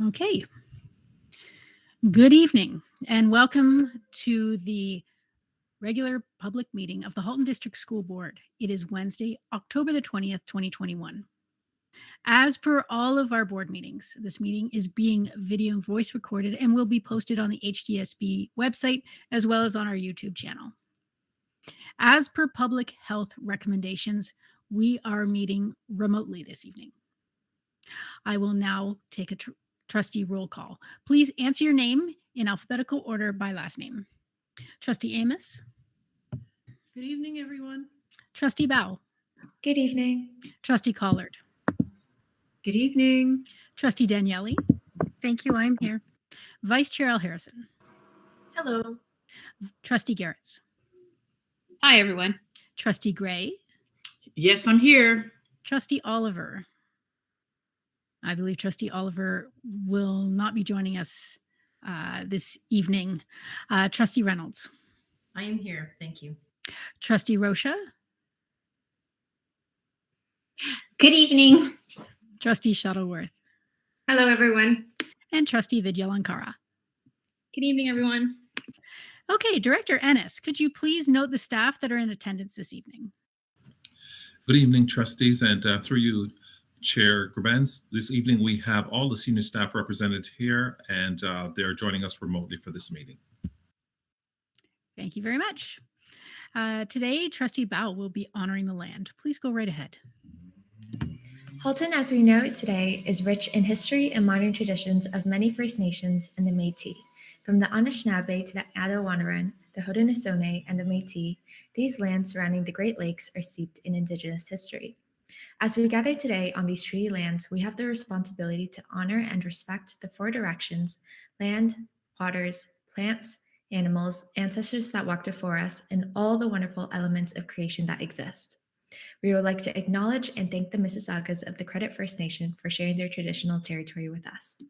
Okay. Good evening and welcome to the regular public meeting of the Halton District School Board. It is Wednesday, October the 20th, 2021. As per all of our board meetings, this meeting is being video and voice recorded and will be posted on the HDSB website as well as on our YouTube channel. As per public health recommendations, we are meeting remotely this evening. I will now take a trustee roll call. Please answer your name in alphabetical order by last name. Trustee Amos. Good evening, everyone. Trustee Bow. Good evening. Trustee Collard. Good evening. Trustee Daniele. Thank you, I'm here. Vice Chair Al Harrison. Hello. Trustee Garretts. Hi, everyone. Trustee Gray. Yes, I'm here. Trustee Oliver. I believe Trustee Oliver will not be joining us this evening. Trustee Reynolds. I am here. Thank you. Trustee Rocha. Good evening. Trustee Shuttleworth. Hello, everyone. And Trustee Vidyalankara. Good evening, everyone. Okay, Director Ennis, could you please note the staff that are in attendance this evening? Good evening, trustees, and through you, Chair Grabens. This evening we have all the senior staff represented here, and they're joining us remotely for this meeting. Thank you very much. Today, Trustee Bow will be honoring the land. Please go right ahead. Halton, as we know it today, is rich in history and modern traditions of many First Nations and the Métis. From the Anishinaabe to the Attawandaron, the Haudenosaunee, and the Métis, these lands surrounding the Great Lakes are steeped in Indigenous history. As we gather today on these treaty lands, we have the responsibility to honor and respect the four directions: land, waters, plants, animals, ancestors that walked before us, and all the wonderful elements of creation that exist. We would like to acknowledge and thank the Mississaugas of the Credit First Nation for sharing their traditional territory with us.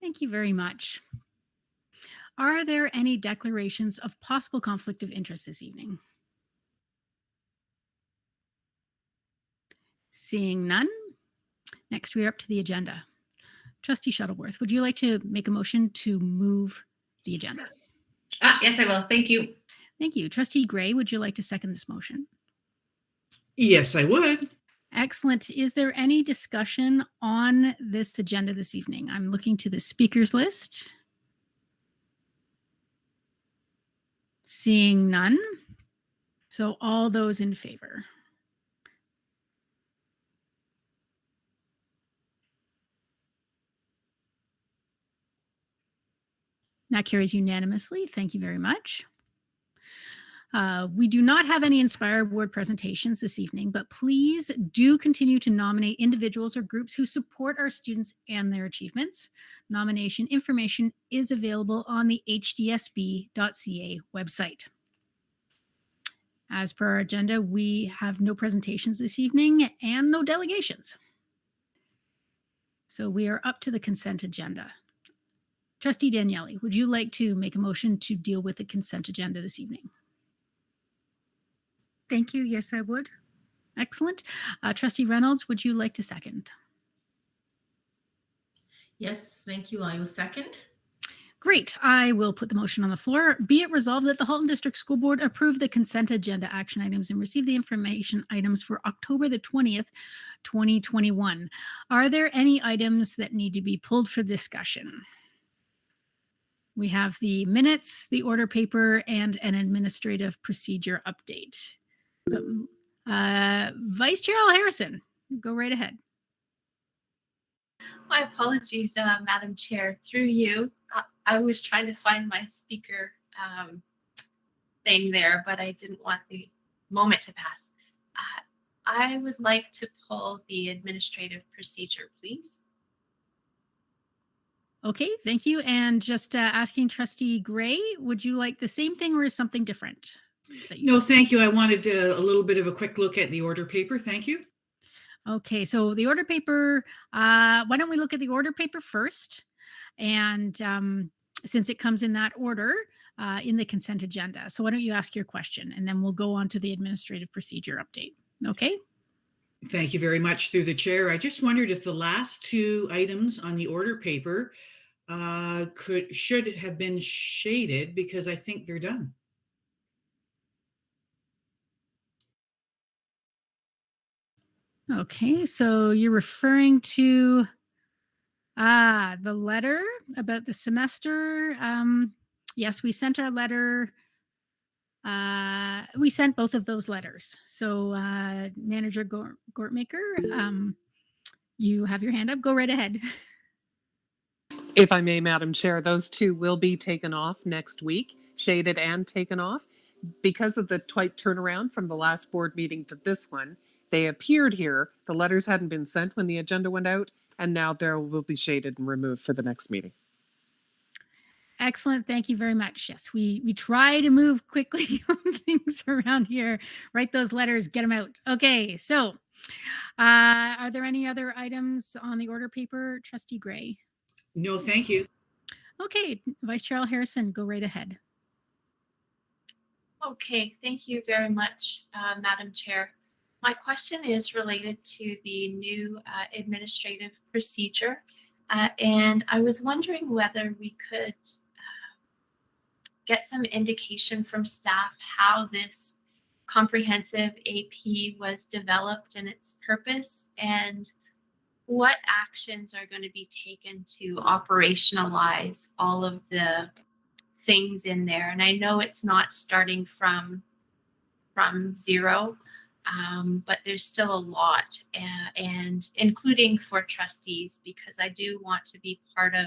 Thank you very much. Are there any declarations of possible conflict of interest this evening? Seeing none, next we are up to the agenda. Trustee Shuttleworth, would you like to make a motion to move the agenda? Yes, I will. Thank you. Thank you. Trustee Gray, would you like to second this motion? Yes, I would. Excellent. Is there any discussion on this agenda this evening? I'm looking to the speakers list. Seeing none. So all those in favor. That carries unanimously. Thank you very much. We do not have any Inspire Board presentations this evening, but please do continue to nominate individuals or groups who support our students and their achievements. Nomination information is available on the hdsb.ca website. As per our agenda, we have no presentations this evening and no delegations. So we are up to the consent agenda. Trustee Daniele, would you like to make a motion to deal with the consent agenda this evening? Thank you. Yes, I would. Excellent. Trustee Reynolds, would you like to second? Yes, thank you. I will second. Great. I will put the motion on the floor. Be it resolved that the Halton District School Board approve the consent agenda action items and receive the information items for October the 20th, 2021. Are there any items that need to be pulled for discussion? We have the minutes, the order paper, and an administrative procedure update. So, Vice Chair Al Harrison, go right ahead. My apologies, Madam Chair. Through you, I was trying to find my speaker thing there, but I didn't want the moment to pass. I would like to pull the administrative procedure, please. Okay, thank you. And just asking Trustee Gray, would you like the same thing or is something different? No, thank you. I wanted a little bit of a quick look at the order paper. Thank you. Okay, so the order paper, why don't we look at the order paper first? And since it comes in that order in the consent agenda. So why don't you ask your question and then we'll go on to the administrative procedure update. Okay? Thank you very much through the chair. I just wondered if the last two items on the order paper should have been shaded because I think they're done. Okay, so you're referring to the letter about the semester. Yes, we sent our letter. We sent both of those letters. So Manager Gortmaker, you have your hand up. Go right ahead. If I may, Madam Chair, those two will be taken off next week, shaded and taken off. Because of the tight turnaround from the last board meeting to this one, they appeared here. The letters hadn't been sent when the agenda went out, and now they will be shaded and removed for the next meeting. Excellent. Thank you very much. Yes, we try to move quickly on things around here. Write those letters, get them out. Okay, so are there any other items on the order paper, Trustee Gray? No, thank you. Okay, Vice Chair Harrison, go right ahead. Okay, thank you very much, Madam Chair. My question is related to the new administrative procedure. And I was wondering whether we could get some indication from staff how this comprehensive AP was developed and its purpose, and what actions are going to be taken to operationalize all of the things in there. And I know it's not starting from zero, but there's still a lot, and including for trustees, because I do want to be part of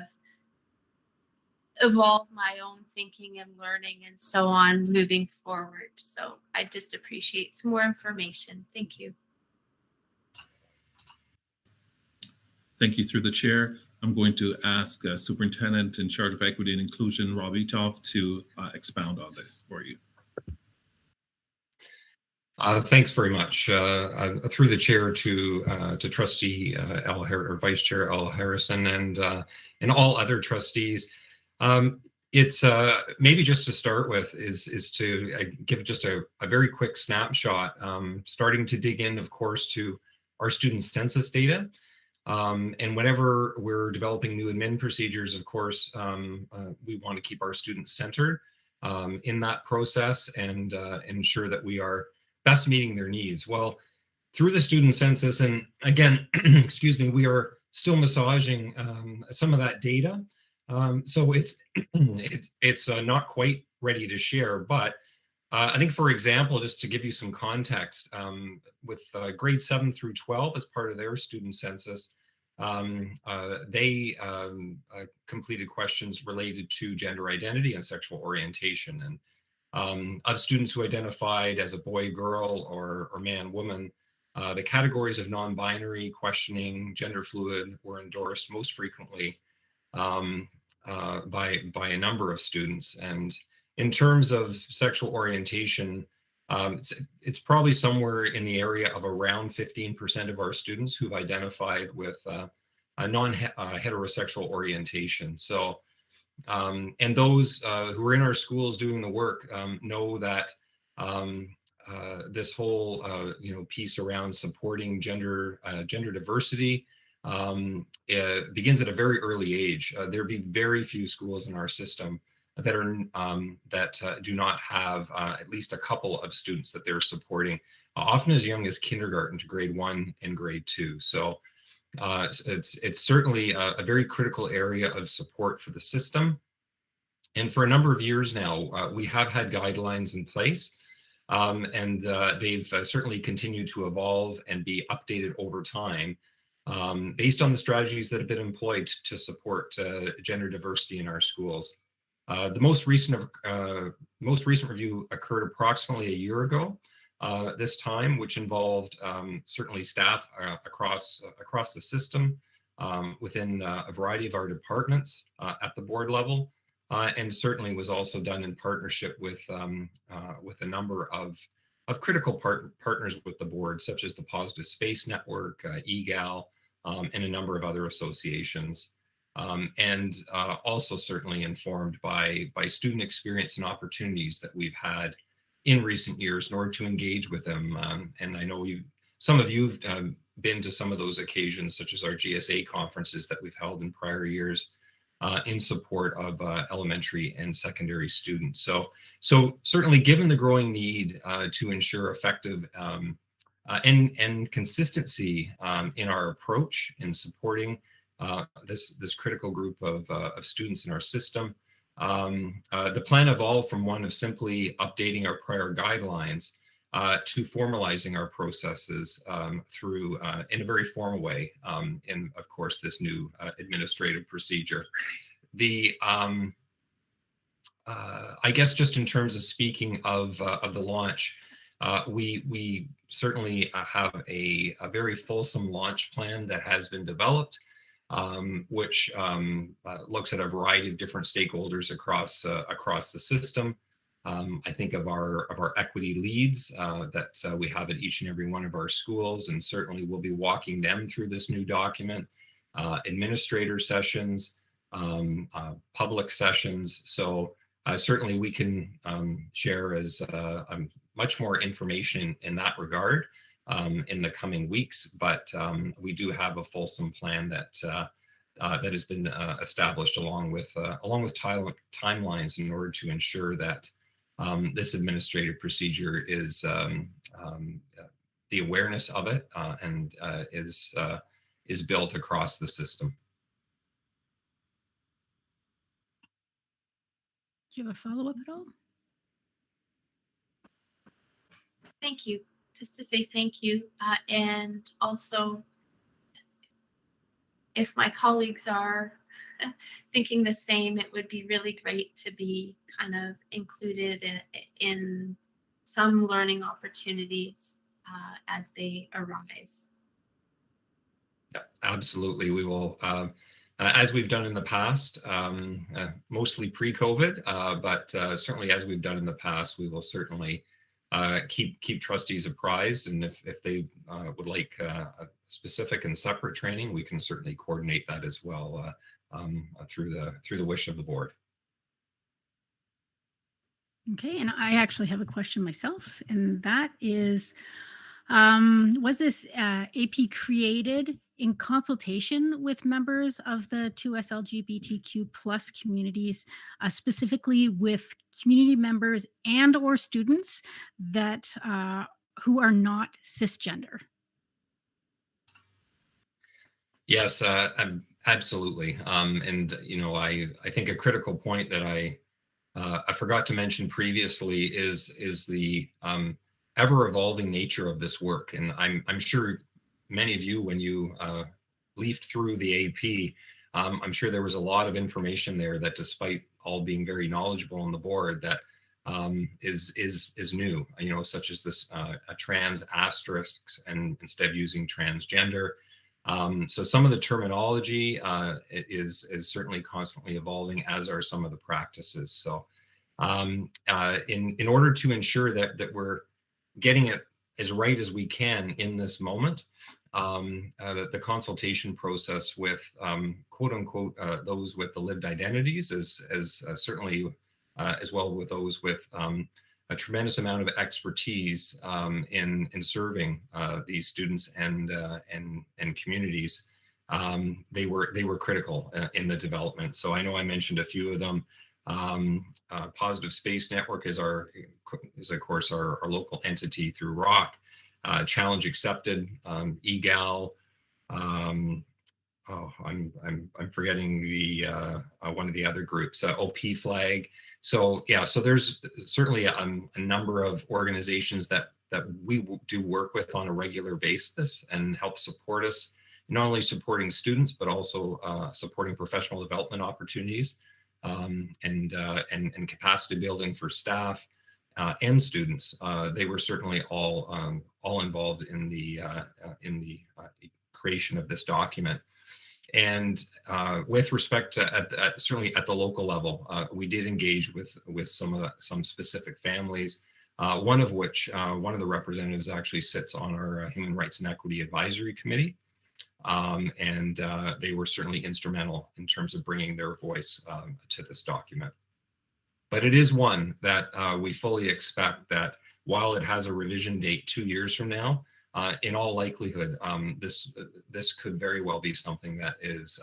evolve my own thinking and learning and so on moving forward. So I just appreciate some more information. Thank you. Thank you through the chair. I'm going to ask Superintendent in charge of Equity and Inclusion, Rob Etoff, to expound on this for you. Thanks very much. Through the chair to Trustee or Vice Chair L. Harrison and all other trustees. It's maybe just to start with is to give just a very quick snapshot, starting to dig in, of course, to our student census data. And whenever we're developing new admin procedures, of course, we want to keep our students centered in that process and ensure that we are best meeting their needs. Well, through the student census, and again, excuse me, we are still massaging some of that data. So it's not quite ready to share, but I think, for example, just to give you some context, with grade 7 through 12 as part of their student census, they completed questions related to gender identity and sexual orientation. And of students who identified as a boy, girl, or man, woman, the categories of non-binary, questioning, gender fluid were endorsed most frequently by a number of students. And in terms of sexual orientation, it's probably somewhere in the area of around 15% of our students who've identified with a non-heterosexual orientation. So, and those who are in our schools doing the work know that this whole piece around supporting gender diversity begins at a very early age. There'd be very few schools in our system that are do not have at least a couple of students that they're supporting, often as young as kindergarten to grade 1 and grade 2. So it's certainly a very critical area of support for the system. And for a number of years now, we have had guidelines in place, and they've certainly continued to evolve and be updated over time, based on the strategies that have been employed to support gender diversity in our schools. The most recent review occurred approximately a year ago this time, which involved certainly staff across the system within a variety of our departments at the board level, and certainly was also done in partnership with a number of critical partners with the board, such as the Positive Space Network, EGAL, and a number of other associations. And also certainly informed by student experience and opportunities that we've had in recent years in order to engage with them. And I know some of you've been to some of those occasions, such as our GSA conferences that we've held in prior years in support of elementary and secondary students. So certainly, given the growing need to ensure effective and consistency in our approach in supporting this critical group of students in our system, the plan evolved from one of simply updating our prior guidelines to formalizing our processes through, in a very formal way, in, of course, this new administrative procedure. I guess just in terms of speaking of the launch, we certainly have a very fulsome launch plan that has been developed, which looks at a variety of different stakeholders across the system. I think of our equity leads that we have at each and every one of our schools, and certainly we'll be walking them through this new document, administrator sessions, public sessions. So certainly we can share as much more information in that regard in the coming weeks, but we do have a fulsome plan that has been established along with timelines in order to ensure that this administrative procedure is the awareness of it and is built across the system. Do you have a follow-up at all? Thank you. Just to say thank you. And also, if my colleagues are thinking the same, it would be really great to be kind of included in some learning opportunities as they arise. Yeah, absolutely. We will, as we've done in the past, mostly pre-COVID, but certainly as we've done in the past, we will certainly keep trustees apprised. And if they would like a specific and separate training, we can certainly coordinate that as well through the wish of the board. Okay, and I actually have a question myself, and that is, was this AP created in consultation with members of the 2S LGBTQ plus communities, specifically with community members and or students that who are not cisgender? Yes, absolutely. And you know, I think a critical point that I forgot to mention previously is the ever evolving nature of this work. And I'm sure many of you, when you leafed through the AP, I'm sure there was a lot of information there that, despite all being very knowledgeable on the board, that is new. You know, such as this a trans asterisks, and instead of using transgender. So some of the terminology is certainly constantly evolving, as are some of the practices. So in order to ensure that we're getting it as right as we can in this moment, the consultation process with quote unquote those with the lived identities as certainly as well with those with a tremendous amount of expertise in serving these students and communities. They were critical in the development. So I know I mentioned a few of them. Positive Space Network is of course our local entity through ROC. Challenge Accepted, EGAL. I'm forgetting the one of the other groups, OP Flag. So yeah, so there's certainly a number of organizations that we do work with on a regular basis and help support us, not only supporting students, but also supporting professional development opportunities and capacity building for staff and students. They were certainly all involved in the creation of this document. And with respect to certainly at the local level, we did engage with some specific families. One of which, one of the representatives actually sits on our Human Rights and Equity Advisory Committee, and they were certainly instrumental in terms of bringing their voice to this document. But it is one that we fully expect that while it has a revision date 2 years from now, in all likelihood, this could very well be something that is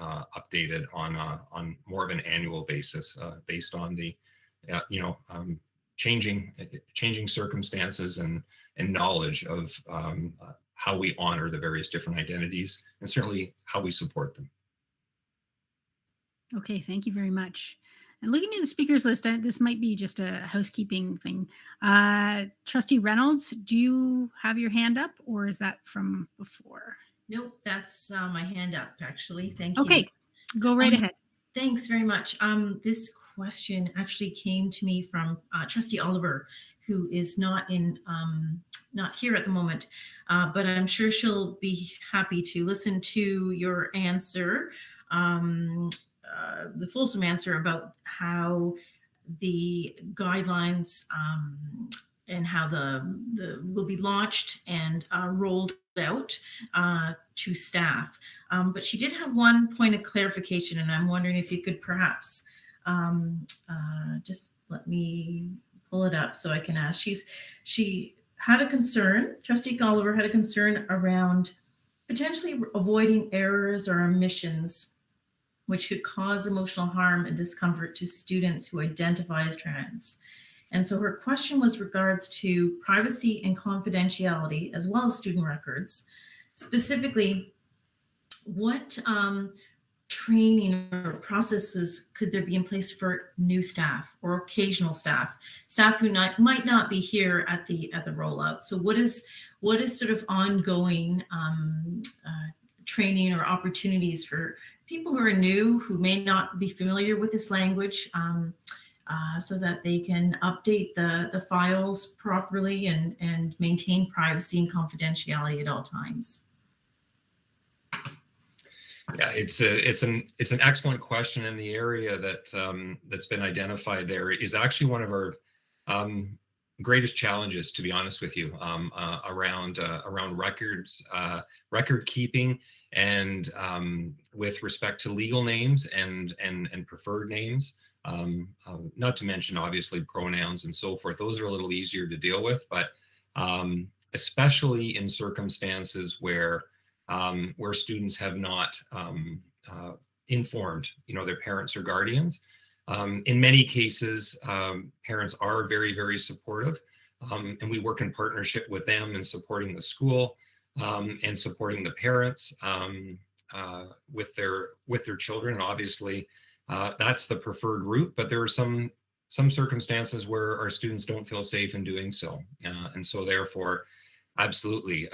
updated on more of an annual basis, based on the changing circumstances and knowledge of how we honor the various different identities, and certainly how we support them. Okay, thank you very much. And looking at the speakers list, this might be just a housekeeping thing. Trustee Reynolds, do you have your hand up, or is that from before? Nope, that's my hand up, actually. Thank you. Okay, go right ahead. Thanks very much. This question actually came to me from Trustee Oliver, who is not here at the moment, but I'm sure she'll be happy to listen to your answer, the fulsome answer about how the guidelines and how the will be launched and rolled out to staff. But she did have one point of clarification, and I'm wondering if you could perhaps just let me pull it up so I can ask. She had a concern, Trustee Oliver had a concern around potentially avoiding errors or omissions which could cause emotional harm and discomfort to students who identify as trans. And so her question was regards to privacy and confidentiality, as well as student records. Specifically, what training or processes could there be in place for new staff or occasional staff who might not be here at the rollout? So what is sort of ongoing training or opportunities for people who are new, who may not be familiar with this language, so that they can update the files properly and maintain privacy and confidentiality at all times? Yeah, it's an excellent question, and the area that that's been identified there is actually one of our greatest challenges, to be honest with you, around records, record keeping, and with respect to legal names and preferred names. Not to mention, obviously, pronouns and so forth. Those are a little easier to deal with, but especially in circumstances where students have not informed, their parents or guardians. In many cases, parents are very, very supportive, and we work in partnership with them in supporting the school and supporting the parents with their children. And obviously, that's the preferred route, but there are some circumstances where our students don't feel safe in doing so, and so therefore, absolutely,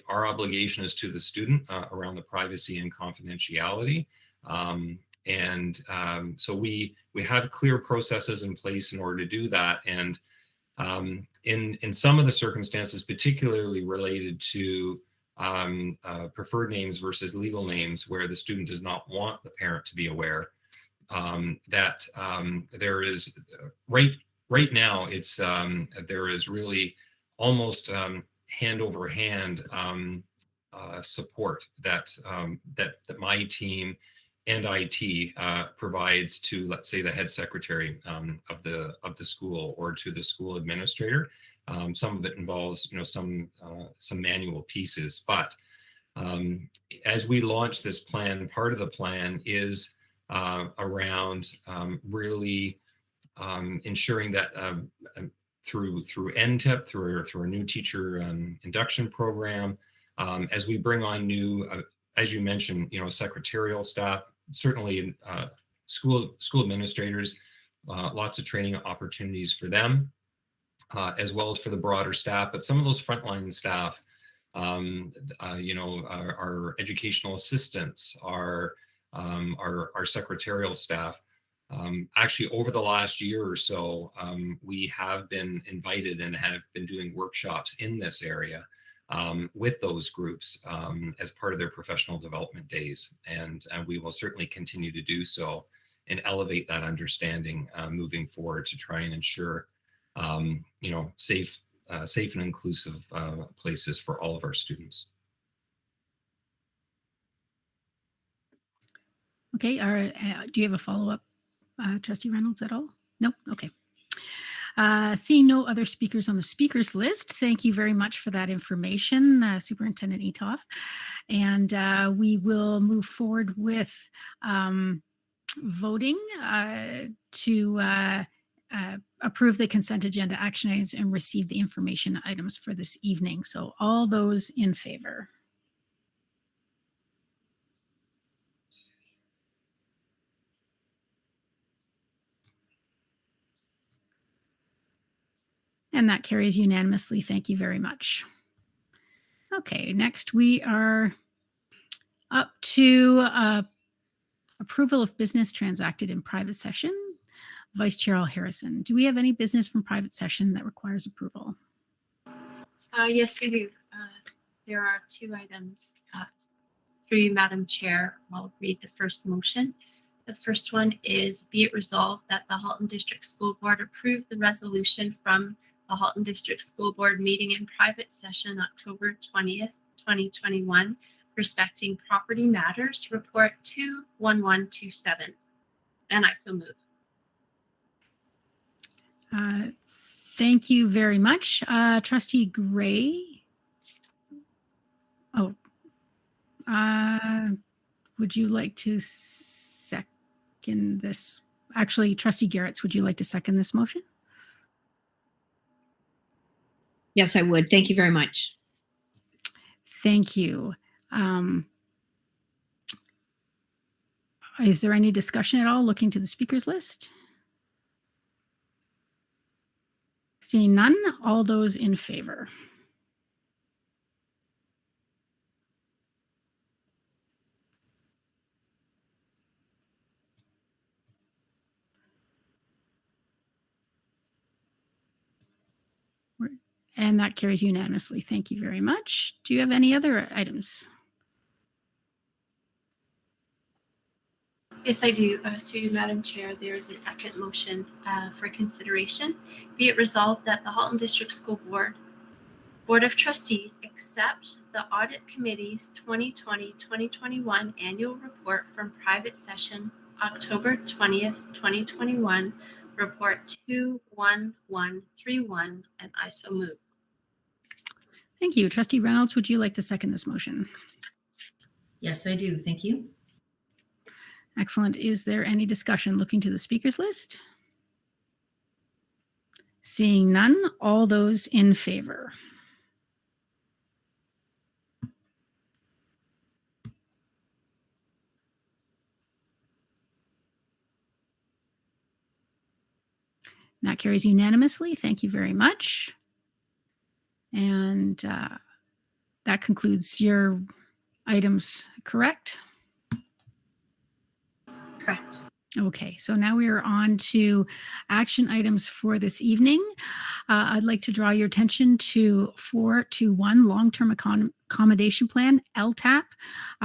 our obligation is to the student around the privacy and confidentiality. So we have clear processes in place in order to do that. And in some of the circumstances, particularly related to preferred names versus legal names, where the student does not want the parent to be aware, that there is right now, there is really almost hand over hand support that my team and IT provides to, let's say, the head secretary of the school, or to the school administrator. Some of it involves, some manual pieces. But as we launch this plan, part of the plan is around really ensuring that through NTIP, through a new teacher induction program, as we bring on new, as you mentioned, secretarial staff, certainly school administrators, lots of training opportunities for them, as well as for the broader staff. But some of those frontline staff, our educational assistants, our secretarial staff, actually over the last year or so, we have been invited and have been doing workshops in this area with those groups as part of their professional development days. And we will certainly continue to do so and elevate that understanding moving forward to try and ensure, safe and inclusive places for all of our students. Okay, do you have a follow-up, Trustee Reynolds, at all? No? Okay. Seeing no other speakers on the speakers list, thank you very much for that information, Superintendent Etoff. And we will move forward with voting to approve the consent agenda action items and receive the information items for this evening. So all those in favor? And that carries unanimously. Thank you very much. Okay, next we are up to approval of business transacted in private session. Vice Chair Al Harrison, do we have any business from private session that requires approval? Yes, we do. There are 2 items. Through you, Madam Chair, I'll read the first motion. The first one is, be it resolved that the Halton District School Board approve the resolution from the Halton District School Board meeting in private session October 20th, 2021, respecting property matters, report 21127. And I so move. Thank you very much. Trustee Gray. Oh, would you like to second this? Actually, Trustee Garretts, would you like to second this motion? Yes, I would. Thank you very much. Thank you. Is there any discussion at all looking to the speakers list? Seeing none, all those in favor? And that carries unanimously. Thank you very much. Do you have any other items? Yes, I do. Through you, Madam Chair, there is a second motion for consideration. Be it resolved that the Halton District School Board of Trustees accept the Audit Committee's 2020-2021 annual report from private session October 20th, 2021, report 21131, and I so move. Thank you. Trustee Reynolds, would you like to second this motion? Yes, I do. Thank you. Excellent. Is there any discussion looking to the speakers list? Seeing none, all those in favor? That carries unanimously. Thank you very much. And that concludes your items, correct? Correct. Okay, so now we are on to action items for this evening. I'd like to draw your attention to 421 Long-Term Accommodation Plan, LTAP,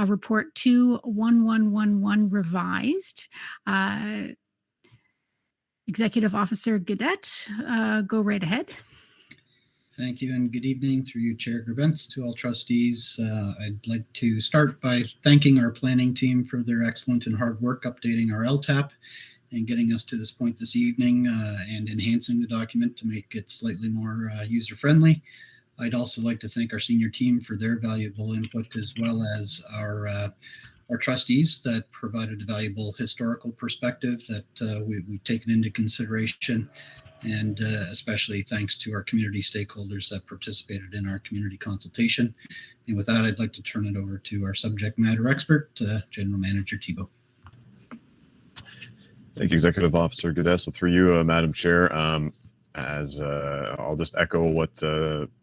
Report 21111 revised. Executive Officer Gaudette, go right ahead. Thank you and good evening through you, Chair Grabentz, to all trustees. I'd like to start by thanking our planning team for their excellent and hard work updating our LTAP and getting us to this point this evening and enhancing the document to make it slightly more user-friendly. I'd also like to thank our senior team for their valuable input, as well as our trustees that provided a valuable historical perspective that we've taken into consideration. And especially thanks to our community stakeholders that participated in our community consultation. And with that, I'd like to turn it over to our subject matter expert, General Manager Thibault. Thank you, Executive Officer Gaudette. So through you, Madam Chair, as I'll just echo what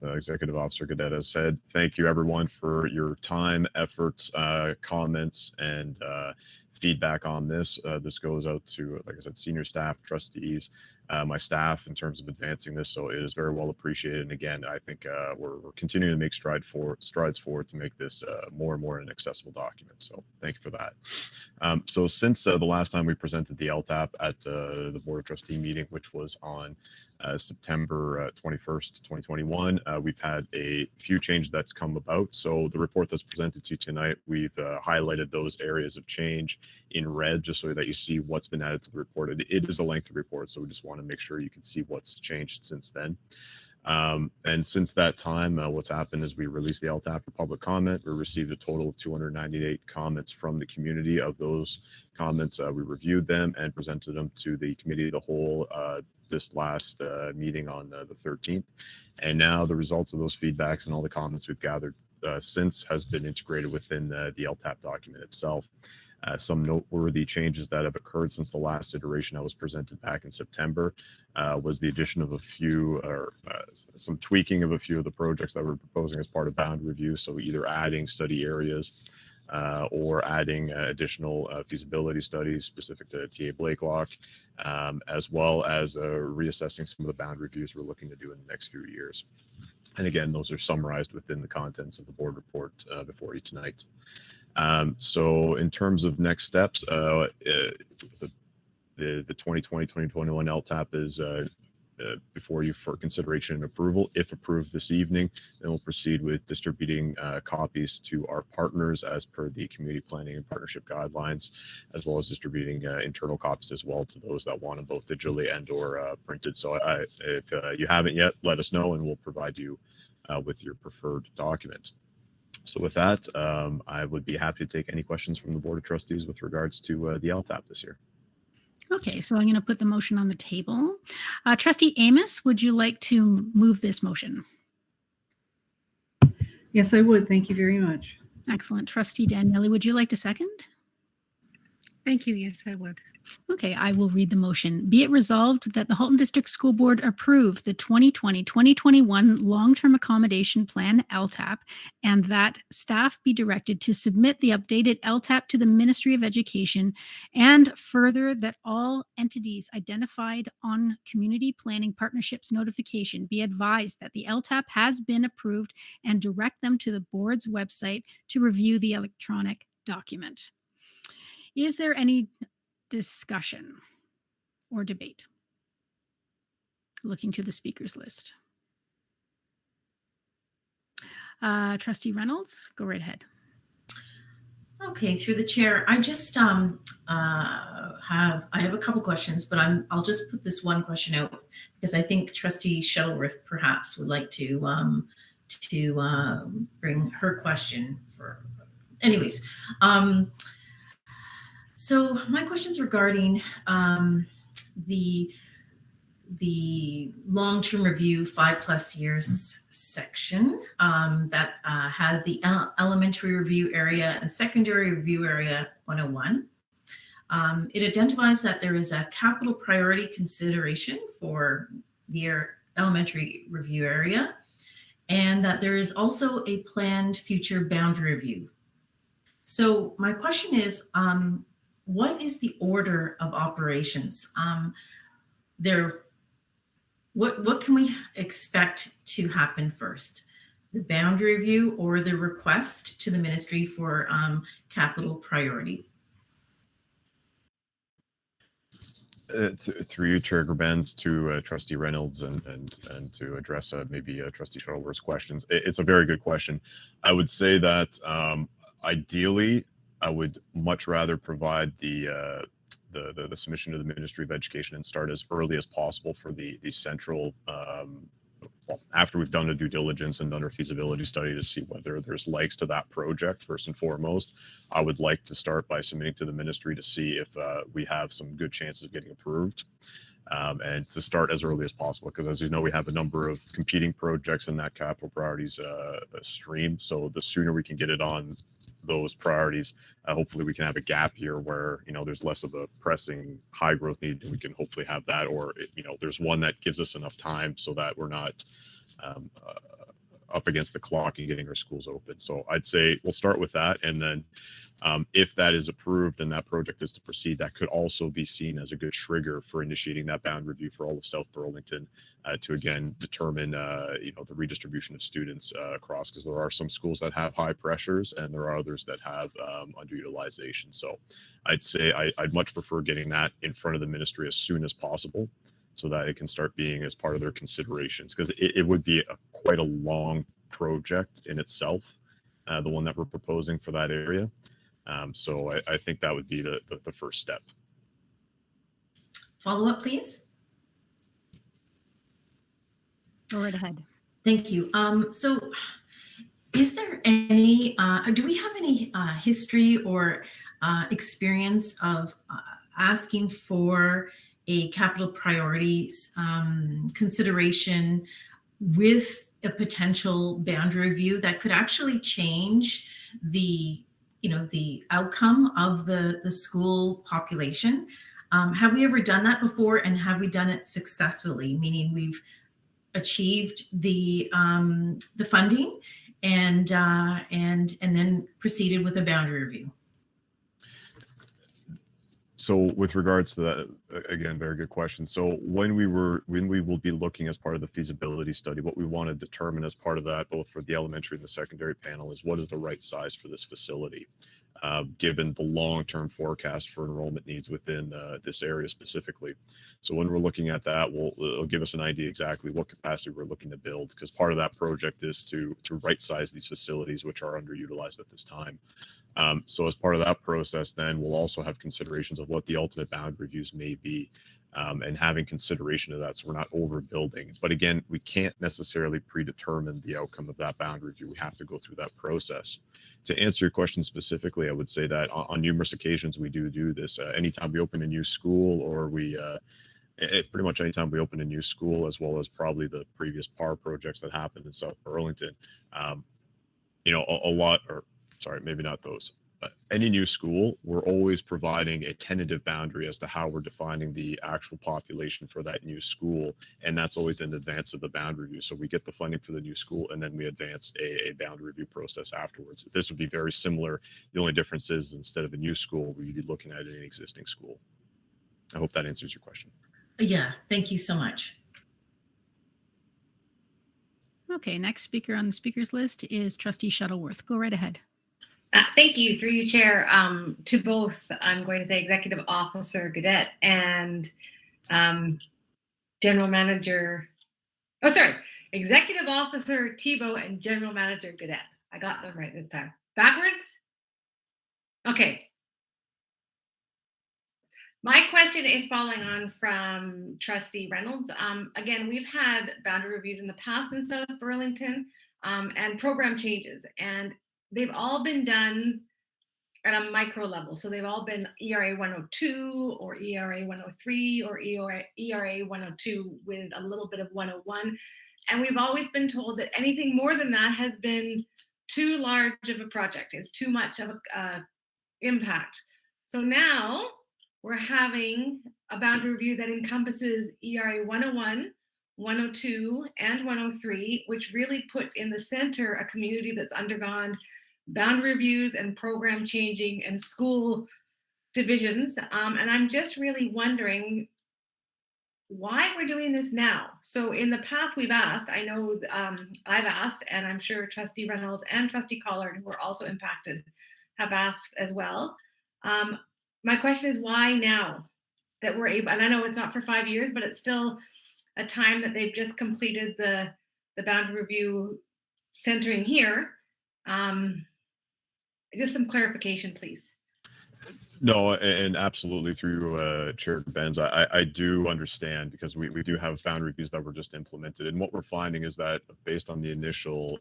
Executive Officer Gaudette has said. Thank you, everyone, for your time, efforts, comments, and feedback on this. This goes out to, like I said, senior staff, trustees, my staff in terms of advancing this. So it is very well appreciated. And again, I think we're continuing to make strides forward to make this more and more an accessible document. So thank you for that. So since the last time we presented the LTAP at the Board of Trustee meeting, which was on September 21st, 2021, we've had a few changes that's come about. So the report that's presented to you tonight, we've highlighted those areas of change in red, just so that you see what's been added to the report. It is a lengthy report, so we just wanted want to make sure you can see what's changed since then. And since that time, what's happened is we released the LTAP for public comment. We received a total of 298 comments from the community. Of those comments, we reviewed them and presented them to the committee of the whole this last meeting on the 13th. And now the results of those feedbacks and all the comments we've gathered since has been integrated within the LTAP document itself. Some noteworthy changes that have occurred since the last iteration that was presented back in September was the addition of a few, or some tweaking of a few of the projects that we're proposing as part of bound review. So either adding study areas or adding additional feasibility studies specific to TA Blakelock, as well as reassessing some of the bound reviews we're looking to do in the next few years. And again, those are summarized within the contents of the board report before you tonight. So in terms of next steps, the 2020-2021 LTAP is before you for consideration and approval. If approved this evening, then we'll proceed with distributing copies to our partners as per the community planning and partnership guidelines, as well as distributing internal copies as well to those that want them both digitally and or printed. So if you haven't yet, let us know and we'll provide you with your preferred document. So with that, I would be happy to take any questions from the Board of Trustees with regards to the LTAP this year. Okay, so I'm going to put the motion on the table. Trustee Amos, would you like to move this motion? Yes, I would. Thank you very much. Excellent. Trustee Daniele, would you like to second? Thank you. Yes, I would. Okay, I will read the motion. Be it resolved that the Halton District School Board approve the 2020-2021 Long-Term Accommodation Plan LTAP, and that staff be directed to submit the updated LTAP to the Ministry of Education, and further that all entities identified on Community Planning Partnerships notification be advised that the LTAP has been approved and direct them to the board's website to review the electronic document. Is there any discussion or debate? Looking to the speakers list. Trustee Reynolds, go right ahead. Okay, through the chair, I just have a couple questions, but I'll just put this one question out because I think Trustee Shuttleworth perhaps would like to bring her question for. Anyways, so my question's regarding the long-term review 5+ years section that has the elementary review area and secondary review area 101. It identifies that there is a capital priority consideration for the elementary review area, and that there is also a planned future boundary review. So my question is, what is the order of operations? What can we expect to happen first? The boundary review or the request to the ministry for capital priority? Through you, Chair Gerbens, to Trustee Reynolds and to address maybe Trustee Shuttleworth's questions. It's a very good question. I would say that ideally, I would much rather provide the submission to the Ministry of Education and start as early as possible for the central, well, after we've done a due diligence and done our feasibility study to see whether there's legs to that project. First and foremost, I would like to start by submitting to the ministry to see if we have some good chances of getting approved, and to start as early as possible, because as you know, we have a number of competing projects in that capital priorities stream. So the sooner we can get it on those priorities, hopefully we can have a gap here where, you know, there's less of a pressing high growth need, and we can hopefully have that, or, you know, there's one that gives us enough time so that we're not up against the clock and getting our schools open. So I'd say we'll start with that, and then if that is approved and that project is to proceed, that could also be seen as a good trigger for initiating that bound review for all of South Burlington to again determine you know, the redistribution of students across, because there are some schools that have high pressures and there are others that have underutilization. So I'd say I'd much prefer getting that in front of the ministry as soon as possible, so that it can start being as part of their considerations, because it would be quite a long project in itself, the one that we're proposing for that area. So I think that would be the first step. Follow up, please. Go right ahead. Thank you. So is there any, do we have any history or experience of asking for a capital priorities consideration with a potential boundary review that could actually change the, the outcome of the school population? Have we ever done that before, and have we done it successfully? Meaning we've achieved the funding and then proceeded with a boundary review. So with regards to that, again, very good question. So when we will be looking as part of the feasibility study, what we want to determine as part of that, both for the elementary and the secondary panel, is what is the right size for this facility, given the long-term forecast for enrollment needs within this area specifically. So when we're looking at that, it'll give us an idea exactly what capacity we're looking to build, because part of that project is to right size these facilities, which are underutilized at this time. So as part of that process, then we'll also have considerations of what the ultimate boundary reviews may be, and having consideration of that, so we're not overbuilding. But again, we can't necessarily predetermine the outcome of that boundary review. We have to go through that process. To answer your question specifically, I would say that on numerous occasions we do this. Anytime we open a new school, or we pretty much anytime we open a new school, as well as probably the previous PAR projects that happened in South Burlington, a lot, or sorry, maybe not those. Any new school, we're always providing a tentative boundary as to how we're defining the actual population for that new school. And that's always in advance of the boundary review. So we get the funding for the new school, and then we advance a boundary review process afterwards. This would be very similar. The only difference is, instead of a new school, we'd be looking at an existing school. I hope that answers your question. Yeah, thank you so much. Okay, next speaker on the speakers list is Trustee Shuttleworth. Go right ahead. Thank you, through you, Chair, to both, I'm going to say, Executive Officer Gaudette and General Manager, Executive Officer Thibault and General Manager Gaudette. I got them right this time. Backwards? Okay. My question is following on from Trustee Reynolds. Again, we've had boundary reviews in the past in South Burlington, and program changes, and they've all been done at a micro level. So they've all been ERA 102 or ERA 103 or ERA 102 with a little bit of 101. And we've always been told that anything more than that has been too large of a project. It's too much of a impact. So now we're having a boundary review that encompasses ERA 101, 102, and 103, which really puts in the center a community that's undergone boundary reviews and program changing and school divisions. And I'm just really wondering why we're doing this now. So in the past we've asked, I know I've asked, and I'm sure Trustee Reynolds and Trustee Collard, who are also impacted, have asked as well. My question is, why now that we're able, and I know it's not for 5 years, but it's still a time that they've just completed the boundary review centering here. Just some clarification, please. No, and absolutely, through Chair Benz, I do understand, because we do have boundary reviews that were just implemented, and what we're finding is that based on the initial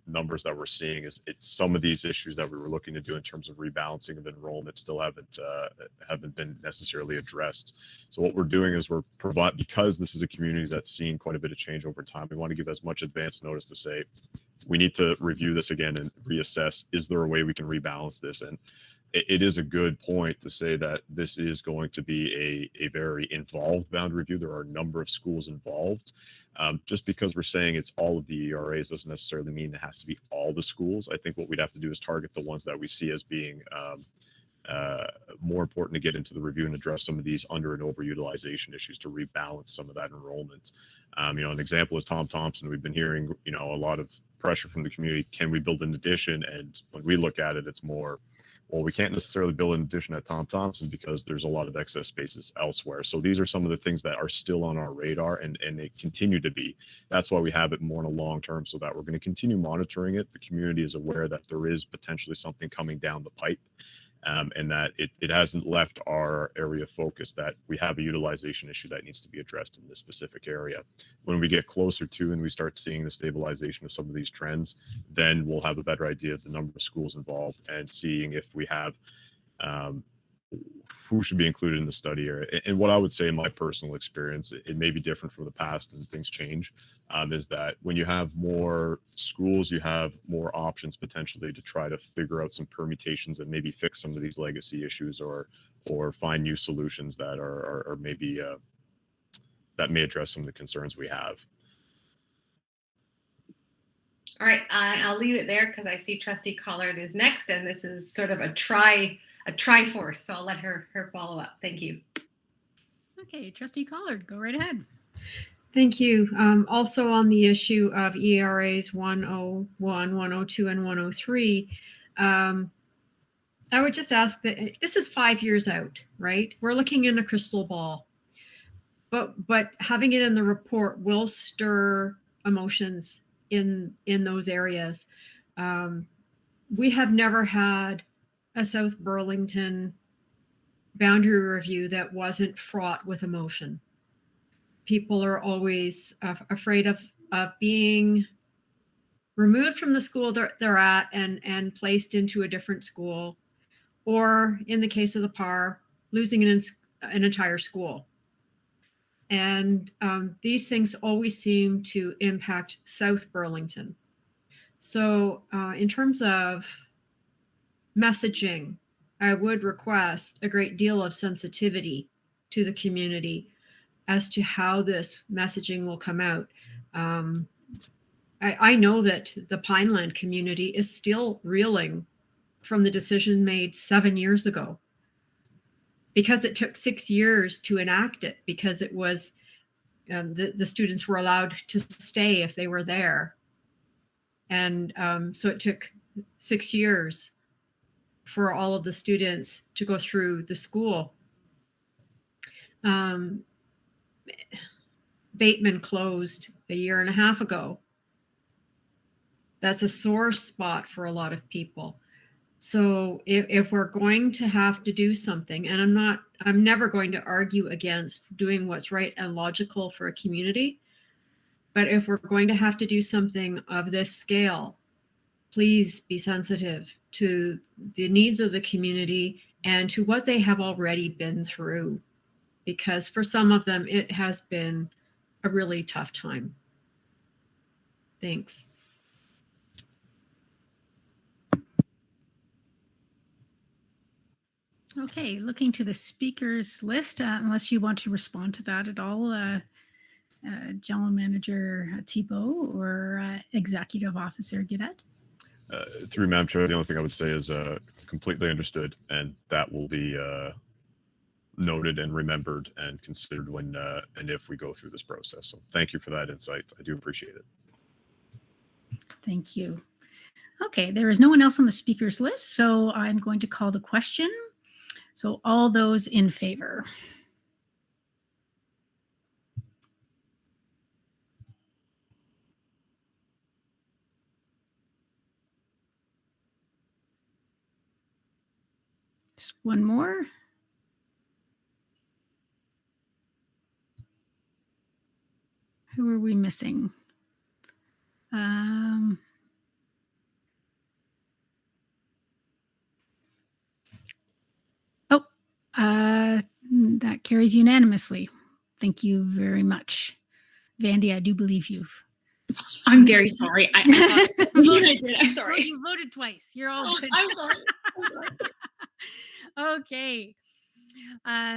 numbers that we're seeing, is it's some of these issues that we were looking to do in terms of rebalancing of enrollment still haven't been necessarily addressed. So what we're doing is because this is a community that's seen quite a bit of change over time, we want to give as much advance notice to say we need to review this again and reassess, is there a way we can rebalance this? And it is a good point to say that this is going to be a very involved boundary review. There are a number of schools involved. Just because we're saying it's all of the ERAs doesn't necessarily mean it has to be all the schools. I think what we'd have to do is target the ones that we see as being more important to get into the review and address some of these under and overutilization issues to rebalance some of that enrollment. An example is Tom Thompson. We've been hearing, a lot of pressure from the community. Can we build an addition? And when we look at it, it's more, well, we can't necessarily build an addition at Tom Thompson because there's a lot of excess spaces elsewhere. So these are some of the things that are still on our radar, and they continue to be. That's why we have it more in a long term, so that we're going to continue monitoring it. The community is aware that there is potentially something coming down the pipe. and that it hasn't left our area of focus, that we have a utilization issue that needs to be addressed in this specific area. When we get closer to and we start seeing the stabilization of some of these trends, then we'll have a better idea of the number of schools involved and seeing if we have who should be included in the study area. And what I would say in my personal experience, it may be different from the past and things change, is that when you have more schools, you have more options potentially to try to figure out some permutations and maybe fix some of these legacy issues or find new solutions that are maybe that may address some of the concerns we have. All right, I'll leave it there because I see Trustee Collard is next, and this is sort of a triforce. So I'll let her follow up. Thank you. Okay, Trustee Collard, go right ahead. Thank you. Also on the issue of ERAs 101, 102, and 103, I would just ask that this is 5 years out, right? We're looking in a crystal ball, but having it in the report will stir emotions in those areas. We have never had a South Burlington boundary review that wasn't fraught with emotion. People are always afraid of being removed from the school they're at and placed into a different school, or in the case of the PAR, losing an entire school. And these things always seem to impact South Burlington. So in terms of messaging, I would request a great deal of sensitivity to the community as to how this messaging will come out. I know that the Pineland community is still reeling from the decision made 7 years ago, because it took 6 years to enact it, because it was the students were allowed to stay if they were there. And so it took 6 years for all of the students to go through the school. Bateman closed a year and a half ago. That's a sore spot for a lot of people. So if we're going to have to do something, and I'm never going to argue against doing what's right and logical for a community, but if we're going to have to do something of this scale, please be sensitive to the needs of the community and to what they have already been through, because for some of them, it has been a really tough time. Thanks. Okay, looking to the speakers list, unless you want to respond to that at all, General Manager Thibault or Executive Officer Gaudet. Through Madam Chair, the only thing I would say is completely understood, and that will be noted and remembered and considered when and if we go through this process. So thank you for that insight. I do appreciate it. Thank you. Okay, there is no one else on the speakers list, so I'm going to call the question. So all those in favor? Just one more. Who are we missing? That carries unanimously. Thank you very much. Vandy, I do believe you. I'm very sorry. I did. I'm sorry. You voted twice. You're all good. I'm sorry. Okay.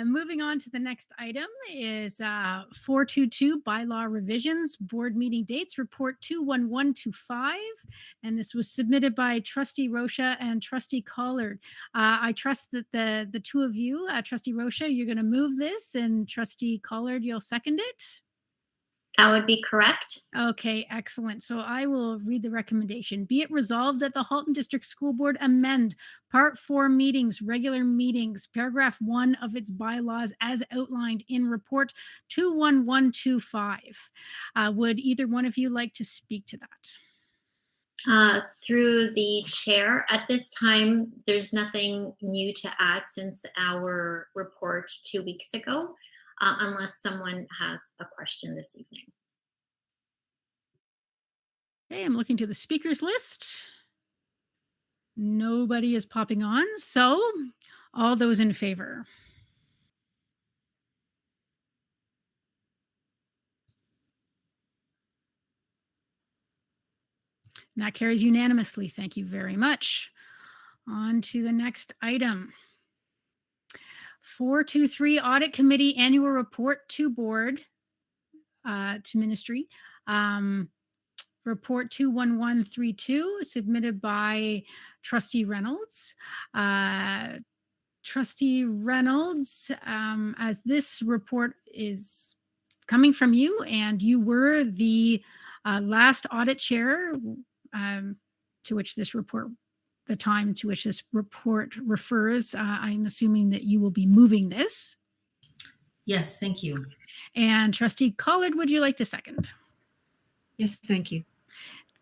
Moving on to the next item is 422 bylaw revisions, board meeting dates, report 21125. And this was submitted by Trustee Rocha and Trustee Collard. I trust that the two of you, Trustee Rocha, you're going to move this, and Trustee Collard, you'll second it. That would be correct. Okay, excellent. So I will read the recommendation. Be it resolved that the Halton District School Board amend Part 4 meetings, regular meetings, paragraph 1 of its bylaws as outlined in report 21125. Would either one of you like to speak to that? Through the chair, at this time, there's nothing new to add since our report 2 weeks ago, unless someone has a question this evening. Okay, I'm looking to the speakers list. Nobody is popping on. So all those in favor? And that carries unanimously. Thank you very much. On to the next item. 423 Audit Committee Annual Report to Board, to Ministry. Report 21132 submitted by Trustee Reynolds. Trustee Reynolds, as this report is coming from you and you were the last audit chair to which this report, the time to which this report refers, I'm assuming that you will be moving this. Yes, thank you. And Trustee Collard, would you like to second? Yes, thank you.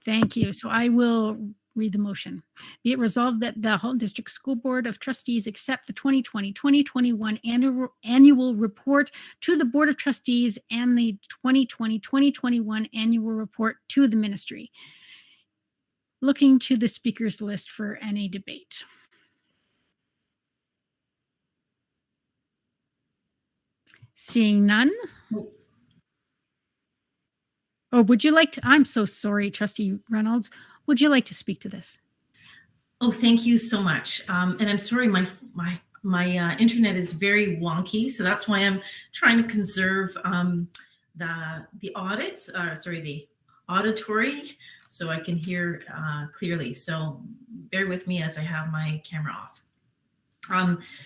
Thank you. So I will read the motion. Be it resolved that the Halton District School Board of Trustees accept the 2020-2021 annual report to the Board of Trustees and the 2020-2021 annual report to the ministry. Looking to the speakers list for any debate. Seeing none. Oh, would you like to? I'm so sorry, Trustee Reynolds. Would you like to speak to this? Oh, thank you so much. And I'm sorry, my internet is very wonky, so that's why I'm trying to conserve the audits. The auditory, so I can hear clearly. So bear with me as I have my camera off.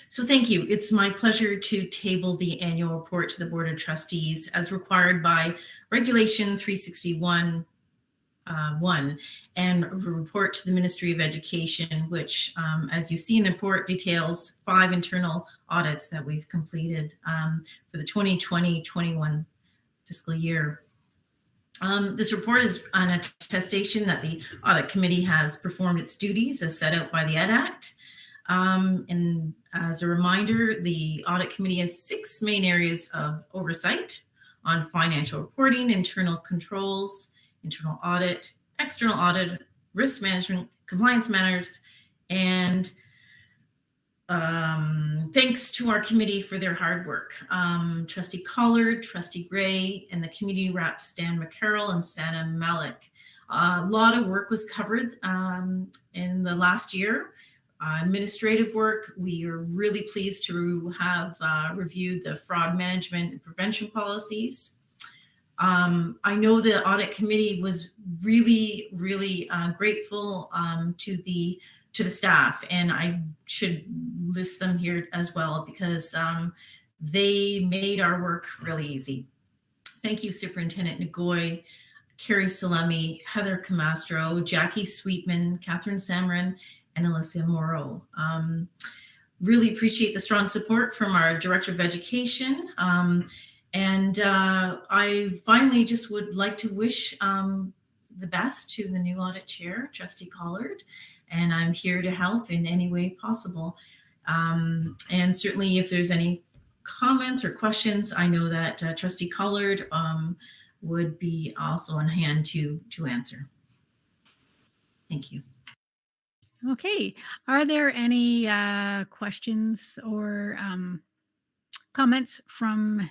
So thank you. It's my pleasure to table the annual report to the Board of Trustees as required by Regulation 361 1 and report to the Ministry of Education, which, as you see in the report, details 5 internal audits that we've completed for the 2020-21 fiscal year. This report is an attestation that the Audit Committee has performed its duties as set out by the Ed Act. And as a reminder, the Audit Committee has 6 main areas of oversight on financial reporting, internal controls, internal audit, external audit, risk management, compliance matters, and thanks to our committee for their hard work. Trustee Collard, Trustee Gray, and the community reps Dan McCarroll and Sana Malik. A lot of work was covered in the last year. Administrative work, we are really pleased to have reviewed the fraud management and prevention policies. I know the audit committee was really grateful to the staff, and I should list them here as well because they made our work really easy. Thank you, Superintendent Nagoy, Carrie Salemi, Heather Camastro, Jackie Sweetman, Catherine Samron, and Alyssa Morrow. Really appreciate the strong support from our Director of Education. And I finally just would like to wish the best to the new audit chair, Trustee Collard, and I'm here to help in any way possible. And certainly if there's any comments or questions, I know that Trustee Collard would be also on hand to answer. Thank you. Okay. Are there any questions or comments from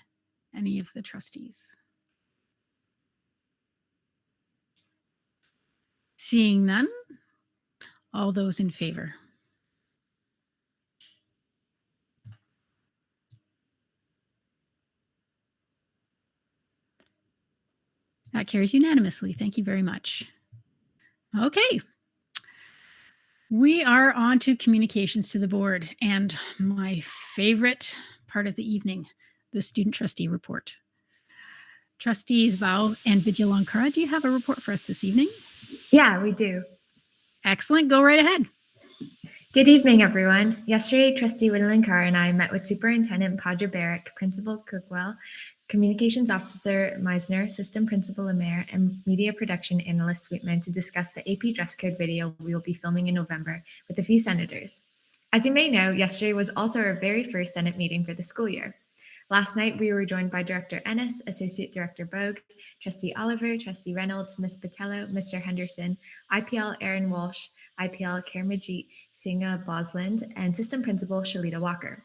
any of the trustees? Seeing none, all those in favor? That carries unanimously. Thank you very much. Okay. We are on to communications to the board and my favorite part of the evening, the student trustee report. Trustees Val and Vidyalankara, do you have a report for us this evening? Yeah, we do. Excellent. Go right ahead. Good evening, everyone. Yesterday, Trustee Vidyalankara and I met with Superintendent Padra Barrick, Principal Cookwell, Communications Officer Meisner, System Principal Lemaire, and Media Production Analyst Sweetman to discuss the AP dress code video we will be filming in November with a few senators. As you may know, yesterday was also our very first Senate meeting for the school year. Last night, we were joined by Director Ennis, Associate Director Bogue, Trustee Oliver, Trustee Reynolds, Ms. Patello, Mr. Henderson, IPL Aaron Walsh, IPL Karamajit Singha Bosland, and System Principal Shalita Walker.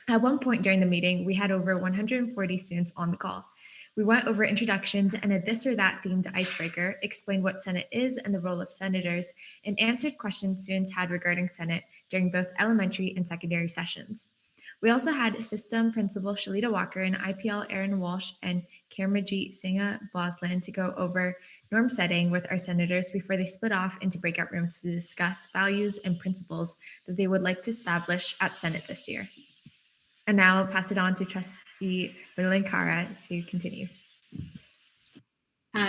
At one point during the meeting, we had over 140 students on the call. We went over introductions and a this or that themed icebreaker, explained what Senate is and the role of senators, and answered questions students had regarding Senate during both elementary and secondary sessions. We also had System Principal Shalita Walker and IPL Aaron Walsh and Karamajit Singha Bosland to go over norm setting with our senators before they split off into breakout rooms to discuss values and principles that they would like to establish at Senate this year. And now I'll pass it on to Trustee Linkara to continue.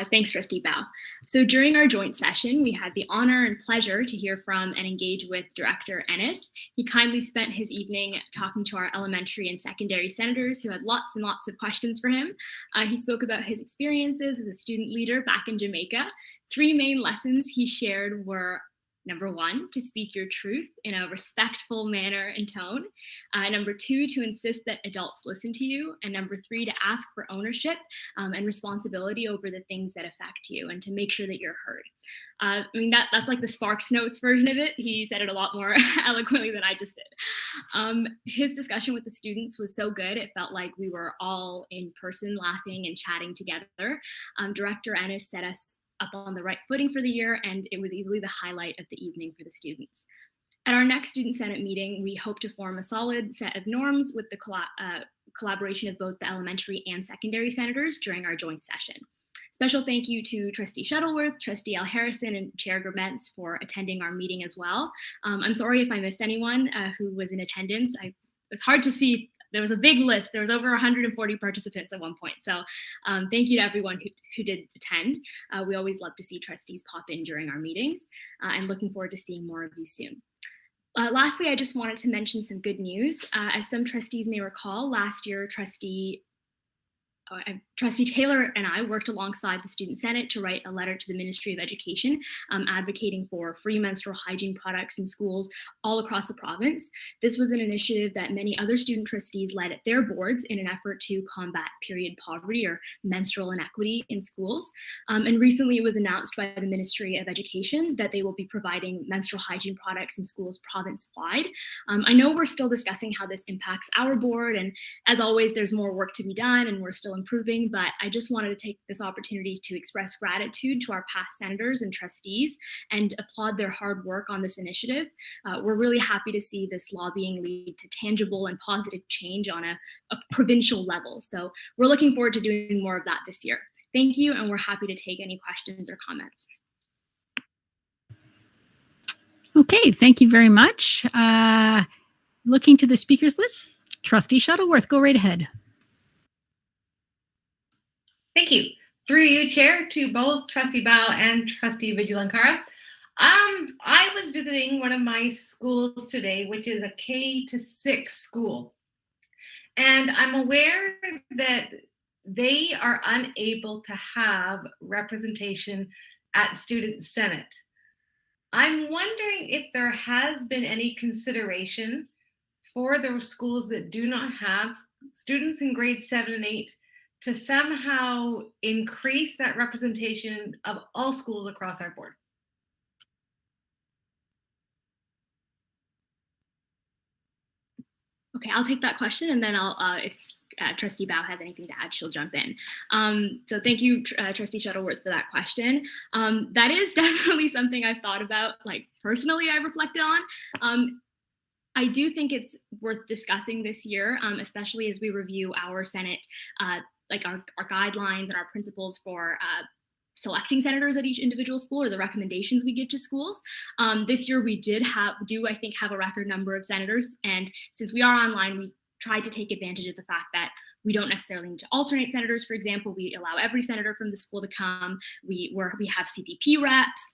Thanks, Trustee Bao. So during our joint session, we had the honor and pleasure to hear from and engage with Director Ennis. He kindly spent his evening talking to our elementary and secondary senators who had lots and lots of questions for him. He spoke about his experiences as a student leader back in Jamaica. 3 main lessons he shared were: number 1, to speak your truth in a respectful manner and tone. Number 2, to insist that adults listen to you. And number 3, to ask for ownership and responsibility over the things that affect you and to make sure that you're heard. That's like the Sparks Notes version of it. He said it a lot more eloquently than I just did. His discussion with the students was so good. It felt like we were all in person laughing and chatting together. Director Ennis set us up on the right footing for the year, and it was easily the highlight of the evening for the students. At our next Student Senate meeting, we hope to form a solid set of norms with the collaboration of both the elementary and secondary senators during our joint session. Special thank you to Trustee Shuttleworth, Trustee Al Harrison, and Chair Gerbentz for attending our meeting as well. I'm sorry if I missed anyone who was in attendance. It was hard to see. There was a big list. There was over 140 participants at one point. So thank you to everyone who did attend. We always love to see trustees pop in during our meetings and looking forward to seeing more of you soon. Lastly, I just wanted to mention some good news. As some trustees may recall, last year, Trustee Taylor and I worked alongside the Student Senate to write a letter to the Ministry of Education advocating for free menstrual hygiene products in schools all across the province. This was an initiative that many other student trustees led at their boards in an effort to combat period poverty or menstrual inequity in schools. And recently it was announced by the Ministry of Education that they will be providing menstrual hygiene products in schools province-wide. I know we're still discussing how this impacts our board, and as always, there's more work to be done and we're still improving, but I just wanted to take this opportunity to express gratitude to our past senators and trustees and applaud their hard work on this initiative. We're really happy to see this lobbying lead to tangible and positive change on a provincial level. So we're looking forward to doing more of that this year. Thank you, and we're happy to take any questions or comments. Okay, thank you very much. Looking to the speakers list, Trustee Shuttleworth, go right ahead. Thank you. Through you, Chair, to both Trustee Bao and Trustee Vigilankara. I was visiting one of my schools today, which is a K-6 school. And I'm aware that they are unable to have representation at Student Senate. I'm wondering if there has been any consideration for those schools that do not have students in grades 7 and 8 to somehow increase that representation of all schools across our board. Okay, I'll take that question, and then I'll, if Trustee Bao has anything to add, she'll jump in. So thank you, Trustee Shuttleworth, for that question. That is definitely something I've thought about, like personally I reflected on. I do think it's worth discussing this year, especially as we review our Senate, like our guidelines and our principles for selecting senators at each individual school, or the recommendations we give to schools. This year we I think have a record number of senators, and since we are online, we tried to take advantage of the fact that we don't necessarily need to alternate senators. For example, we allow every senator from the school to come. We have CPP reps.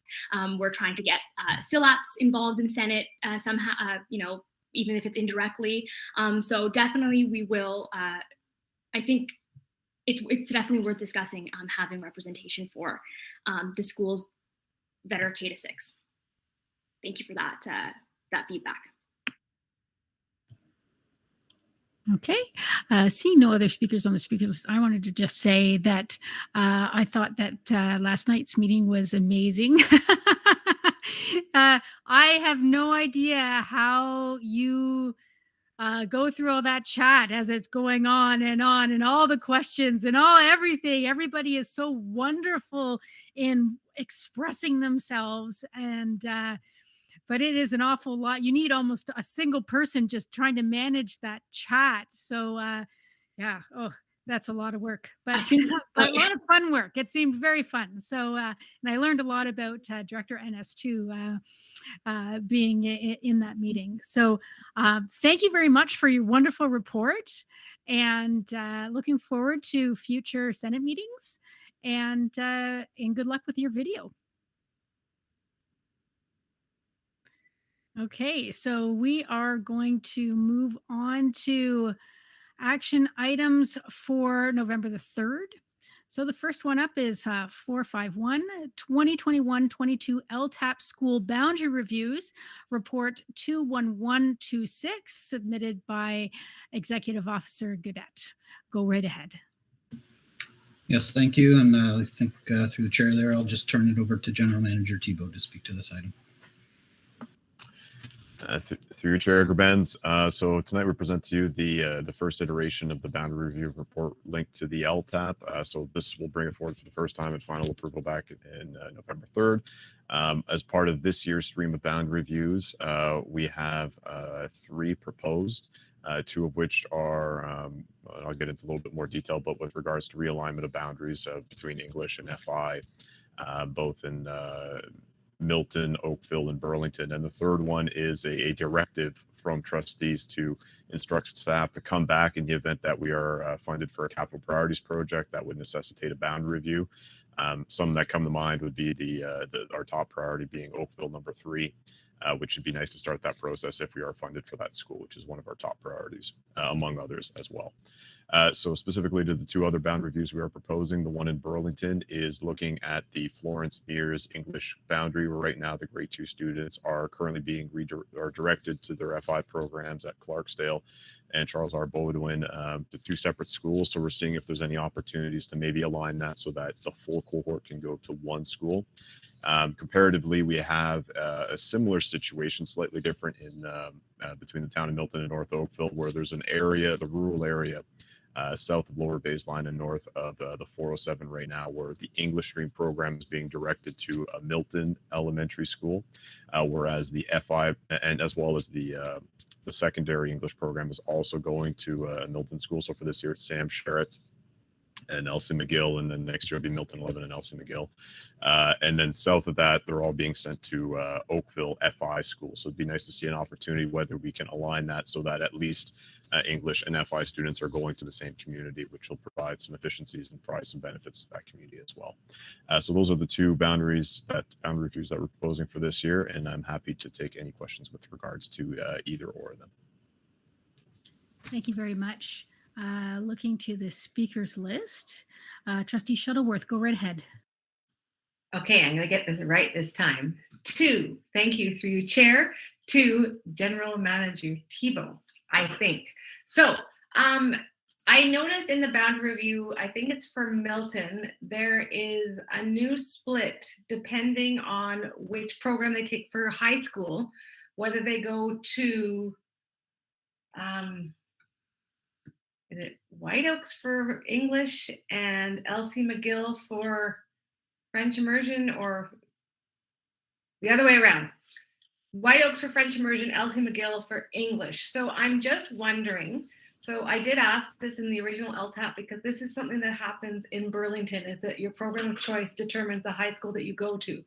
We're trying to get SILAPs involved in Senate somehow, even if it's indirectly. So definitely we will, I think it's definitely worth discussing having representation for the schools that are K to 6. Thank you for that feedback. Okay. Seeing no other speakers on the speakers list, I wanted to just say that I thought that last night's meeting was amazing. I have no idea how you go through all that chat as it's going on, and all the questions and everything. Everybody is so wonderful in expressing themselves, and but it is an awful lot. You need almost a single person just trying to manage that chat. So yeah, oh, that's a lot of work, but a lot of fun work. It seemed very fun. So and I learned a lot about Director Ennis too, being in that meeting. So thank you very much for your wonderful report, and looking forward to future Senate meetings, and good luck with your video. Okay, so we are going to move on to action items for November the 3rd. So the first one up is 451, 2021-22 LTAP School Boundary Reviews, Report 21126, submitted by Executive Officer Gaudette. Go right ahead. Yes, thank you. And I think through the chair there, I'll just turn it over to General Manager Thibault to speak to this item. Through your chair, Gerbens. So tonight we present to you the first iteration of the boundary review report linked to the LTAP. So this will bring it forward for the first time and final approval back in November 3rd. As part of this year's stream of boundary reviews, we have 3 proposed, 2 of which are, I'll get into a little bit more detail, but with regards to realignment of boundaries between English and FI, both in Milton, Oakville, and Burlington. And the third one is a directive from trustees to instruct staff to come back in the event that we are funded for a capital priorities project that would necessitate a boundary review. Some that come to mind would be our top priority being Oakville number 3, which would be nice to start that process if we are funded for that school, which is one of our top priorities, among others as well. So specifically to the 2 other boundary reviews we are proposing, the one in Burlington is looking at the Florence Mears English boundary, where right now the grade 2 students are currently being directed to their FI programs at Clarksdale and Charles R. Bowdoin, to 2 separate schools. So we're seeing if there's any opportunities to maybe align that so that the full cohort can go to 1 school. Comparatively, we have a similar situation, slightly different in between the town of Milton and North Oakville, where there's an area, the rural area, south of Lower Baseline and north of the 407 right now, where the English stream program is being directed to a Milton elementary school, whereas the FI and as well as the secondary English program is also going to a Milton school. So for this year, it's Sam Sherritt and Elsie McGill, and then next year it'll be Milton 11 and Elsie McGill. And then south of that, they're all being sent to Oakville FI school. So it'd be nice to see an opportunity whether we can align that so that at least English and FI students are going to the same community, which will provide some efficiencies and provide some benefits to that community as well. So those are the 2 boundary reviews that we're proposing for this year, and I'm happy to take any questions with regards to either or of them. Thank you very much. Looking to the speakers list, Trustee Shuttleworth, go right ahead. Okay, I'm going to get this right this time. 2, thank you through you, Chair, to General Manager Thibault, I think. So I noticed in the boundary review, I think it's for Milton, there is a new split depending on which program they take for high school, whether they go to is it White Oaks for English and Elsie McGill for French immersion, or the other way around? White Oaks for French immersion, Elsie McGill for English. So I'm just wondering, so I did ask this in the original LTAP because this is something that happens in Burlington, is that your program of choice determines the high school that you go to.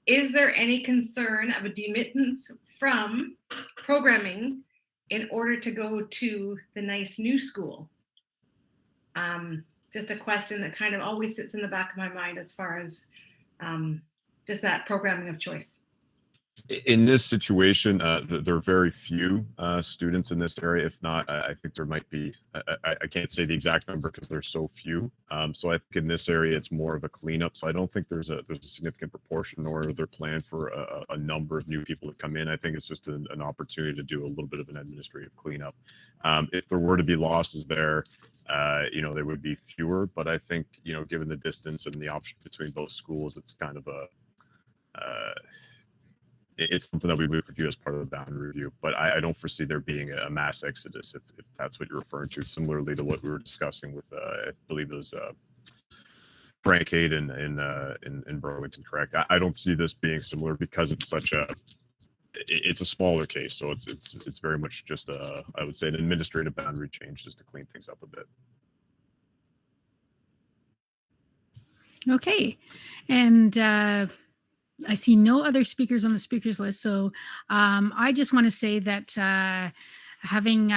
Is there any concern of a demittance from programming in order to go to the nice new school? Just a question that kind of always sits in the back of my mind as far as just that programming of choice. In this situation, there are very few students in this area. If not, I think there might be, I can't say the exact number because there's so few. So I think in this area, it's more of a cleanup. So I don't think there's a significant proportion, nor are there planned for a number of new people to come in. I think it's just an opportunity to do a little bit of an administrative cleanup. If there were to be losses there, there would be fewer. But I think, given the distance and the option between both schools, it's kind of it's something that we would review as part of the boundary review, but I don't foresee there being a mass exodus if that's what you're referring to, similarly to what we were discussing with, I believe it was Frank Hayden in Burlington, correct? I don't see this being similar because it's it's a smaller case, so it's very much just I would say an administrative boundary change just to clean things up a bit. Okay, and I see no other speakers on the speakers list. So I just want to say that having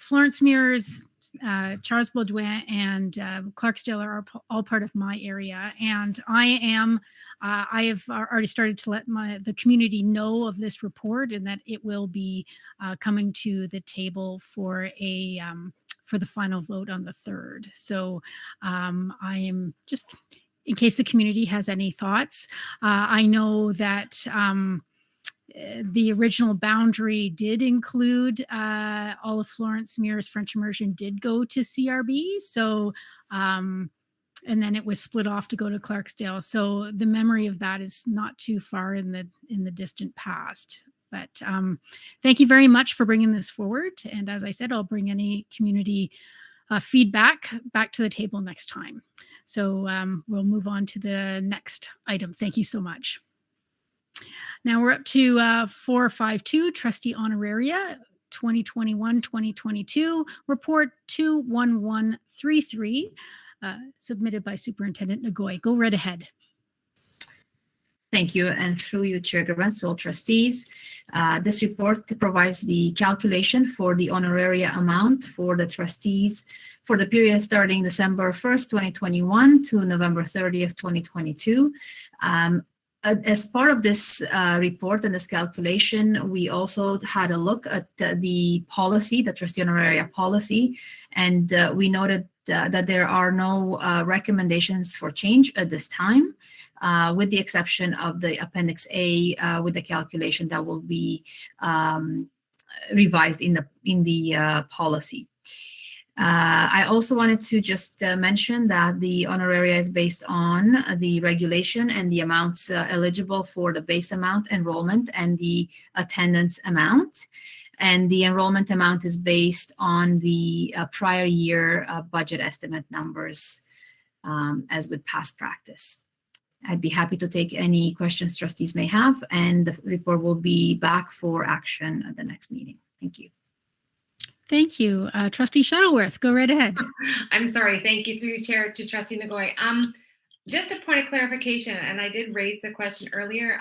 Florence Mears, Charles Baudouin, and Clarksdale are all part of my area. And I have already started to let the community know of this report and that it will be coming to the table for the final vote on the 3rd. So I am just, in case the community has any thoughts. I know that the original boundary did include all of Florence Mears French immersion did go to CRB. So, and then it was split off to go to Clarksdale. So the memory of that is not too far in the distant past. But thank you very much for bringing this forward. And as I said, I'll bring any community feedback back to the table next time. So we'll move on to the next item. Thank you so much. Now we're up to 452, Trustee Honoraria, 2021-2022, Report 21133, submitted by Superintendent Nagoy. Go right ahead. Thank you, and through you, Chair Gerbens, to all trustees. This report provides the calculation for the honoraria amount for the trustees for the period starting December 1st, 2021 to November 30th, 2022. As part of this report and this calculation, we also had a look at the policy, the trustee honoraria policy, and we noted that there are no recommendations for change at this time. With the exception of the Appendix A with the calculation that will be revised in the policy. I also wanted to just mention that the honoraria is based on the regulation and the amounts eligible for the base amount enrollment and the attendance amount. And the enrollment amount is based on the prior year budget estimate numbers, as with past practice. I'd be happy to take any questions trustees may have, and the report will be back for action at the next meeting. Thank you. Thank you. Trustee Shuttleworth, go right ahead. I'm sorry. Thank you through your chair to Trustee Nagoy. Just a point of clarification, and I did raise the question earlier.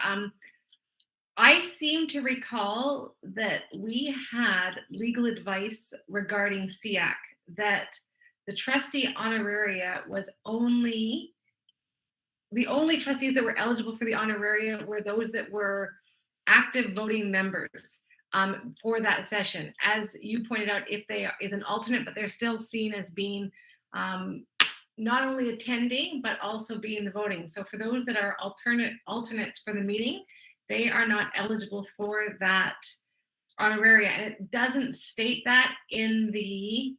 I seem to recall that we had legal advice regarding SEAC, that the trustee honoraria was the only trustees that were eligible for the honoraria were those that were active voting members for that session. As you pointed out, if they is an alternate, but they're still seen as being not only attending, but also being the voting. So for those that are alternates for the meeting, they are not eligible for that honoraria. And it doesn't state that in the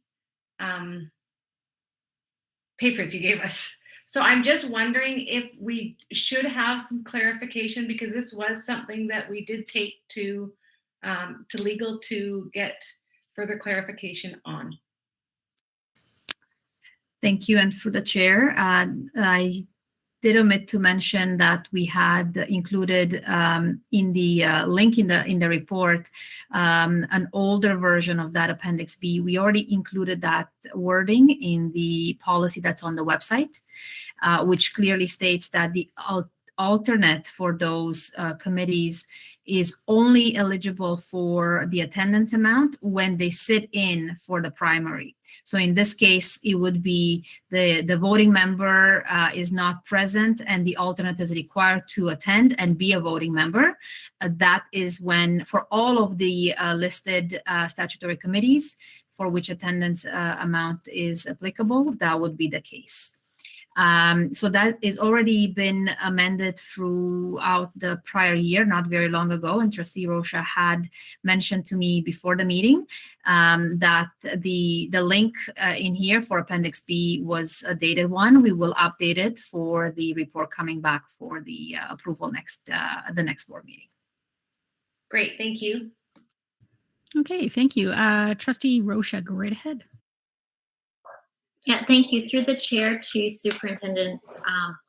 papers you gave us. So I'm just wondering if we should have some clarification, because this was something that we did take to legal to get further clarification on. Thank you. And for the chair, I did omit to mention that we had included in the link in the report an older version of that Appendix B. We already included that wording in the policy that's on the website, which clearly states that the alternate for those committees is only eligible for the attendance amount when they sit in for the primary. So in this case, it would be the voting member is not present and the alternate is required to attend and be a voting member. That is when, for all of the listed statutory committees for which attendance amount is applicable, that would be the case. So that is already been amended throughout the prior year, not very long ago. And Trustee Rocha had mentioned to me before the meeting that the link in here for Appendix B was a dated one. We will update it for the report coming back for the approval the next board meeting. Great, thank you. Okay, thank you. Trustee Rocha, go right ahead. Yeah, thank you. Through the chair to Superintendent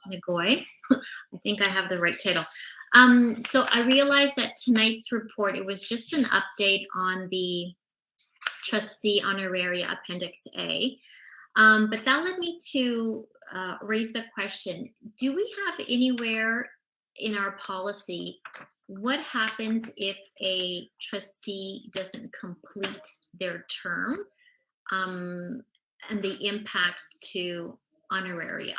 Nagoy. I think I have the right title. So I realized that tonight's report, it was just an update on the trustee honoraria Appendix A. But that led me to raise the question, do we have anywhere in our policy what happens if a trustee doesn't complete their term? And the impact to honoraria.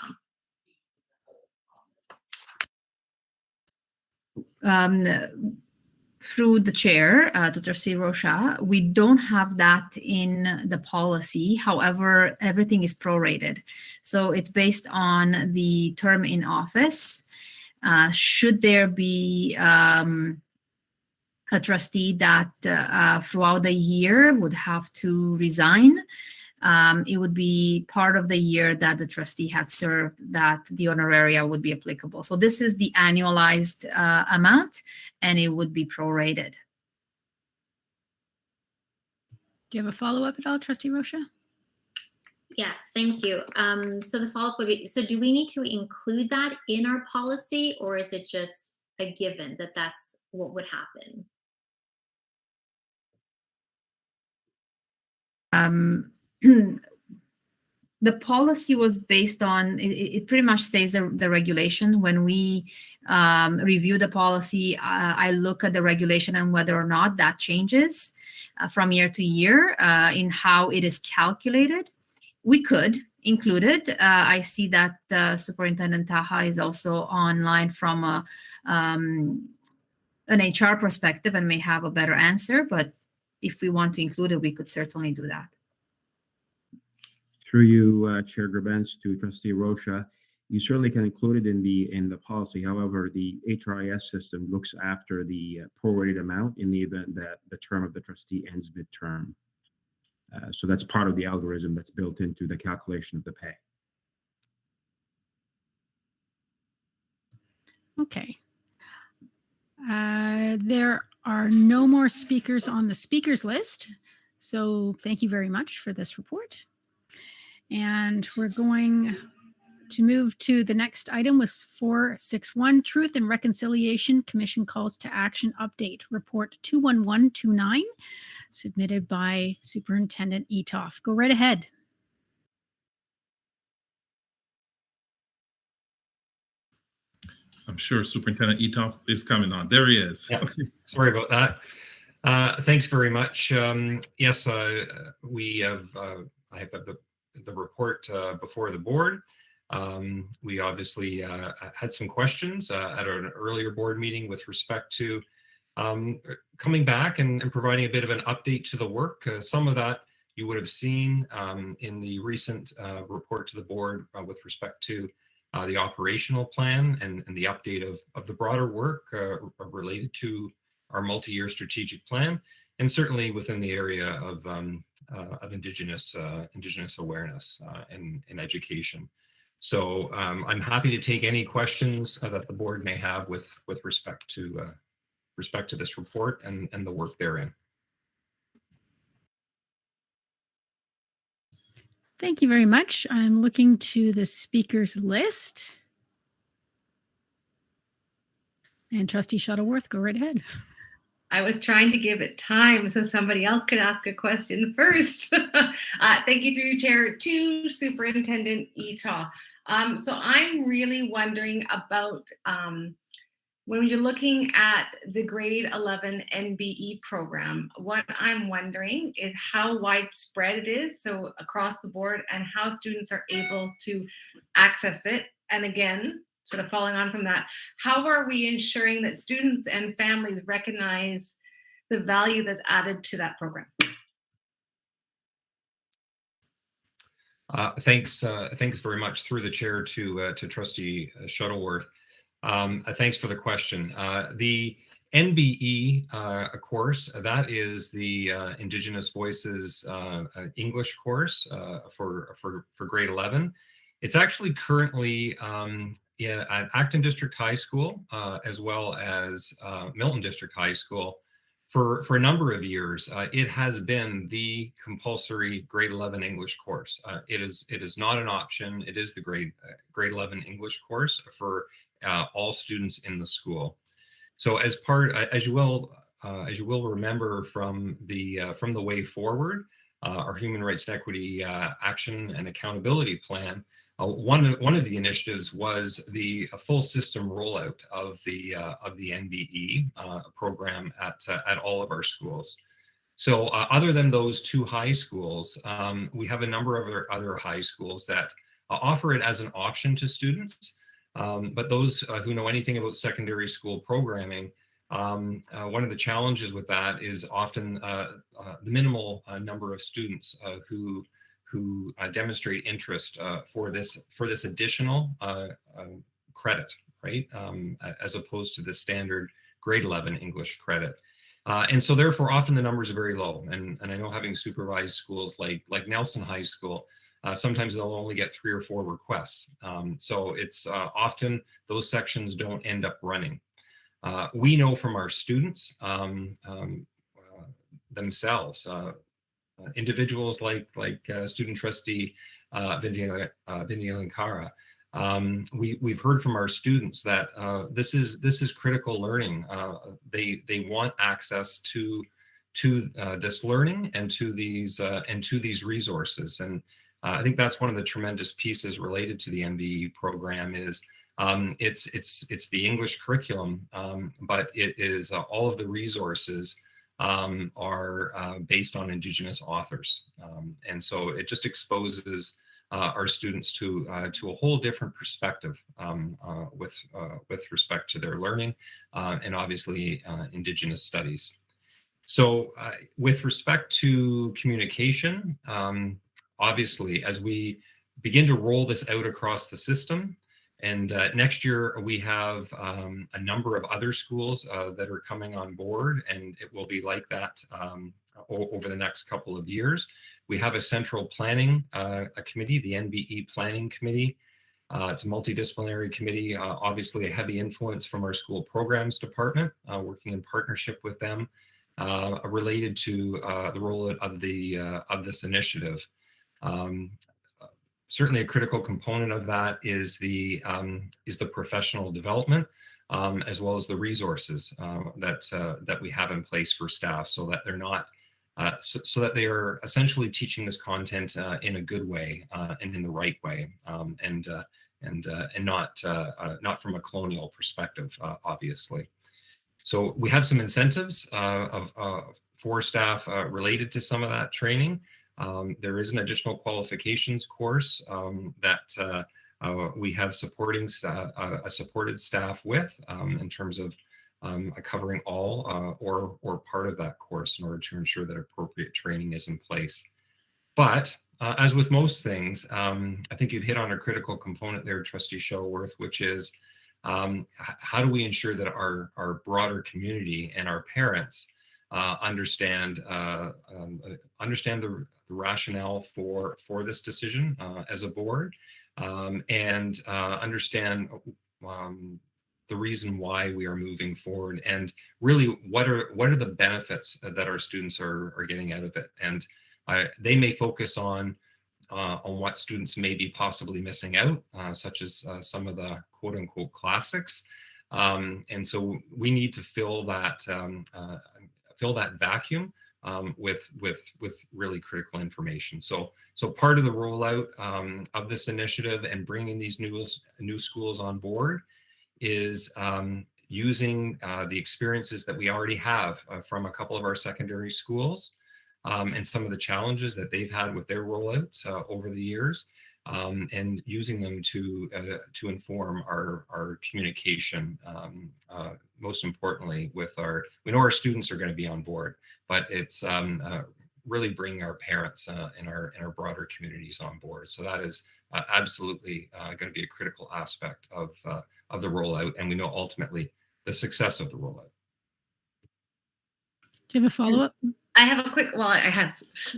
Through the chair, to Trustee Rocha, we don't have that in the policy. However, everything is prorated. So it's based on the term in office. Should there be a trustee that throughout the year would have to resign, it would be part of the year that the trustee had served that the honoraria would be applicable. So this is the annualized amount, and it would be prorated. Do you have a follow-up at all, Trustee Rocha? Yes, thank you. So the follow-up would be, so do we need to include that in our policy, or is it just a given that that's what would happen? The policy was based on, it pretty much stays the regulation. When we review the policy, I look at the regulation and whether or not that changes from year to year in how it is calculated. We could include it. I see that Superintendent Taha is also online from an HR perspective and may have a better answer, but if we want to include it, we could certainly do that. Through you, Chair Grabens, to Trustee Rocha, you certainly can include it in the policy. However, the HRIS system looks after the prorated amount in the event that the term of the trustee ends midterm. So that's part of the algorithm that's built into the calculation of the pay. Okay. There are no more speakers on the speakers list. So thank you very much for this report. And we're going to move to the next item with 461, Truth and Reconciliation Commission Calls to Action Update, Report 21129, submitted by Superintendent Etoff. Go right ahead. I'm sure Superintendent Etoff is coming on. There he is. Yeah. Sorry about that. Thanks very much. Yes, we have, I have the report before the board. We obviously had some questions at an earlier board meeting with respect to coming back and providing a bit of an update to the work. Some of that you would have seen in the recent report to the board with respect to the operational plan and the update of the broader work related to our multi-year strategic plan, and certainly within the area of Indigenous awareness and education. So I'm happy to take any questions that the board may have with respect to this report and the work therein. Thank you very much. I'm looking to the speakers list. And Trustee Shuttleworth, go right ahead. I was trying to give it time so somebody else could ask a question first. Thank you through your chair to Superintendent Etaw. So I'm really wondering about when you're looking at the grade 11 NBE program, what I'm wondering is how widespread it is, so across the board, and how students are able to access it. And again, sort of following on from that, how are we ensuring that students and families recognize the value that's added to that program? Thanks very much through the chair to Trustee Shuttleworth. Thanks for the question. The NBE course, that is the Indigenous Voices English course for grade 11. It's actually currently at Acton District High School, as well as Milton District High School. For a number of years, it has been the compulsory grade 11 English course. It is not an option. It is the grade 11 English course for all students in the school. So as you will remember from the way forward, our Human Rights and Equity Action and Accountability Plan, one of the initiatives was the full system rollout of the NBE program at all of our schools. So other than those two high schools, we have a number of other high schools that offer it as an option to students. But those who know anything about secondary school programming, one of the challenges with that is often the minimal number of students who demonstrate interest for this additional credit, right? As opposed to the standard grade 11 English credit. And so therefore often the numbers are very low. And I know, having supervised schools like Nelson High School, sometimes they'll only get 3 or 4 requests. So it's often those sections don't end up running. We know from our students themselves, individuals like student trustee Vindia Lankara, we've heard from our students that this is critical learning. They want access to this learning and to these resources. And I think that's one of the tremendous pieces related to the MBE program is it's the English curriculum, but it is all of the resources are based on Indigenous authors. And so it just exposes our students to a whole different perspective with respect to their learning and obviously Indigenous studies. So with respect to communication, obviously, as we begin to roll this out across the system, and next year we have a number of other schools that are coming on board, and it will be like that over the next couple of years. We have a central planning committee, the NBE Planning Committee. It's a multidisciplinary committee, obviously a heavy influence from our school programs department, working in partnership with them, related to the role of this initiative. Certainly a critical component of that is the professional development, as well as the resources that we have in place for staff, so that they're not so that they are essentially teaching this content in a good way and in the right way, and not from a colonial perspective, obviously. So we have some incentives for staff related to some of that training. There is an additional qualifications course that we have supported staff with in terms of covering all or part of that course in order to ensure that appropriate training is in place. But as with most things, I think you've hit on a critical component there, Trustee Shuttleworth, which is how do we ensure that our broader community and our parents understand the rationale for this decision as a board, and understand the reason why we are moving forward, and really what are the benefits that our students are getting out of it. And they may focus on what students may be possibly missing out, such as some of the quote unquote classics. And so we need to fill that fill that vacuum with really critical information. So part of the rollout of this initiative and bringing these new schools on board is using the experiences that we already have from a couple of our secondary schools and some of the challenges that they've had with their rollouts over the years, and using them to inform our communication. Most importantly, we know our students are going to be on board, but it's really bringing our parents and our broader communities on board. So that is absolutely going to be a critical aspect of the rollout, and we know ultimately the success of the rollout. Do you have a follow-up? I have a quick, well, I have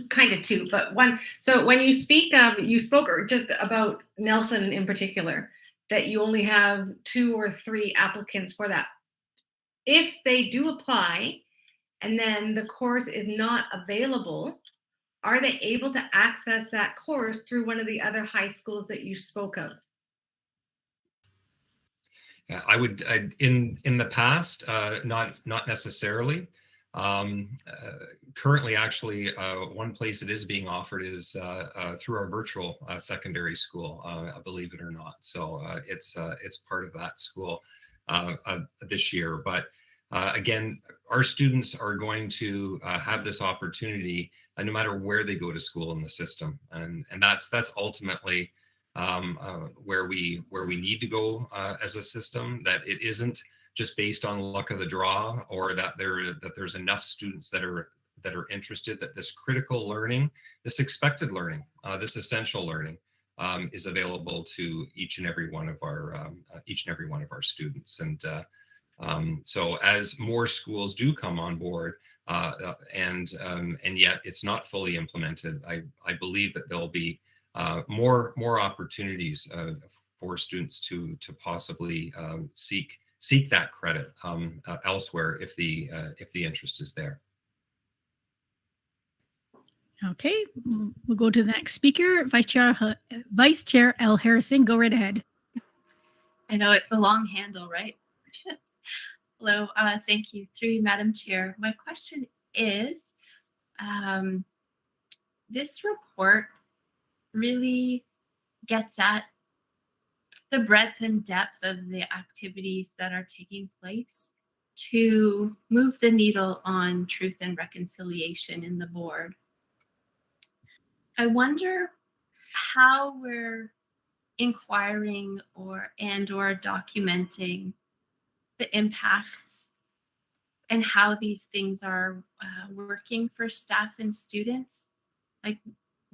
kind of two, but one. So when you spoke just about Nelson in particular, that you only have 2 or 3 applicants for that. If they do apply and then the course is not available, are they able to access that course through one of the other high schools that you spoke of? Yeah, in the past, not necessarily. Currently, actually, one place it is being offered is through our virtual secondary school, believe it or not. So it's part of that school this year. But again, our students are going to have this opportunity no matter where they go to school in the system, and that's ultimately where we need to go as a system. That it isn't just based on luck of the draw, or that there's enough students that are interested, that this critical learning, this expected learning, this essential learning is available to each and every one of our students. And so as more schools do come on board, and yet it's not fully implemented, I believe that there'll be more opportunities for students to possibly seek that credit elsewhere if the interest is there. Okay, we'll go to the next speaker, Vice Chair L. Harrison. Go right ahead. I know it's a long handle, right? Hello, thank you. Through you, Madam Chair. My question is, this report really gets at the breadth and depth of the activities that are taking place to move the needle on truth and reconciliation in the board. I wonder how we're inquiring or documenting the impacts and how these things are working for staff and students. Like,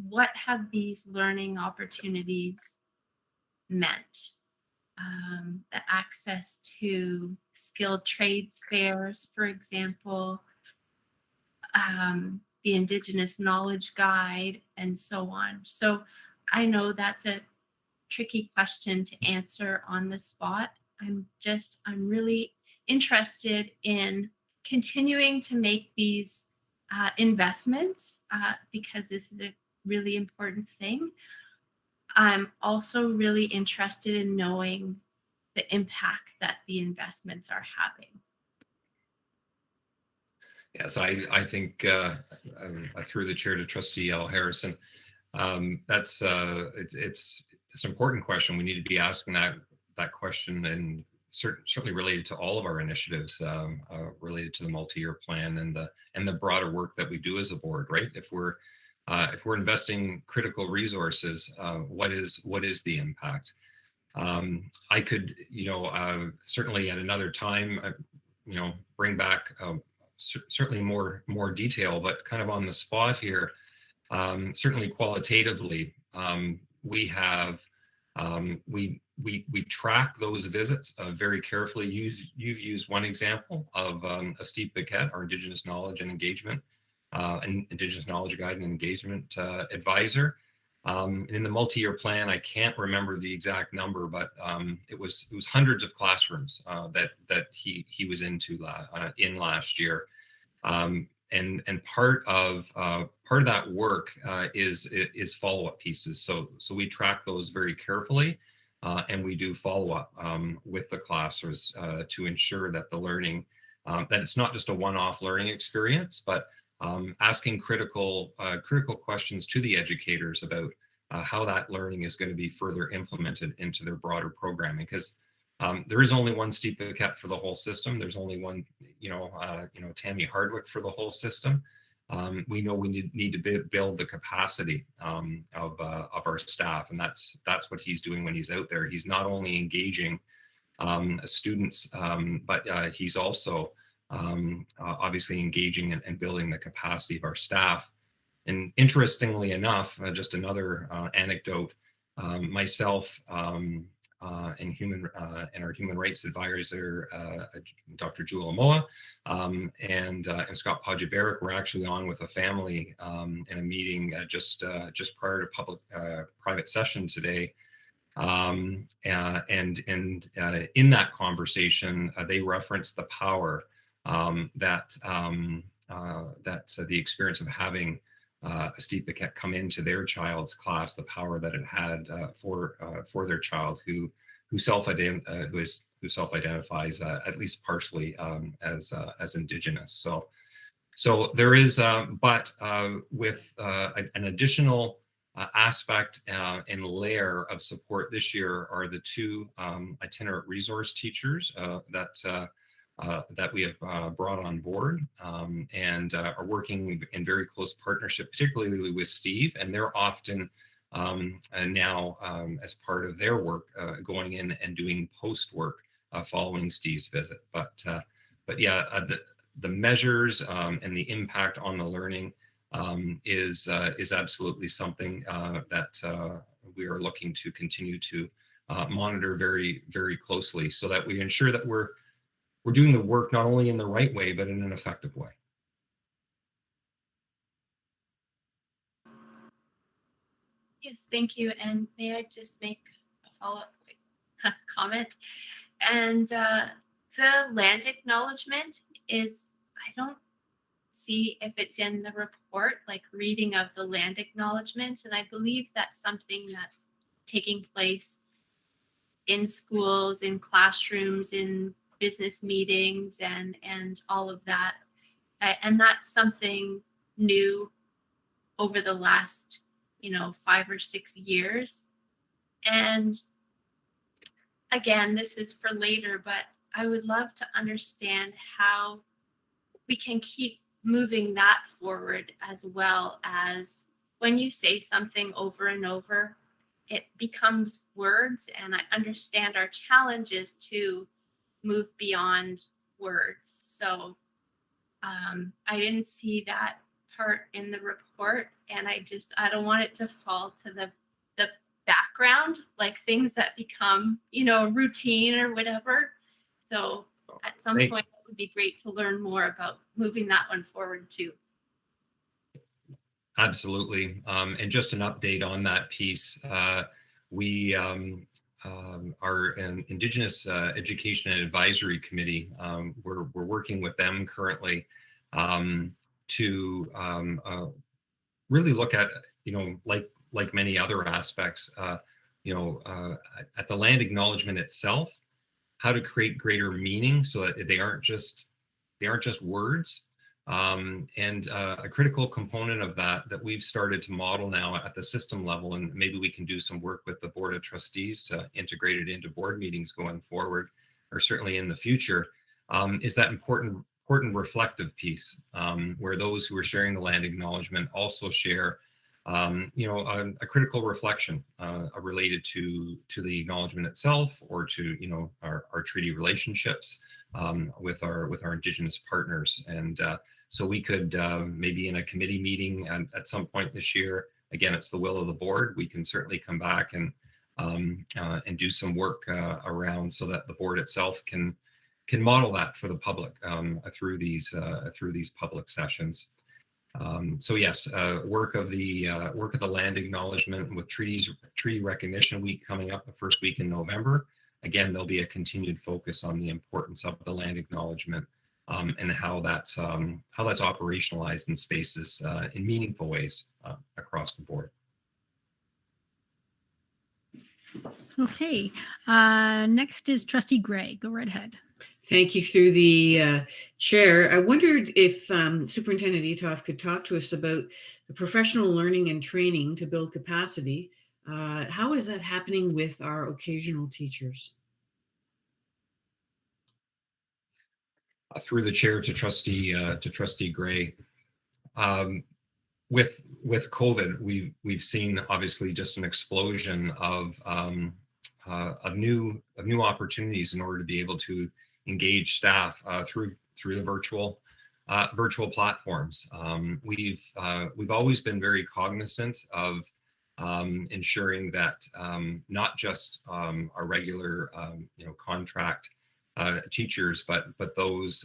what have these learning opportunities meant? The access to skilled trades fairs, for example, the Indigenous Knowledge Guide, and so on. So I know that's a tricky question to answer on the spot. I'm really interested in continuing to make these investments because this is a really important thing. I'm also really interested in knowing the impact that the investments are having. Yes, I think through the chair to Trustee L. Harrison, that's it's an important question. We need to be asking that question, and certainly related to all of our initiatives, related to the multi-year plan and the broader work that we do as a board. Right? If we're investing critical resources, what is the impact? I could, certainly at another time, bring back certainly more detail, but kind of on the spot here, certainly qualitatively, we have we track those visits very carefully. You've used one example of Steve Biquette, our Indigenous Knowledge and Engagement and Indigenous Knowledge Guide and Engagement Advisor. In the multi-year plan, I can't remember the exact number, but it was hundreds of classrooms that he was into in last year, and part of that work is follow-up pieces. So we track those very carefully, and we do follow up with the classes to ensure that the learning that it's not just a one-off learning experience, but asking critical questions to the educators about how that learning is going to be further implemented into their broader programming. Because there is only one Steve Paquette for the whole system. There's only one, Tammy Hardwick for the whole system. We know we need to build the capacity of our staff, and that's what he's doing when he's out there. He's not only engaging students, but he's also obviously engaging and building the capacity of our staff. And interestingly enough, just another anecdote, myself and our human rights advisor, Dr. Jewel Amoa, and Scott Podjabarek were actually on with a family in a meeting just prior to private session today. And in that conversation, they referenced the power that the experience of having Steve Paquette come into their child's class, the power that it had for their child who self-identifies at least partially as Indigenous. So there is, but with an additional aspect and layer of support this year are the two itinerant resource teachers that we have brought on board and are working in very close partnership, particularly with Steve. And they're often now, as part of their work, going in and doing post work following Steve's visit. But yeah, the measures and the impact on the learning is absolutely something that we are looking to continue to monitor very, very closely, so that we ensure that we're doing the work not only in the right way, but in an effective way. Yes, thank you. And may I just make a follow-up quick comment? And the land acknowledgement is, I don't see if it's in the report, like reading of the land acknowledgement. And I believe that's something that's taking place in schools, in classrooms, in business meetings, and all of that. And that's something new over the last 5 or 6 years. And again, this is for later, but I would love to understand how we can keep moving that forward, as well as when you say something over and over, it becomes words. And I understand our challenge is to move beyond words. So I didn't see that part in the report, and I don't want it to fall to the background, like things that become routine or whatever. So at some point it would be great to learn more about moving that one forward too. Absolutely. And just an update on that piece, we our Indigenous Education and Advisory Committee, we're working with them currently to really look at, like many other aspects, at the land acknowledgement itself, how to create greater meaning so that they aren't just words. And a critical component of that we've started to model now at the system level, and maybe we can do some work with the Board of Trustees to integrate it into board meetings going forward, or certainly in the future, is that important reflective piece, where those who are sharing the land acknowledgement also share a critical reflection related to the acknowledgement itself, or to our treaty relationships with our Indigenous partners. And so we could maybe in a committee meeting at some point this year, again, it's the will of the board, we can certainly come back and do some work around, so that the board itself can model that for the public through these public sessions. So yes, work of the land acknowledgement with Treaty Recognition Week coming up the first week in November. Again, there'll be a continued focus on the importance of the land acknowledgement and how that's operationalized in spaces in meaningful ways across the board. Okay. Next is Trustee Gray. Go right ahead. Thank you through the chair. I wondered if Superintendent Etoff could talk to us about the professional learning and training to build capacity. How is that happening with our occasional teachers? Through the chair to Trustee Gray. With COVID, we've seen obviously just an explosion of new opportunities in order to be able to engage staff through the virtual platforms. We've always been very cognizant of ensuring that not just our regular contract teachers, but those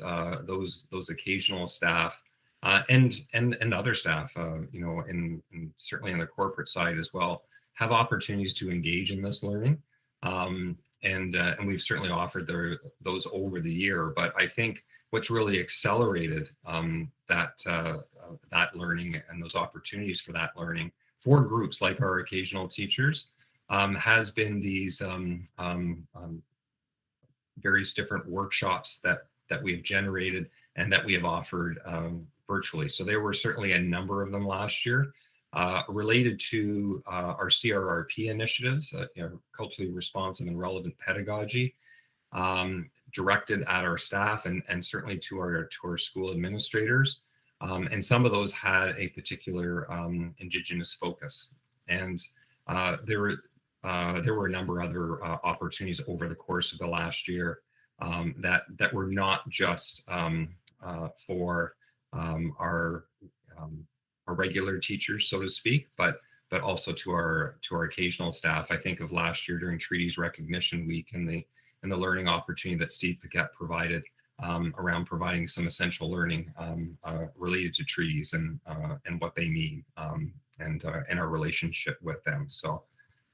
occasional staff and other staff, and certainly on the corporate side as well, have opportunities to engage in this learning. And we've certainly offered those over the year. But I think what's really accelerated that learning and those opportunities for that learning for groups like our occasional teachers has been these various different workshops that we have generated and that we have offered virtually. So there were certainly a number of them last year related to our CRRP initiatives, culturally responsive and relevant pedagogy, directed at our staff and certainly to our school administrators. And some of those had a particular Indigenous focus. And there were a number of other opportunities over the course of the last year that were not just for our regular teachers, so to speak, but also to our occasional staff. I think of last year during Treaties Recognition Week and the learning opportunity that Steve Paquette provided around providing some essential learning related to treaties and what they mean and our relationship with them. So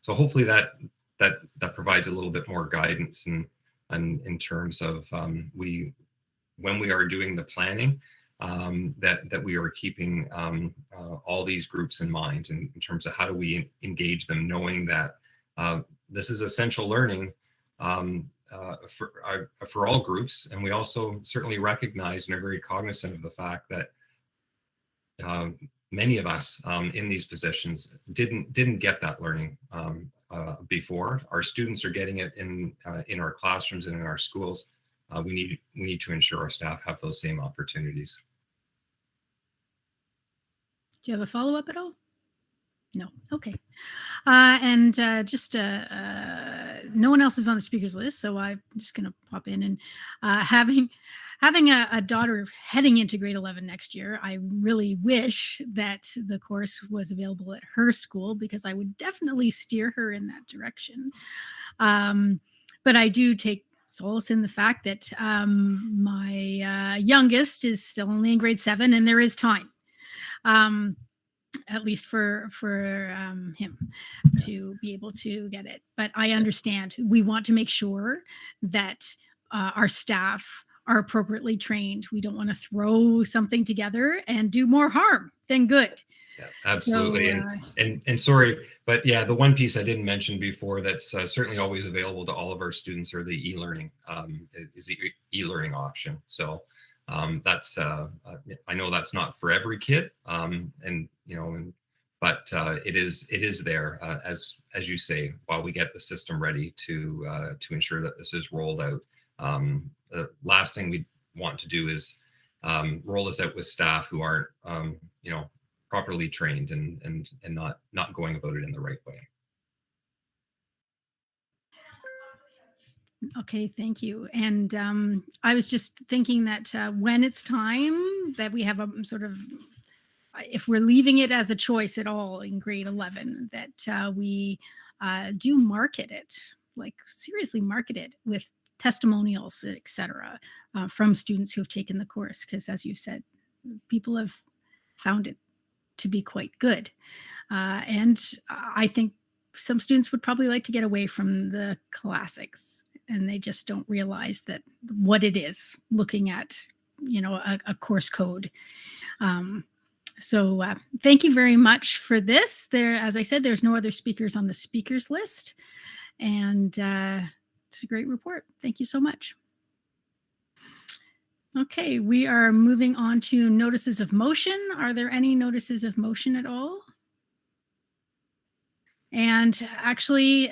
hopefully that provides a little bit more guidance and in terms of when we are doing the planning, that we are keeping all these groups in mind in terms of how do we engage them, knowing that this is essential learning for all groups. And we also certainly recognize and are very cognizant of the fact that many of us in these positions didn't get that learning before. Our students are getting it in our classrooms and in our schools. We need to ensure our staff have those same opportunities. Do you have a follow-up at all? No. Okay. And just no one else is on the speakers list, so I'm just going to pop in and having a daughter heading into grade 11 next year, I really wish that the course was available at her school because I would definitely steer her in that direction. But I do take solace in the fact that my youngest is still only in grade 7 and there is time. At least for him to be able to get it. But I understand we want to make sure that our staff are appropriately trained. We don't want to throw something together and do more harm than good. Yeah, absolutely. So, and sorry, but yeah, the one piece I didn't mention before that's certainly always available to all of our students are the e-learning, is the e-learning option. So that's I know that's not for every kid, but it is there as you say, while we get the system ready to ensure that this is rolled out. The last thing we want to do is roll this out with staff who aren't properly trained and not going about it in the right way. Okay, thank you. And I was just thinking that when it's time that we have a sort of, if we're leaving it as a choice at all in grade 11, that we do market it, like seriously market it with testimonials, etc., from students who have taken the course. Because as you said, people have found it to be quite good. And I think some students would probably like to get away from the classics, and they just don't realize that what it is looking at, a course code. So thank you very much for this. There, as I said, there's no other speakers on the speakers list. And it's a great report. Thank you so much. Okay, we are moving on to notices of motion. Are there any notices of motion at all? And actually,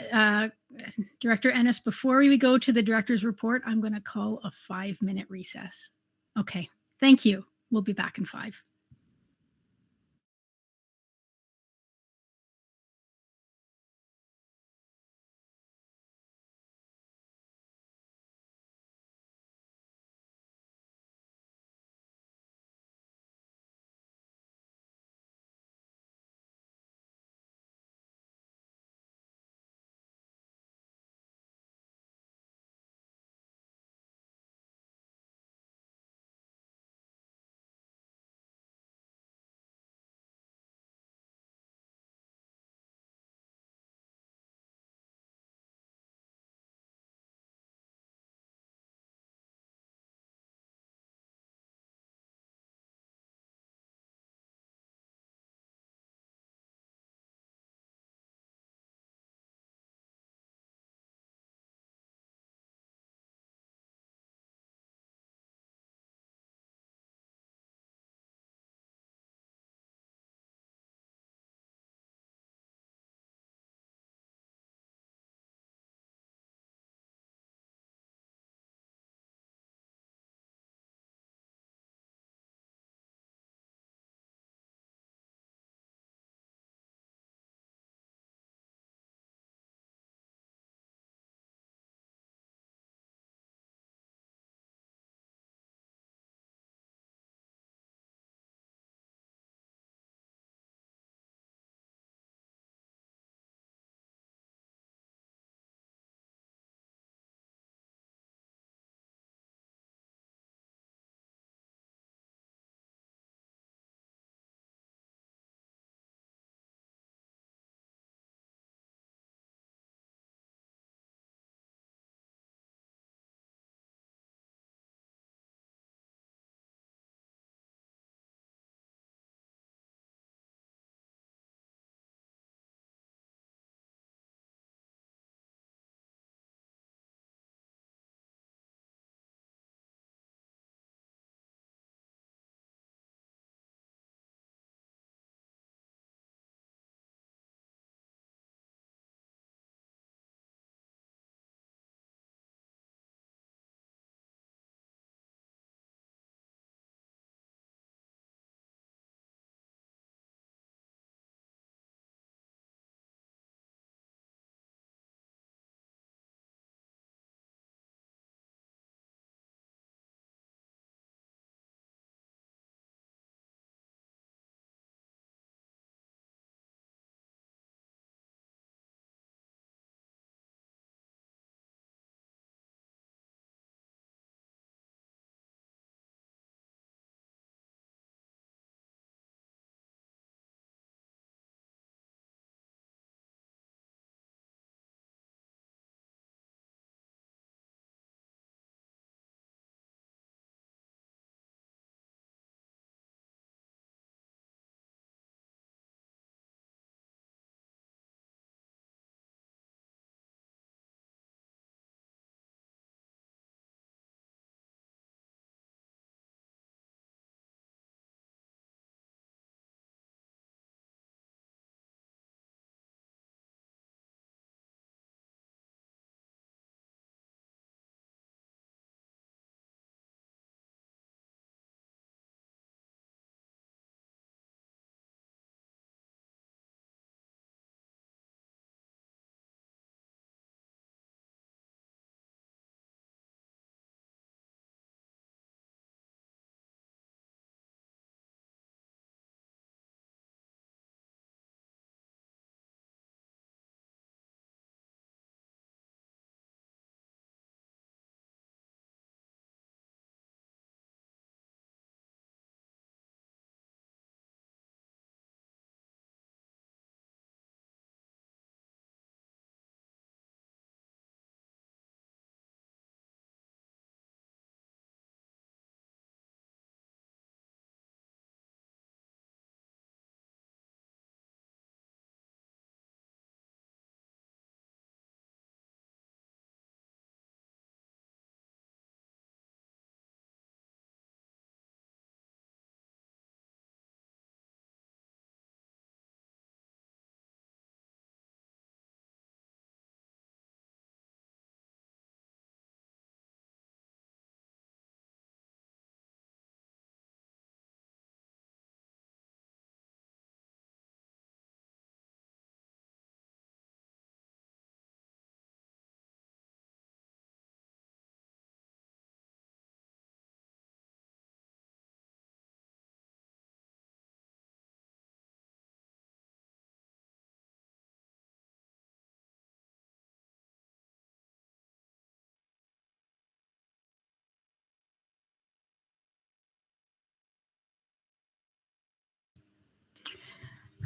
Director Ennis, before we go to the director's report, I'm going to call a 5-minute recess. Okay, thank you. We'll be back in 5.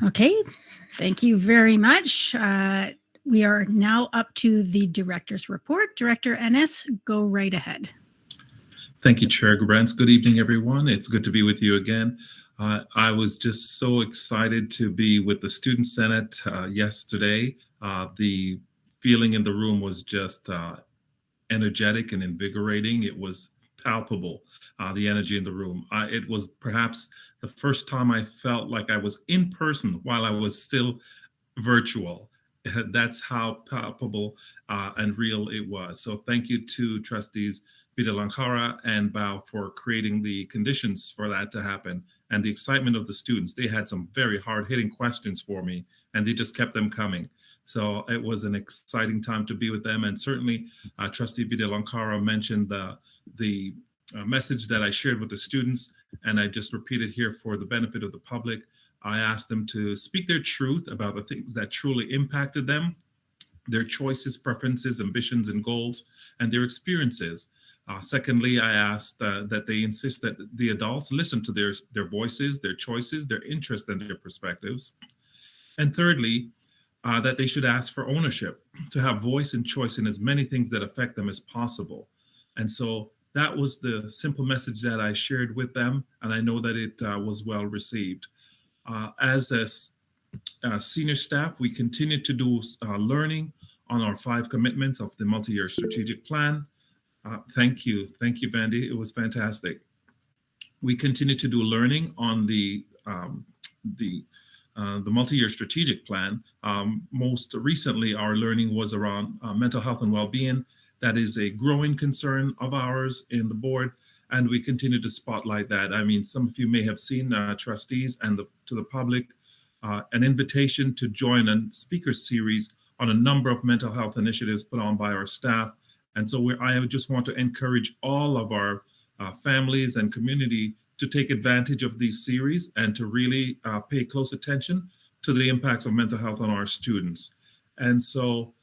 Okay, thank you very much. We are now up to the director's report. Director Ennis, go right ahead. Thank you, Chair Grants. Good evening, everyone. It's good to be with you again. I was just so excited to be with the Student Senate yesterday. The feeling in the room was just energetic and invigorating. It was palpable, the energy in the room. It was perhaps the first time I felt like I was in person while I was still virtual. That's how palpable and real it was. So thank you to trustees Vidalankara and Bao for creating the conditions for that to happen, and the excitement of the students. They had some very hard-hitting questions for me, and they just kept them coming. So it was an exciting time to be with them. And certainly Trustee Vidalankara mentioned the message that I shared with the students, and I just repeated here for the benefit of the public. I asked them to speak their truth about the things that truly impacted them, their choices, preferences, ambitions, and goals, and their experiences. Secondly, I asked that they insist that the adults listen to their voices, their choices, their interests, and their perspectives. And thirdly, that they should ask for ownership, to have voice and choice in as many things that affect them as possible. And so that was the simple message that I shared with them, and I know that it was well received. As a senior staff, we continue to do learning on our 5 commitments of the multi-year strategic plan. Thank you, Bandy. It was fantastic. We continue to do learning on the multi-year strategic plan. Most recently, our learning was around mental health and well-being. That is a growing concern of ours in the board, and we continue to spotlight that. I mean, some of you may have seen trustees and to the public an invitation to join a speaker series on a number of mental health initiatives put on by our staff. And so I just want to encourage all of our families and community to take advantage of these series and to really pay close attention to the impacts of mental health on our students. And so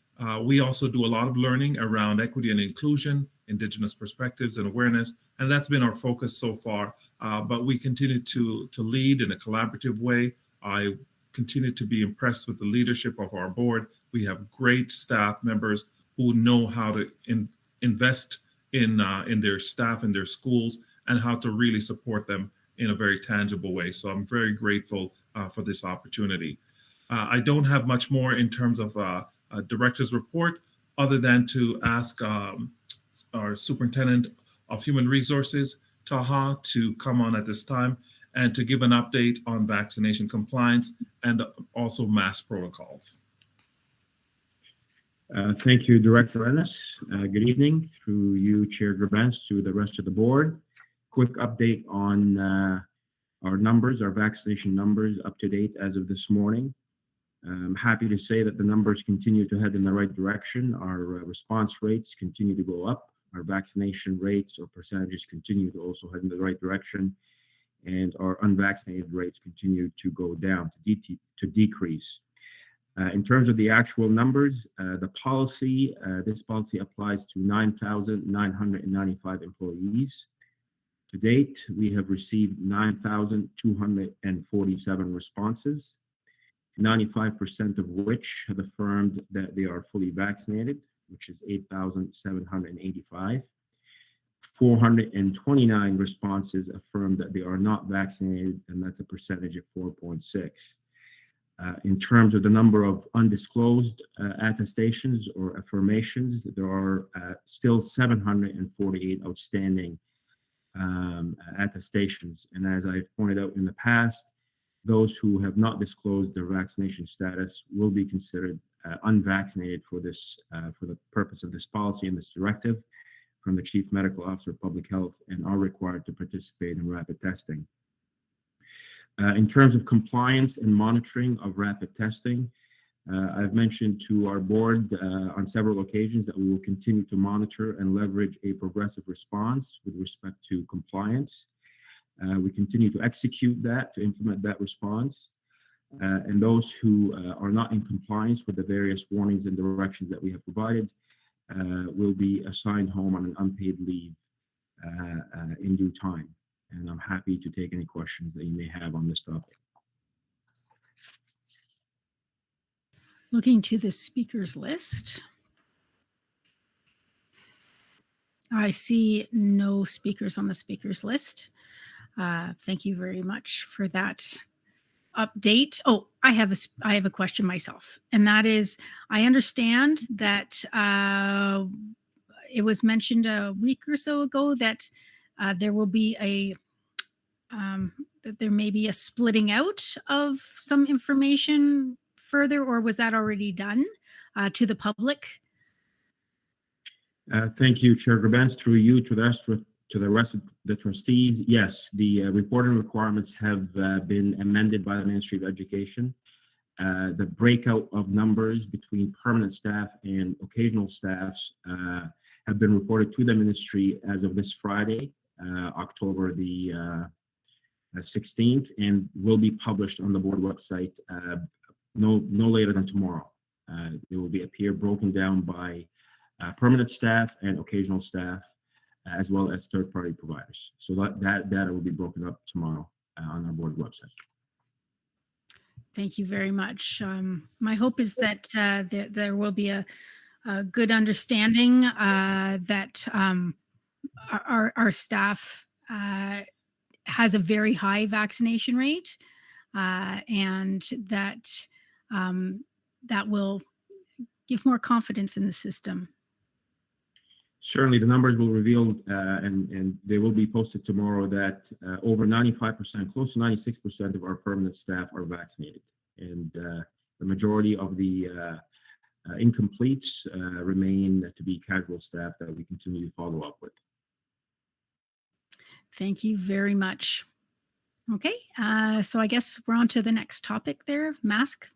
we also do a lot of learning around equity and inclusion, Indigenous perspectives and awareness, and that's been our focus so far. But we continue to lead in a collaborative way. I continue to be impressed with the leadership of our board. We have great staff members who know how to invest in their staff and their schools, and how to really support them in a very tangible way. So I'm very grateful for this opportunity. I don't have much more in terms of a director's report, other than to ask our Superintendent of Human Resources, Taha, to come on at this time and to give an update on vaccination compliance and also mask protocols. Thank you, Director Ennis. Good evening through you, Chair Grabans, to the rest of the board. Quick update on our numbers, our vaccination numbers up to date as of this morning. I'm happy to say that the numbers continue to head in the right direction. Our response rates continue to go up. Our vaccination rates or percentages continue to also head in the right direction. And our unvaccinated rates continue to go down, to decrease. In terms of the actual numbers, the policy, this policy applies to 9,995 employees. To date, we have received 9,247 responses, 95% of which have affirmed that they are fully vaccinated, which is 8,785. 429 responses affirmed that they are not vaccinated, and that's a percentage of 4.6. In terms of the number of undisclosed attestations or affirmations, there are still 748 outstanding attestations. And as I've pointed out in the past, those who have not disclosed their vaccination status will be considered unvaccinated for the purpose of this policy and this directive from the Chief Medical Officer of Public Health, and are required to participate in rapid testing. In terms of compliance and monitoring of rapid testing, I've mentioned to our board on several occasions that we will continue to monitor and leverage a progressive response with respect to compliance. We continue to execute that, to implement that response. And those who are not in compliance with the various warnings and directions that we have provided will be assigned home on an unpaid leave in due time. And I'm happy to take any questions that you may have on this topic. Looking to the speakers list. I see no speakers on the speakers list. Thank you very much for that update. Oh, I have a question myself, and that is, I understand that it was mentioned a week or so ago that there will be that there may be a splitting out of some information further, or was that already done to the public? Thank you, Chair Gerbens. Through you to the rest of the trustees. Yes, the reporting requirements have been amended by the Ministry of Education. The breakout of numbers between permanent staff and occasional staffs have been reported to the ministry as of this Friday, October the 16th, and will be published on the board website no later than tomorrow. It will appear broken down by permanent staff and occasional staff, as well as third-party providers. So that data will be broken up tomorrow on our board website. Thank you very much. My hope is that there will be a good understanding that our staff has a very high vaccination rate, and that that will give more confidence in the system. Certainly, the numbers will reveal, and they will be posted tomorrow, that over 95%, close to 96% of our permanent staff are vaccinated. And the majority of the incompletes remain to be casual staff that we continue to follow up with. Thank you very much. Okay, so I guess we're on to the next topic there, mask.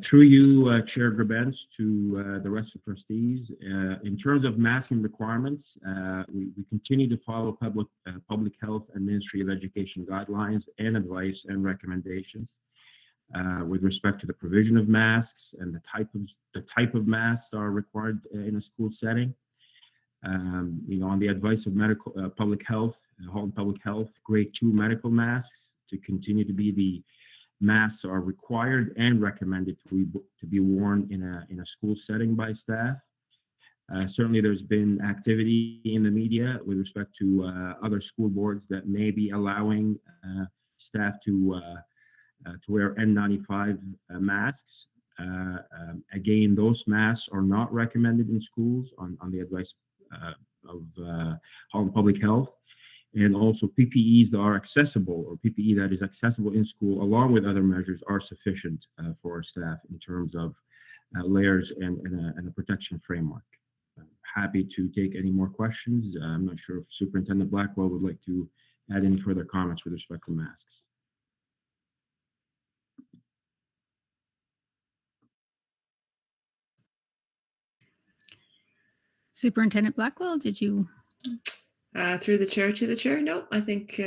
Through you, Chair Gerbens, to the rest of trustees. In terms of masking requirements, we continue to follow public health and Ministry of Education guidelines and advice and recommendations with respect to the provision of masks and the type of masks are required in a school setting. On the advice of public health, Halton Public Health, grade 2 medical masks to continue to be the masks are required and recommended to be worn in a school setting by staff. Certainly, there's been activity in the media with respect to other school boards that may be allowing staff to wear N95 masks. Again, those masks are not recommended in schools on the advice of Halton Public Health. And also PPEs that are accessible, or PPE that is accessible in school, along with other measures, are sufficient for our staff in terms of layers and a protection framework. I'm happy to take any more questions. I'm not sure if Superintendent Blackwell would like to add any further comments with respect to masks. Superintendent Blackwell, did you? Through the chair to the chair. Nope, I think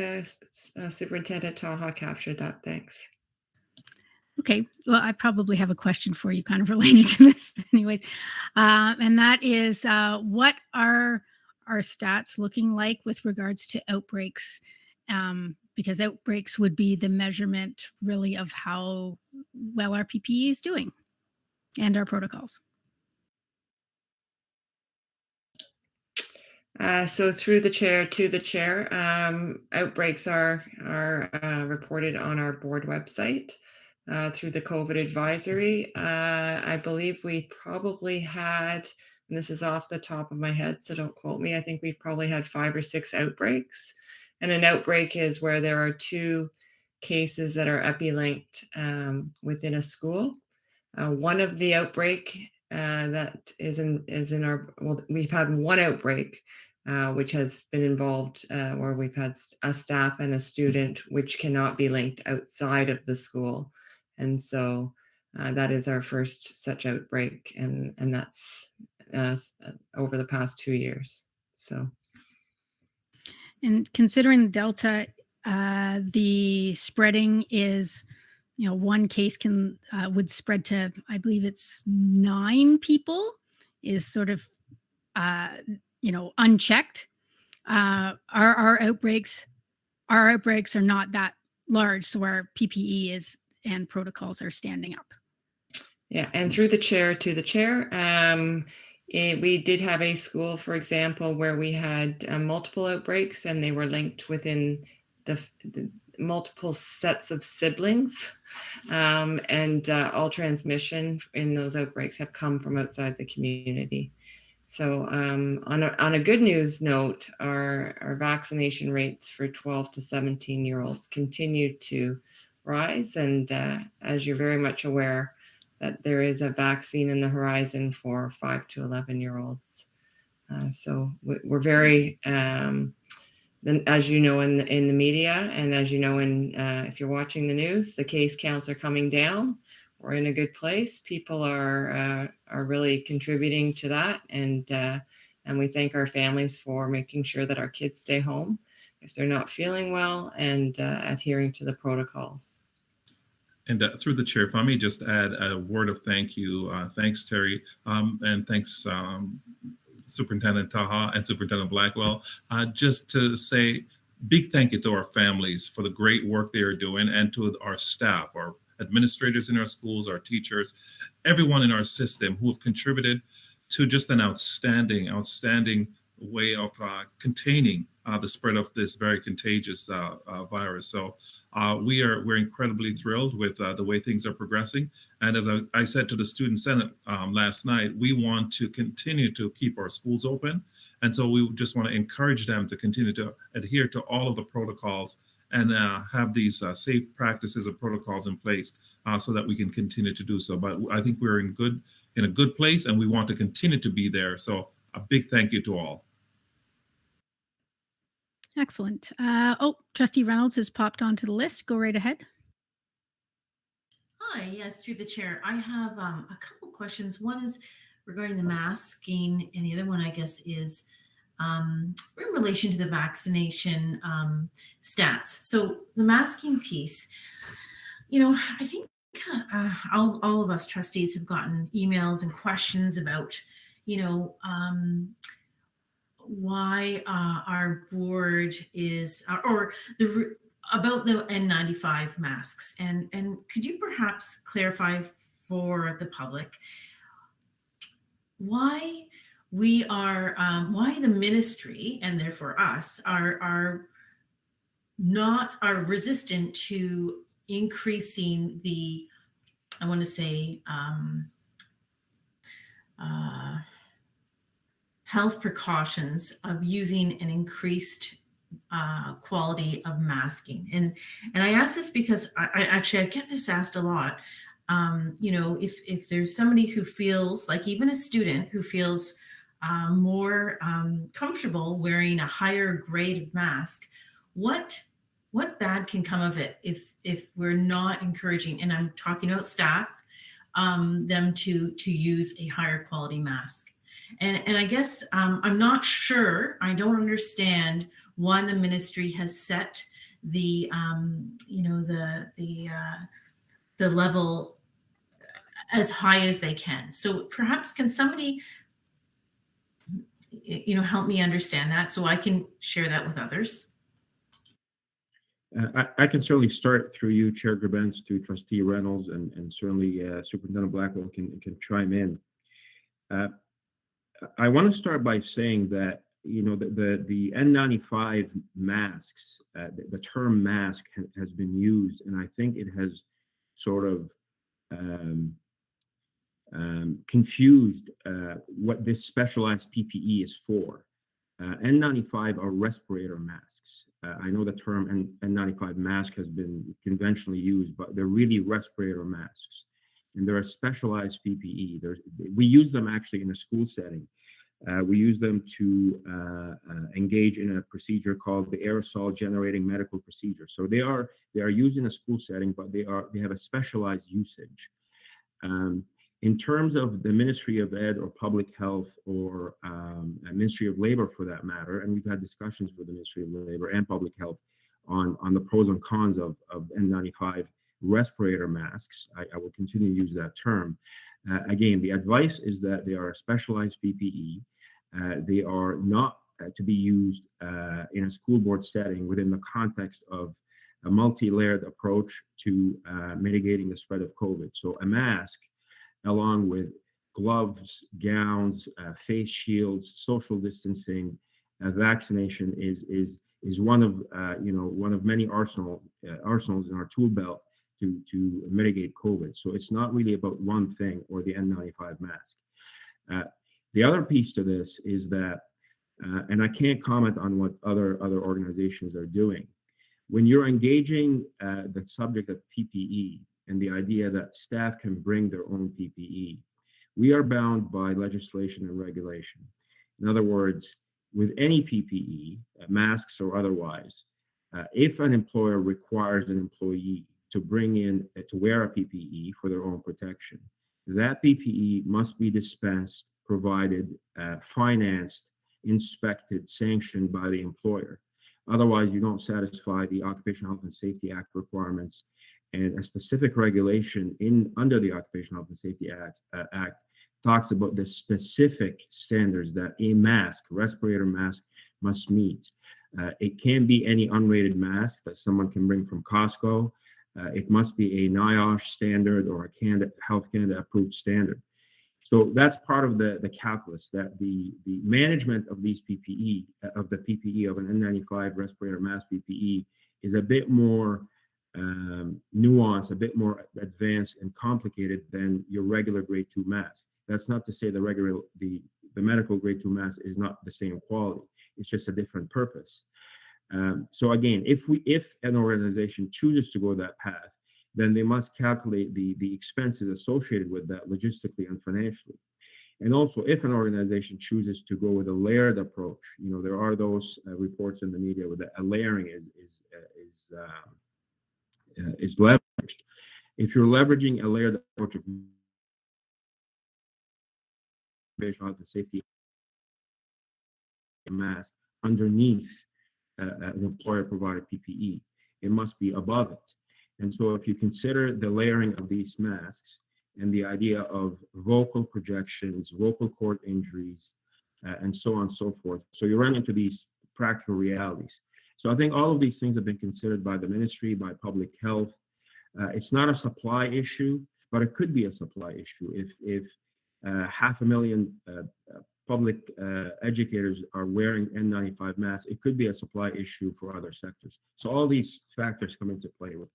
Superintendent Taha captured that. Thanks. Okay, well, I probably have a question for you kind of related to this anyways. And that is, what are our stats looking like with regards to outbreaks? Because outbreaks would be the measurement really of how well our PPE is doing and our protocols. So through the chair to the chair, outbreaks are reported on our board website through the COVID advisory. I believe we probably had, and this is off the top of my head, so don't quote me, I think we've probably had 5 or 6 outbreaks. And an outbreak is where there are 2 cases that are epi-linked within a school. One of the outbreak that is in our, well, we've had 1 outbreak which has been involved where we've had a staff and a student which cannot be linked outside of the school. And so that is our first such outbreak, and that's over the past 2 years. So. And considering Delta, the spreading is, 1 case would spread to, I believe it's 9 people, is sort of, unchecked. Our outbreaks are not that large, so our PPE and protocols are standing up. Yeah, and through the chair to the chair, we did have a school, for example, where we had multiple outbreaks and they were linked within the multiple sets of siblings. And all transmission in those outbreaks have come from outside the community. So on a good news note, our vaccination rates for 12 to 17-year-olds continue to rise. And as you're very much aware, that there is a vaccine in the horizon for 5 to 11-year-olds. So we're very, as you know in the media, and as you know if you're watching the news, the case counts are coming down. We're in a good place. People are really contributing to that, and we thank our families for making sure that our kids stay home if they're not feeling well and adhering to the protocols. And through the chair, if I may just add a word of thank you. Thanks, Terry, and thanks, Superintendent Taha and Superintendent Blackwell. Just to say big thank you to our families for the great work they are doing, and to our staff, our administrators in our schools, our teachers, everyone in our system who have contributed to just an outstanding way of containing the spread of this very contagious virus. So we're incredibly thrilled with the way things are progressing. And as I said to the Student Senate last night, we want to continue to keep our schools open. And so we just want to encourage them to continue to adhere to all of the protocols and have these safe practices and protocols in place so that we can continue to do so. But I think we're in a good place, and we want to continue to be there. So a big thank you to all. Excellent. Trustee Reynolds has popped onto the list. Go right ahead. Hi, yes, through the chair. I have a couple questions. One is regarding the masking, and the other one, I guess, is in relation to the vaccination stats. So the masking piece, I think all of us trustees have gotten emails and questions about, why our board is, or about the N95 masks. And could you perhaps clarify for the public why we are, why the ministry, and therefore us, are resistant to increasing the, I want to say, health precautions of using an increased quality of masking. And I ask this because I get this asked a lot. If there's somebody who feels like, even a student who feels more comfortable wearing a higher grade of mask, what bad can come of it if we're not encouraging, and I'm talking about staff, them to use a higher quality mask? And I guess I'm not sure, I don't understand why the ministry has set the the level as high as they can. So perhaps can somebody help me understand that so I can share that with others? I can certainly start through you, Chair Gerbens, to Trustee Reynolds, and certainly Superintendent Blackwell can chime in. I want to start by saying that the N95 masks, the term mask has been used, and I think it has sort of confused what this specialized PPE is for. N95 are respirator masks. I know the term N95 mask has been conventionally used, but they're really respirator masks. And they're a specialized PPE. We use them actually in a school setting. We use them to engage in a procedure called the aerosol generating medical procedure. So they are used in a school setting, but they have a specialized usage. In terms of the Ministry of Ed or Public Health or Ministry of Labor for that matter, and we've had discussions with the Ministry of Labor and Public Health on the pros and cons of N95 respirator masks. I will continue to use that term. Again, the advice is that they are a specialized PPE. They are not to be used in a school board setting within the context of a multi-layered approach to mitigating the spread of COVID. So a mask along with gloves, gowns, face shields, social distancing, vaccination is one of one of many arsenals in our tool belt to mitigate COVID. So it's not really about one thing or the N95 mask. The other piece to this is that, and I can't comment on what other organizations are doing. When you're engaging the subject of PPE and the idea that staff can bring their own PPE, we are bound by legislation and regulation. In other words, with any PPE, masks or otherwise, if an employer requires an employee to bring in, to wear a PPE for their own protection, that PPE must be dispensed, provided, financed, inspected, sanctioned by the employer. Otherwise, you don't satisfy the Occupational Health and Safety Act requirements, and a specific regulation under the Occupational Health and Safety Act talks about the specific standards that a mask, respirator mask, must meet. It can't be any unrated mask that someone can bring from Costco. It must be a NIOSH standard or a Health Canada approved standard. So that's part of the calculus, that the management of these PPE, of the PPE of an N95 respirator mask PPE is a bit more nuanced, a bit more advanced and complicated than your regular grade 2 mask. That's not to say the medical grade 2 mask is not the same quality. It's just a different purpose. So again, if an organization chooses to go that path, then they must calculate the expenses associated with that logistically and financially. And also, if an organization chooses to go with a layered approach, there are those reports in the media where a layering is leveraged. If you're leveraging a layered approach of health and safety mask underneath an employer-provided PPE, it must be above it. And so if you consider the layering of these masks and the idea of vocal projections, vocal cord injuries, and so on and so forth, so you run into these practical realities. So I think all of these things have been considered by the ministry, by public health. It's not a supply issue, but it could be a supply issue. If 500,000 public educators are wearing N95 masks, it could be a supply issue for other sectors. So all these factors come into play with.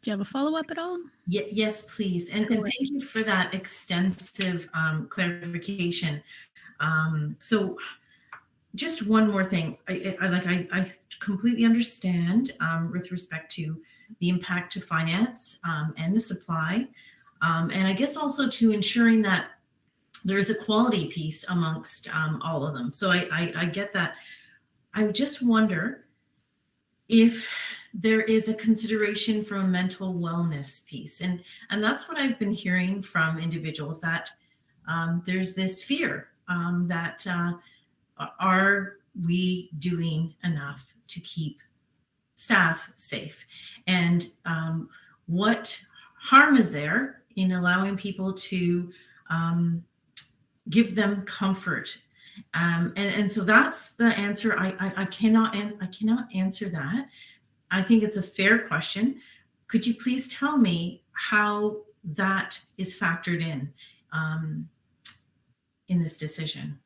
Do you have a follow-up at all? Yes, please. And thank you for that extensive clarification. So just one more thing. I completely understand with respect to the impact to finance and the supply. And I guess also to ensuring that there is a quality piece amongst all of them. So I get that. I just wonder if there is a consideration for a mental wellness piece. And that's what I've been hearing from individuals, that there's this fear that are we doing enough to keep staff safe? And what harm is there in allowing people to give them comfort? And so that's the answer. I cannot answer that. I think it's a fair question. Could you please tell me how that is factored in this decision?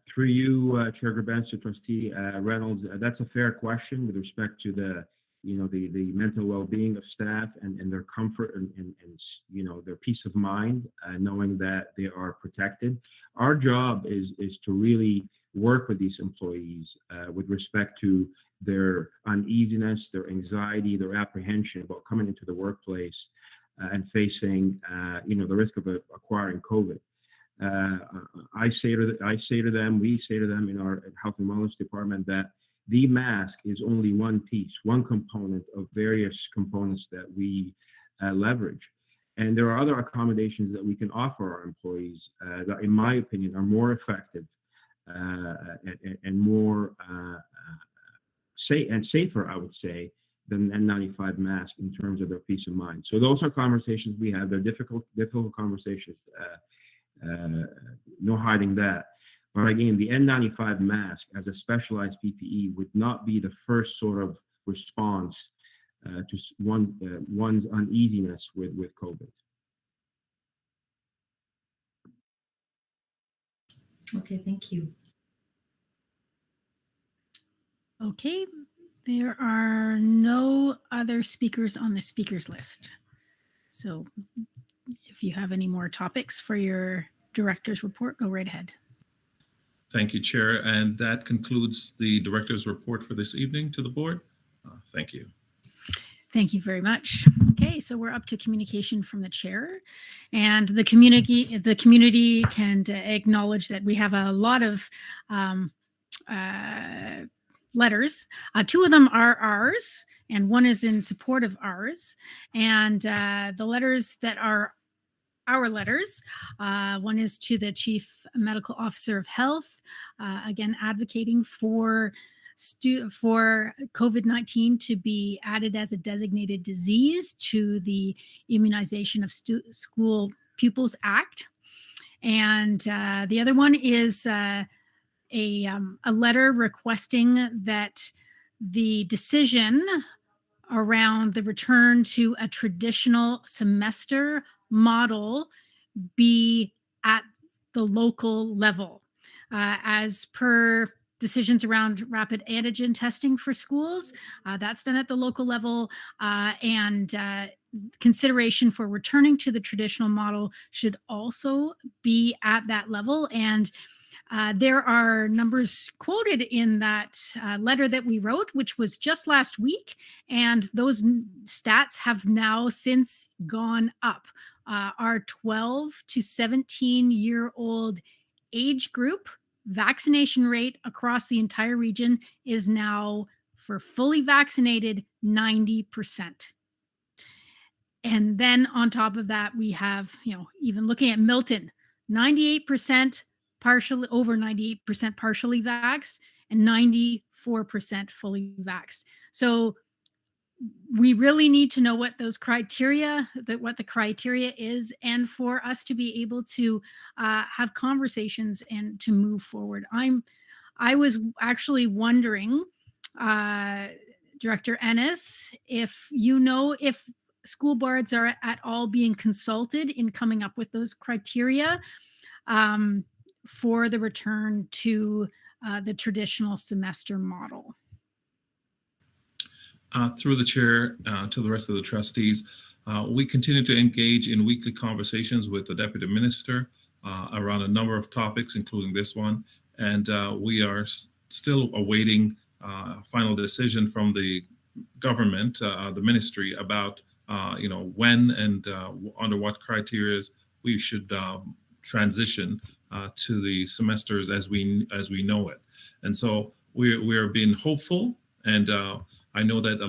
Through you, Chair Grebenc, to Trustee Reynolds, that's a fair question with respect to the mental well-being of staff and their comfort and their peace of mind, knowing that they are protected. Our job is to really work with these employees with respect to their uneasiness, their anxiety, their apprehension about coming into the workplace and facing the risk of acquiring COVID. I say to them, we say to them in our Health and Wellness Department that the mask is only one piece, one component of various components that we leverage. And there are other accommodations that we can offer our employees that, in my opinion, are more effective and more safer, I would say, than N95 mask in terms of their peace of mind. So those are conversations we have. They're difficult conversations. No hiding that. But again, the N95 mask as a specialized PPE would not be the first sort of response to one's uneasiness with COVID. Okay, thank you. Okay, there are no other speakers on the speakers list. So if you have any more topics for your director's report, go right ahead. Thank you, Chair. And that concludes the director's report for this evening to the board. Thank you. Thank you very much. Okay, so we're up to communication from the chair, and the community can acknowledge that we have a lot of letters. Two of them are ours, and one is in support of ours. And the letters that are our letters, one is to the Chief Medical Officer of Health, again advocating for COVID-19 to be added as a designated disease to the Immunization of School Pupils Act. And the other one is a letter requesting that the decision around the return to a traditional semester model be at the local level. As per decisions around rapid antigen testing for schools, that's done at the local level, and consideration for returning to the traditional model should also be at that level. And there are numbers quoted in that letter that we wrote, which was just last week, and those stats have now since gone up. Our 12 to 17-year-old age group vaccination rate across the entire region is now, for fully vaccinated, 90%. And then on top of that, we have, even looking at Milton, 98% partially, over 98% partially vaxxed, and 94% fully vaxxed. So we really need to know what those criteria, what the criteria is, and for us to be able to have conversations and to move forward. I was actually wondering, Director Ennis, if if school boards are at all being consulted in coming up with those criteria for the return to the traditional semester model. Through the chair to the rest of the trustees, we continue to engage in weekly conversations with the deputy minister around a number of topics, including this one. And we are still awaiting final decision from the government, the ministry, about when and under what criteria we should transition to the semesters as we know it. And so we are being hopeful, and I know that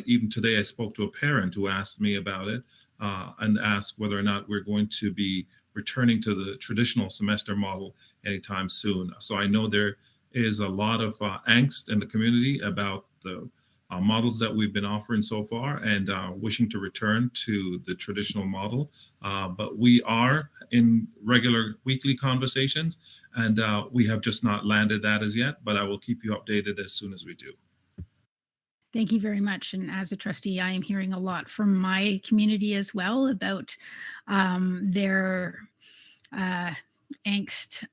even today I spoke to a parent who asked me about it and asked whether or not we're going to be returning to the traditional semester model anytime soon. So I know there is a lot of angst in the community about the models that we've been offering so far, and wishing to return to the traditional model. But we are in regular weekly conversations, and we have just not landed that as yet, but I will keep you updated as soon as we do. Thank you very much. And as a trustee, I am hearing a lot from my community as well about their angst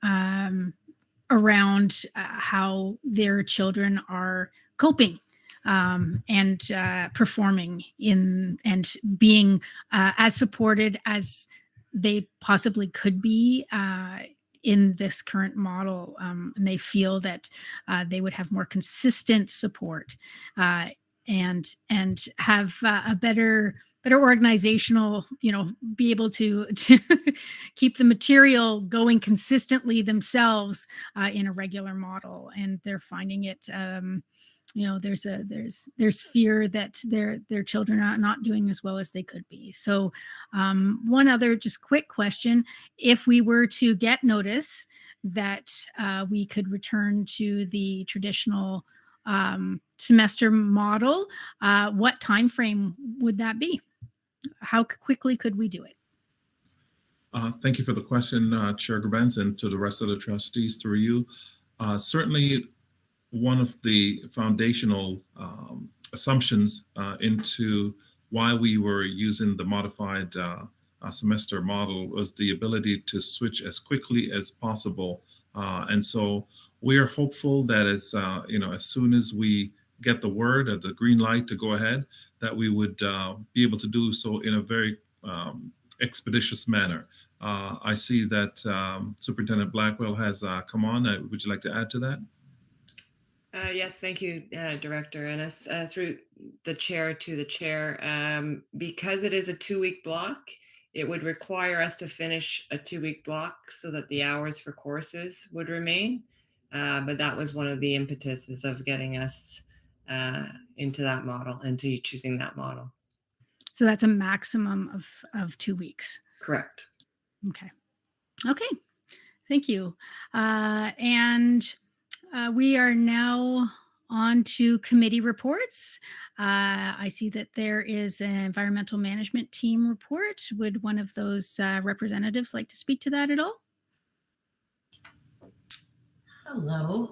around how their children are coping and performing and being as supported as they possibly could be in this current model, and they feel that they would have more consistent support and have a better organizational, be able to keep the material going consistently themselves in a regular model. And they're finding it, there's fear that their children are not doing as well as they could be. So one other just quick question: if we were to get notice that we could return to the traditional semester model, what time frame would that be? How quickly could we do it? Thank you for the question, Chair Gerbens, and to the rest of the trustees through you. Certainly, one of the foundational assumptions into why we were using the modified semester model was the ability to switch as quickly as possible. And so we're hopeful that as soon as we get the word or the green light to go ahead, that we would be able to do so in a very expeditious manner. I see that Superintendent Blackwell has come on. Would you like to add to that? Yes, thank you, Director Ennis. Through the chair to the chair, because it is a 2-week block, it would require us to finish a 2-week block so that the hours for courses would remain. But that was one of the impetuses of getting us into that model and to choosing that model. So that's a maximum of 2 weeks. Correct. Okay. Thank you. We are now on to committee reports. I see that there is an environmental management team report. Would one of those representatives like to speak to that at all? Hello.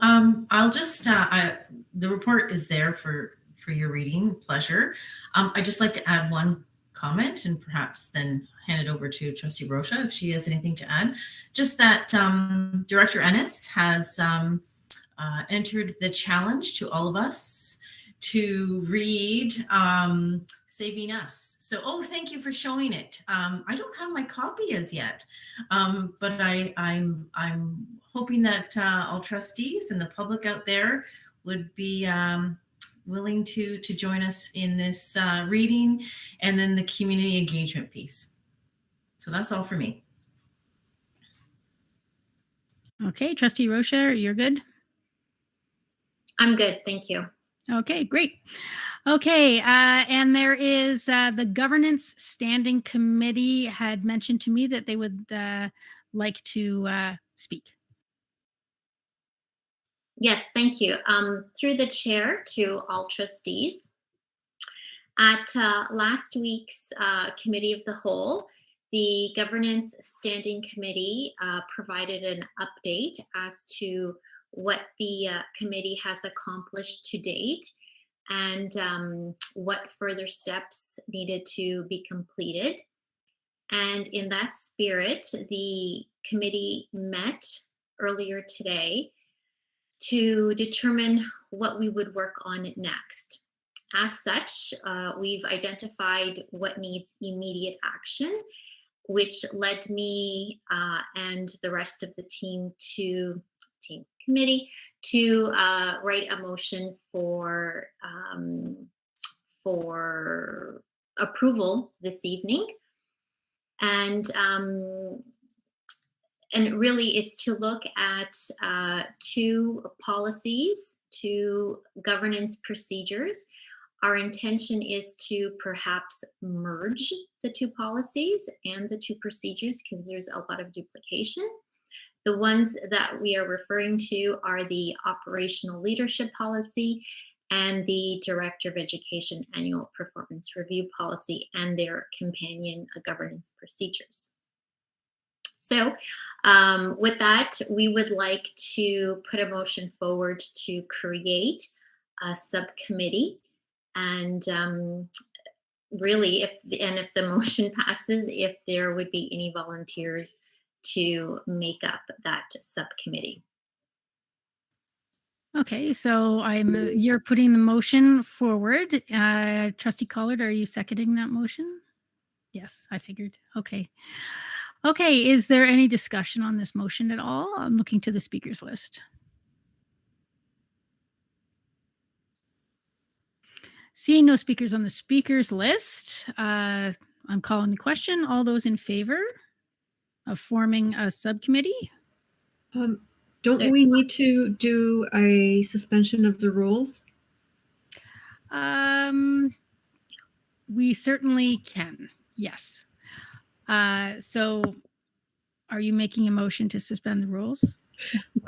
I'll just, the report is there for your reading pleasure. I'd just like to add one comment and perhaps then hand it over to Trustee Rocha if she has anything to add. Just that Director Ennis has entered the challenge to all of us to read Saving Us. So, thank you for showing it. I don't have my copy as yet, but I'm hoping that all trustees and the public out there would be willing to join us in this reading and then the community engagement piece. So that's all for me. Okay, Trustee Rocha, you're good? I'm good, thank you. Okay, great. Okay, and there is the Governance Standing Committee had mentioned to me that they would like to speak. Yes, thank you. Through the chair to all trustees. At last week's Committee of the Whole, the Governance Standing Committee provided an update as to what the committee has accomplished to date and what further steps needed to be completed. And in that spirit, the committee met earlier today to determine what we would work on next. As such, we've identified what needs immediate action, which led me and the rest of the team committee to write a motion for approval this evening. And really it's to look at 2 policies, 2 governance procedures. Our intention is to perhaps merge the 2 policies and the 2 procedures because there's a lot of duplication. The ones that we are referring to are the Operational Leadership Policy and the Director of Education Annual Performance Review Policy and their companion governance procedures. So with that, we would like to put a motion forward to create a subcommittee. And really, if the motion passes, if there would be any volunteers to make up that subcommittee. Okay, so you're putting the motion forward. Trustee Collard, are you seconding that motion? Yes, I figured. Okay. Okay, is there any discussion on this motion at all? I'm looking to the speakers list. Seeing no speakers on the speakers list, I'm calling the question. All those in favor of forming a subcommittee? Don't we need to do a suspension of the rules? We certainly can, yes. So are you making a motion to suspend the rules?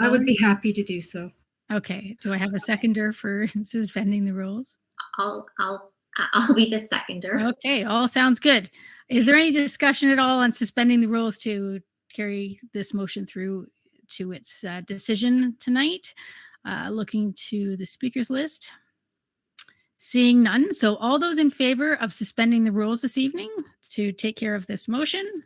I would be happy to do so. Okay, do I have a seconder for suspending the rules? I'll be the seconder. Okay, all sounds good. Is there any discussion at all on suspending the rules to carry this motion through to its decision tonight? Looking to the speakers list. Seeing none. So all those in favor of suspending the rules this evening to take care of this motion?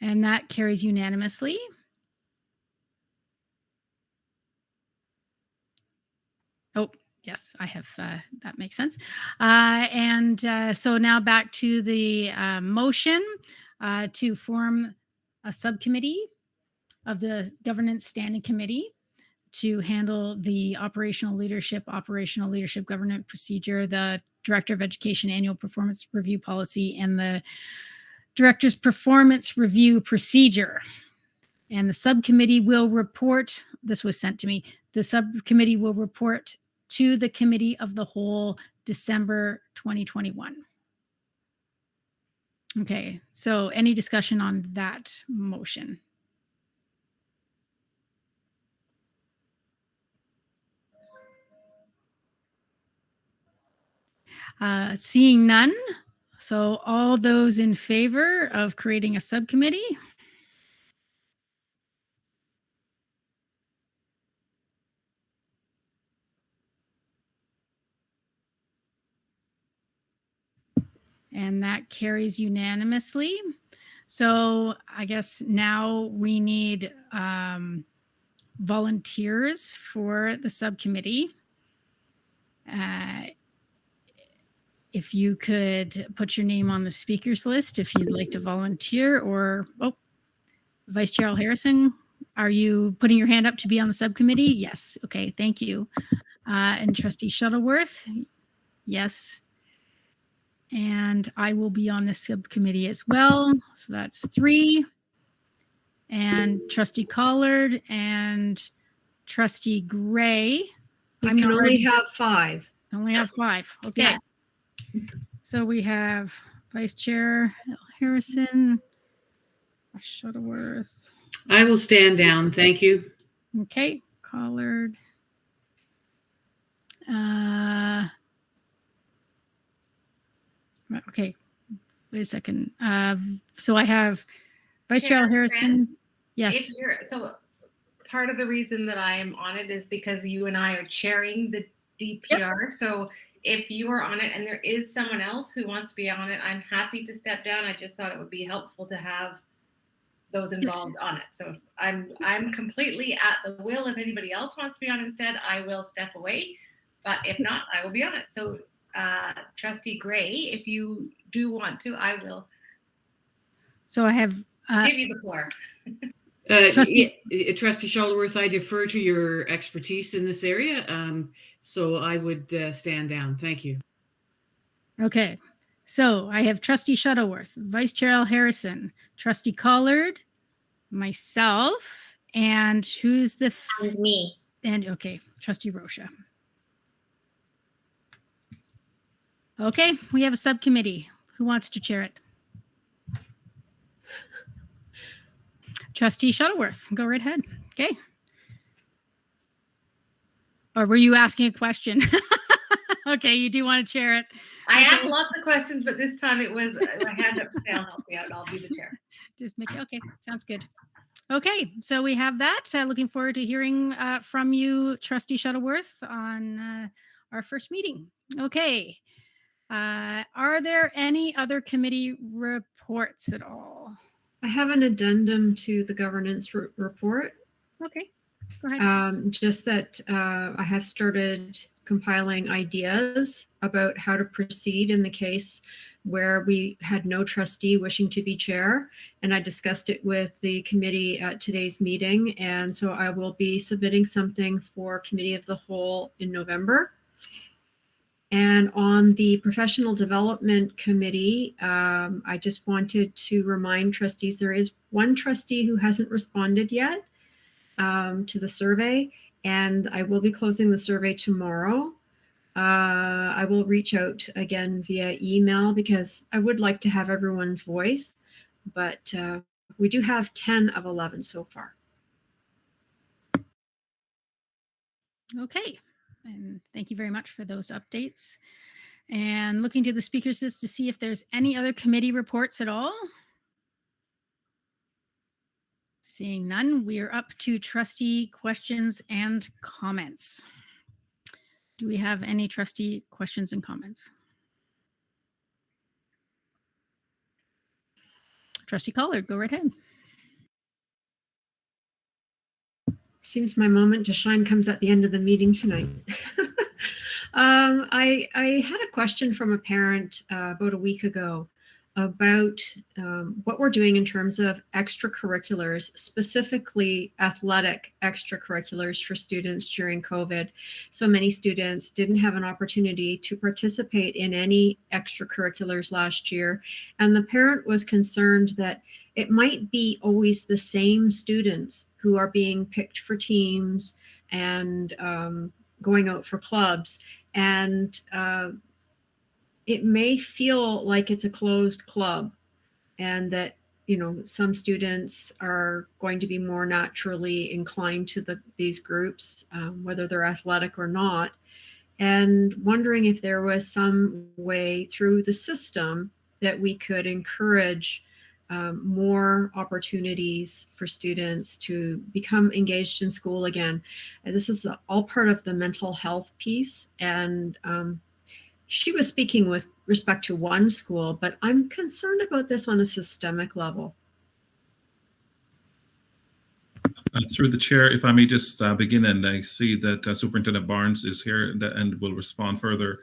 And that carries unanimously. Oh, yes, I have, that makes sense. So now back to the motion to form a subcommittee of the Governance Standing Committee to handle the operational leadership governance procedure, the Director of Education annual performance review policy, and the Director's performance review procedure. And the subcommittee will report, this was sent to me, the subcommittee will report to the Committee of the Whole December 2021. Okay, so any discussion on that motion? Seeing none, so all those in favor of creating a subcommittee? And that carries unanimously. So I guess now we need volunteers for the subcommittee. If you could put your name on the speakers list if you'd like to volunteer, or, oh, Vice Chair Al Harrison, are you putting your hand up to be on the subcommittee? Yes. Okay, thank you. And Trustee Shuttleworth? Yes. And I will be on this subcommittee as well. So that's 3. And Trustee Collard and Trustee Gray. You can only have 5. Only have 5. Okay. Yeah. So we have Vice Chair Harrison, Shuttleworth. I will stand down. Thank you. Okay. Collard. Okay. Wait a second. So I have Vice Chair Harrison. Yes. So part of the reason that I am on it is because you and I are chairing the DPR. Yep. So if you are on it and there is someone else who wants to be on it, I'm happy to step down. I just thought it would be helpful to have those involved on it. So I'm completely at the will. If anybody else wants to be on instead, I will step away. But if not, I will be on it. So Trustee Gray, if you do want to, I will. So I have give you the floor. Trustee Shuttleworth, I defer to your expertise in this area. So I would stand down. Thank you. Okay. So I have Trustee Shuttleworth, Vice Chair Al Harrison, Trustee Collard, myself, and who's the... And me. And okay, Trustee Rocha. Okay, we have a subcommittee. Who wants to chair it? Trustee Shuttleworth, go right ahead. Okay. Or were you asking a question? Okay, you do want to chair it. I have lots of questions, but this time it was my hand up to say I'll help you out. I'll be the chair. Just make it. Okay, sounds good. Okay, so we have that. Looking forward to hearing from you, Trustee Shuttleworth, on our first meeting. Okay. Are there any other committee reports at all? I have an addendum to the governance report. Okay, go ahead. Just that I have started compiling ideas about how to proceed in the case where we had no trustee wishing to be chair. And I discussed it with the committee at today's meeting. And so I will be submitting something for Committee of the Whole in November. And on the Professional Development Committee, I just wanted to remind trustees there is one trustee who hasn't responded yet to the survey, and I will be closing the survey tomorrow. I will reach out again via email because I would like to have everyone's voice, but we do have 10 of 11 so far. Okay. And thank you very much for those updates. And looking to the speakers list to see if there's any other committee reports at all. Seeing none, we are up to trustee questions and comments. Do we have any trustee questions and comments? Trustee Collard, go right ahead. Seems my moment to shine comes at the end of the meeting tonight. I had a question from a parent about a week ago about what we're doing in terms of extracurriculars, specifically athletic extracurriculars for students during COVID. So many students didn't have an opportunity to participate in any extracurriculars last year. And the parent was concerned that it might be always the same students who are being picked for teams and going out for clubs. And it may feel like it's a closed club, and that, you know, some students are going to be more naturally inclined to these groups, whether they're athletic or not. And wondering if there was some way through the system that we could encourage more opportunities for students to become engaged in school again. And this is all part of the mental health piece. And she was speaking with respect to one school, but I'm concerned about this on a systemic level. Through the chair, if I may just begin, and I see that Superintendent Barnes is here and will respond further.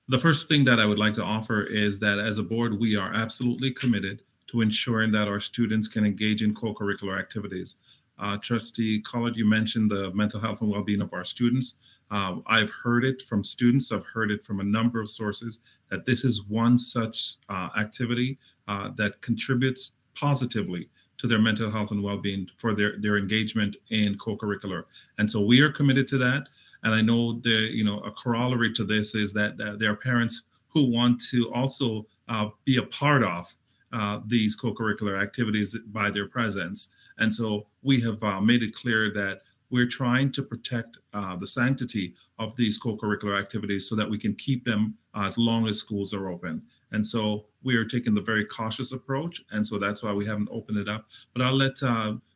The first thing that I would like to offer is that as a board, we are absolutely committed to ensuring that our students can engage in co-curricular activities. Trustee Collard, you mentioned the mental health and well-being of our students. I've heard it from students. I've heard it from a number of sources that this is one such activity that contributes positively to their mental health and well-being for their engagement in co-curricular. And so we are committed to that. And I know a corollary to this is that there are parents who want to also be a part of these co-curricular activities by their presence. And so we have made it clear that we're trying to protect the sanctity of these co-curricular activities so that we can keep them as long as schools are open. And so we are taking the very cautious approach. And so that's why we haven't opened it up. But I'll let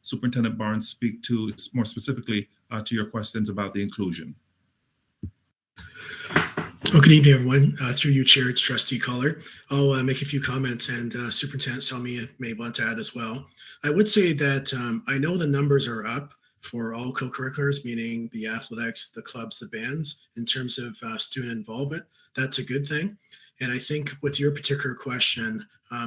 Superintendent Barnes speak to more specifically to your questions about the inclusion. Well, good evening, everyone. Through you, Chair, it's Trustee Collard. I'll make a few comments, and Superintendent Salmi may want to add as well. I would say that I know the numbers are up for all co-curriculars, meaning the athletics, the clubs, the bands, in terms of student involvement. That's a good thing. And I think with your particular question,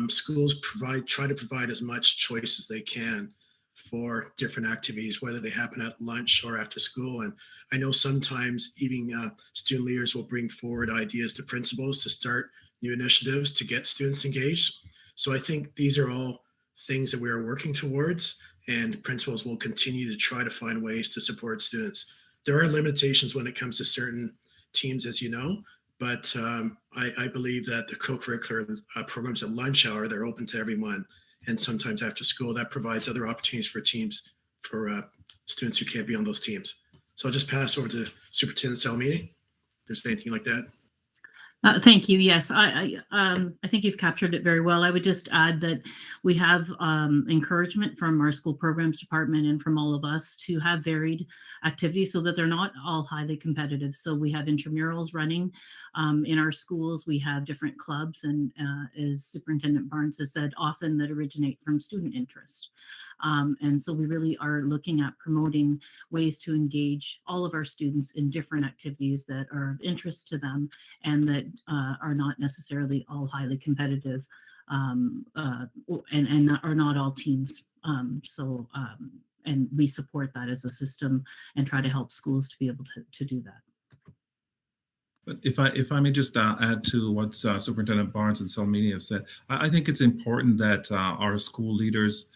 schools try to provide as much choice as they can for different activities, whether they happen at lunch or after school. And I know sometimes even student leaders will bring forward ideas to principals to start new initiatives to get students engaged. So I think these are all things that we are working towards, and principals will continue to try to find ways to support students. There are limitations when it comes to certain teams, as you know, but I believe that the co-curricular programs at lunch hour, they're open to everyone. And sometimes after school, that provides other opportunities for teams, for students who can't be on those teams. So I'll just pass over to Superintendent Salmi, if there's anything like that. Thank you. Yes, I think you've captured it very well. I would just add that we have encouragement from our school programs department and from all of us to have varied activities so that they're not all highly competitive. So we have intramurals running in our schools. We have different clubs, and as Superintendent Barnes has said, often that originate from student interest. And so we really are looking at promoting ways to engage all of our students in different activities that are of interest to them and that are not necessarily all highly competitive and are not all teams. And we support that as a system and try to help schools to be able to do that. But if I may just add to what Superintendent Barnes and Salmini have said, I think it's important that our school leaders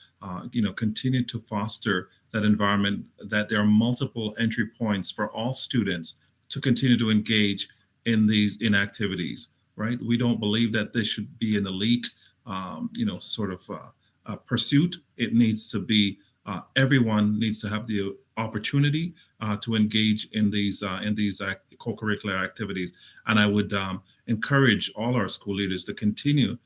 continue to foster that environment, that there are multiple entry points for all students to continue to engage in activities, right? We don't believe that this should be an elite, pursuit. It needs to be, everyone needs to have the opportunity to engage in these co-curricular activities. And I would encourage all our school leaders to continue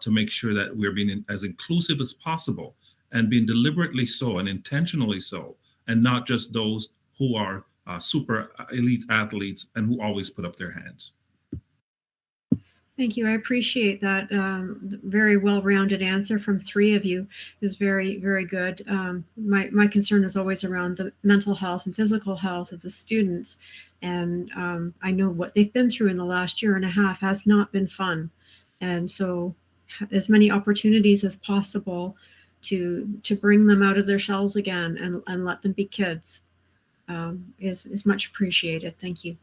to make sure that we're being as inclusive as possible and being deliberately so and intentionally so, and not just those who are super elite athletes and who always put up their hands. Thank you. I appreciate that. Very well-rounded answer from three of you is very, very good. My concern is always around the mental health and physical health of the students. And I know what they've been through in the last year and a half has not been fun. And so as many opportunities as possible to bring them out of their shells again and let them be kids is much appreciated. Thank you.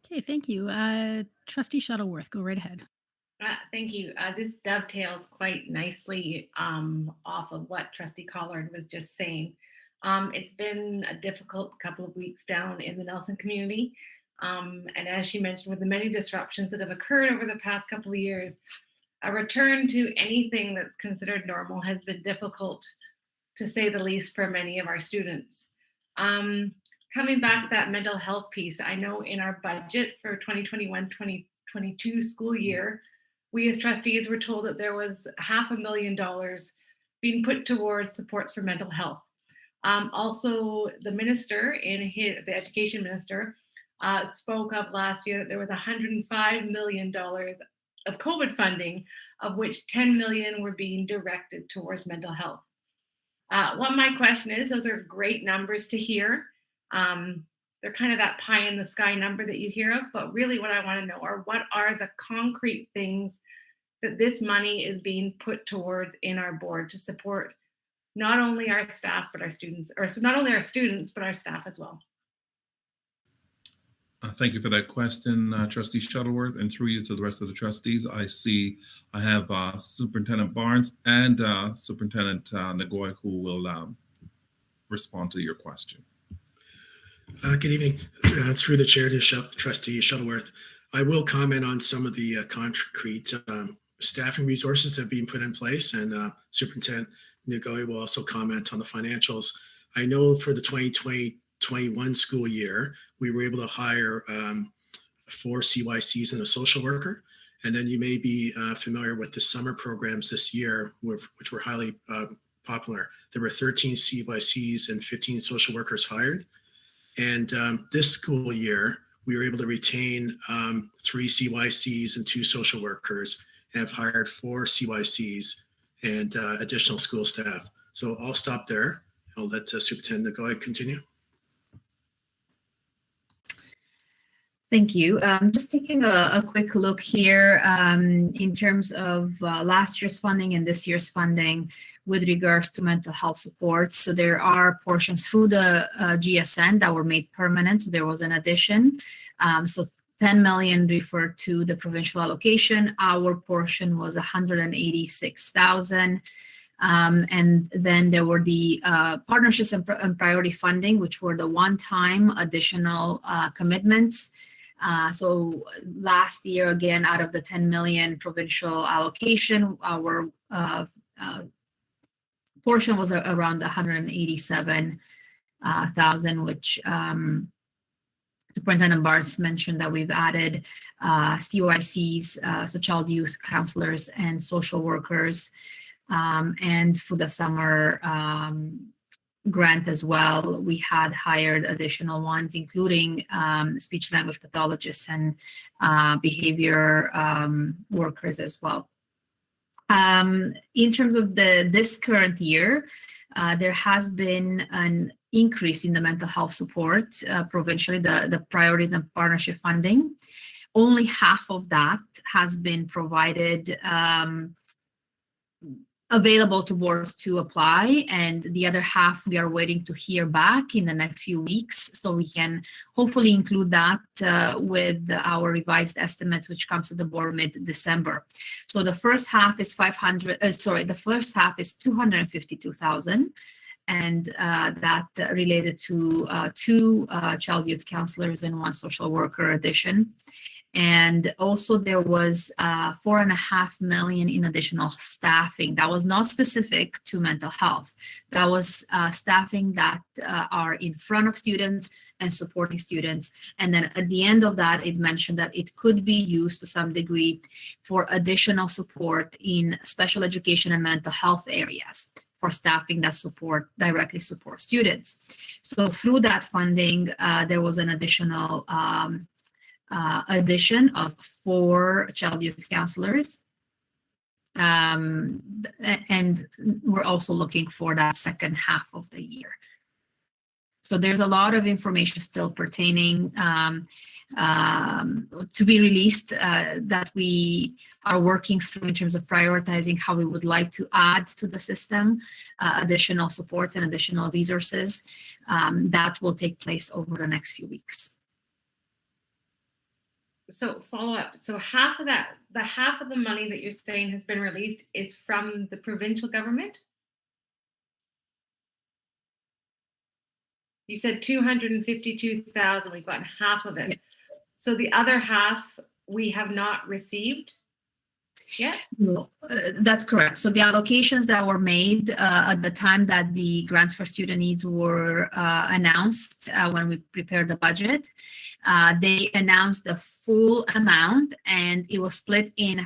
Okay, thank you. Trustee Shuttleworth, go right ahead. Thank you. This dovetails quite nicely off of what Trustee Collard was just saying. It's been a difficult couple of weeks down in the Nelson community. And as she mentioned, with the many disruptions that have occurred over the past couple of years, a return to anything that's considered normal has been difficult, to say the least, for many of our students. Coming back to that mental health piece, I know in our budget for 2021-2022 school year, we as trustees were told that there was $500,000 being put towards supports for mental health. Also, the minister, the education minister, spoke of last year that there was $105 million of COVID funding, of which $10 million were being directed towards mental health. What my question is, those are great numbers to hear. They're kind of that pie in the sky number that you hear of, but really what I want to know are what are the concrete things that this money is being put towards in our board to support not only our staff, but our students, or so not only our students, but our staff as well. Thank you for that question, Trustee Shuttleworth, and through you to the rest of the trustees. I have Superintendent Barnes and Superintendent Nagoy who will respond to your question. Good evening. Through the chair to Trustee Shuttleworth, I will comment on some of the concrete staffing resources that have been put in place, and Superintendent Nagoy will also comment on the financials. I know for the 2020-21 school year, we were able to hire 4 CYCs and a social worker. And then you may be familiar with the summer programs this year, which were highly popular. There were 13 CYCs and 15 social workers hired. And this school year, we were able to retain 3 CYCs and 2 social workers, and have hired 4 CYCs and additional school staff. So I'll stop there. I'll let Superintendent Nagoy continue. Thank you. Just taking a quick look here in terms of last year's funding and this year's funding with regards to mental health supports. So there are portions through the GSN that were made permanent. So there was an addition. So 10 million referred to the provincial allocation. Our portion was 186,000. And then there were the partnerships and priority funding, which were the one-time additional commitments. So last year, again, out of the 10 million provincial allocation, our portion was around 187,000, which Superintendent Barnes mentioned that we've added CYCs, so child youth counselors and social workers. And for the summer grant as well, we had hired additional ones, including speech language pathologists and behavior workers as well. In terms of this current year, there has been an increase in the mental health support provincially, the priorities and partnership funding. Only half of that has been provided available to boards to apply, and the other half we are waiting to hear back in the next few weeks, so we can hopefully include that with our revised estimates, which comes to the board mid-December. So the first half is 252,000, and that related to 2 child youth counselors and 1 social worker addition. And also there was 4.5 million in additional staffing. That was not specific to mental health. That was staffing that are in front of students and supporting students. And then at the end of that, it mentioned that it could be used to some degree for additional support in special education and mental health areas for staffing that directly support students. So through that funding, there was an additional addition of 4 child youth counselors. And we're also looking for that second half of the year. So there's a lot of information still pertaining to be released that we are working through in terms of prioritizing how we would like to add to the system additional supports and additional resources that will take place over the next few weeks. So follow up. So half of that, the half of the money that you're saying has been released is from the provincial government? You said 252,000, we've gotten half of it. Yeah. So the other half we have not received yet? No, that's correct. So the allocations that were made at the time that the grants for student needs were announced when we prepared the budget, they announced the full amount, and it was split in,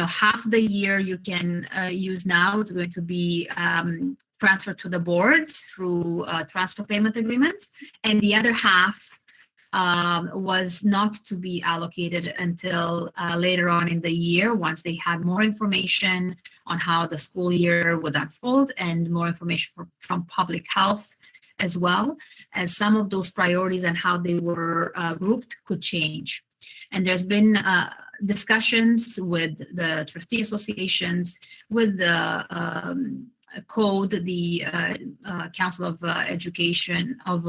half the year you can use now. It's going to be transferred to the boards through transfer payment agreements, and the other half was not to be allocated until later on in the year, once they had more information on how the school year would unfold and more information from public health, as well as some of those priorities and how they were grouped could change. And there's been discussions with the trustee associations, with the code, the Council of Education, of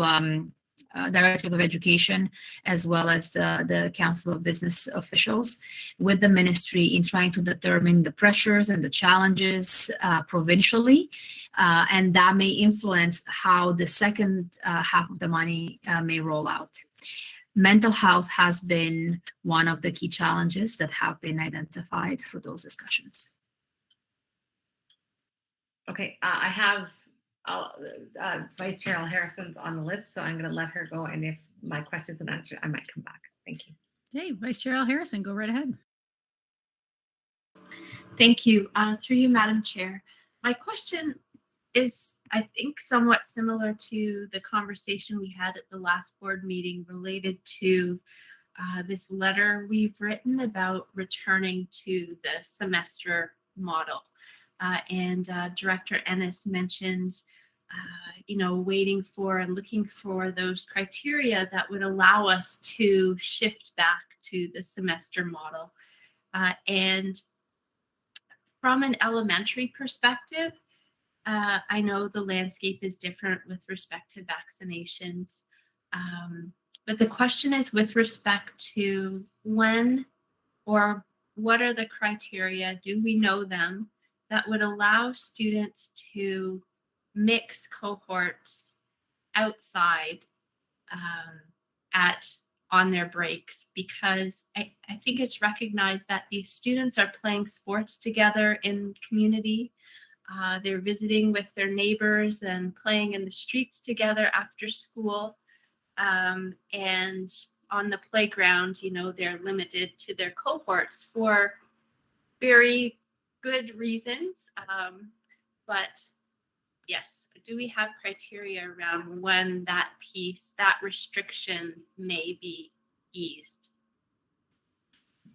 Directors of Education, as well as the Council of Business Officials, with the ministry in trying to determine the pressures and the challenges provincially, and that may influence how the second half of the money may roll out. Mental health has been one of the key challenges that have been identified through those discussions. Okay, I have Vice Chair Harrison's on the list, so I'm going to let her go. And if my question's unanswered, I might come back. Thank you. Okay, Vice Chair Harrison, go right ahead. Thank you. Through you, Madam Chair. My question is, I think, somewhat similar to the conversation we had at the last board meeting related to this letter we've written about returning to the semester model. And Director Ennis mentioned, waiting for and looking for those criteria that would allow us to shift back to the semester model. And from an elementary perspective, I know the landscape is different with respect to vaccinations, but the question is with respect to when or what are the criteria, do we know them, that would allow students to mix cohorts outside on their breaks, because I think it's recognized that these students are playing sports together in community. They're visiting with their neighbors and playing in the streets together after school. And on the playground, they're limited to their cohorts for very good reasons. But yes, do we have criteria around when that piece, that restriction may be eased?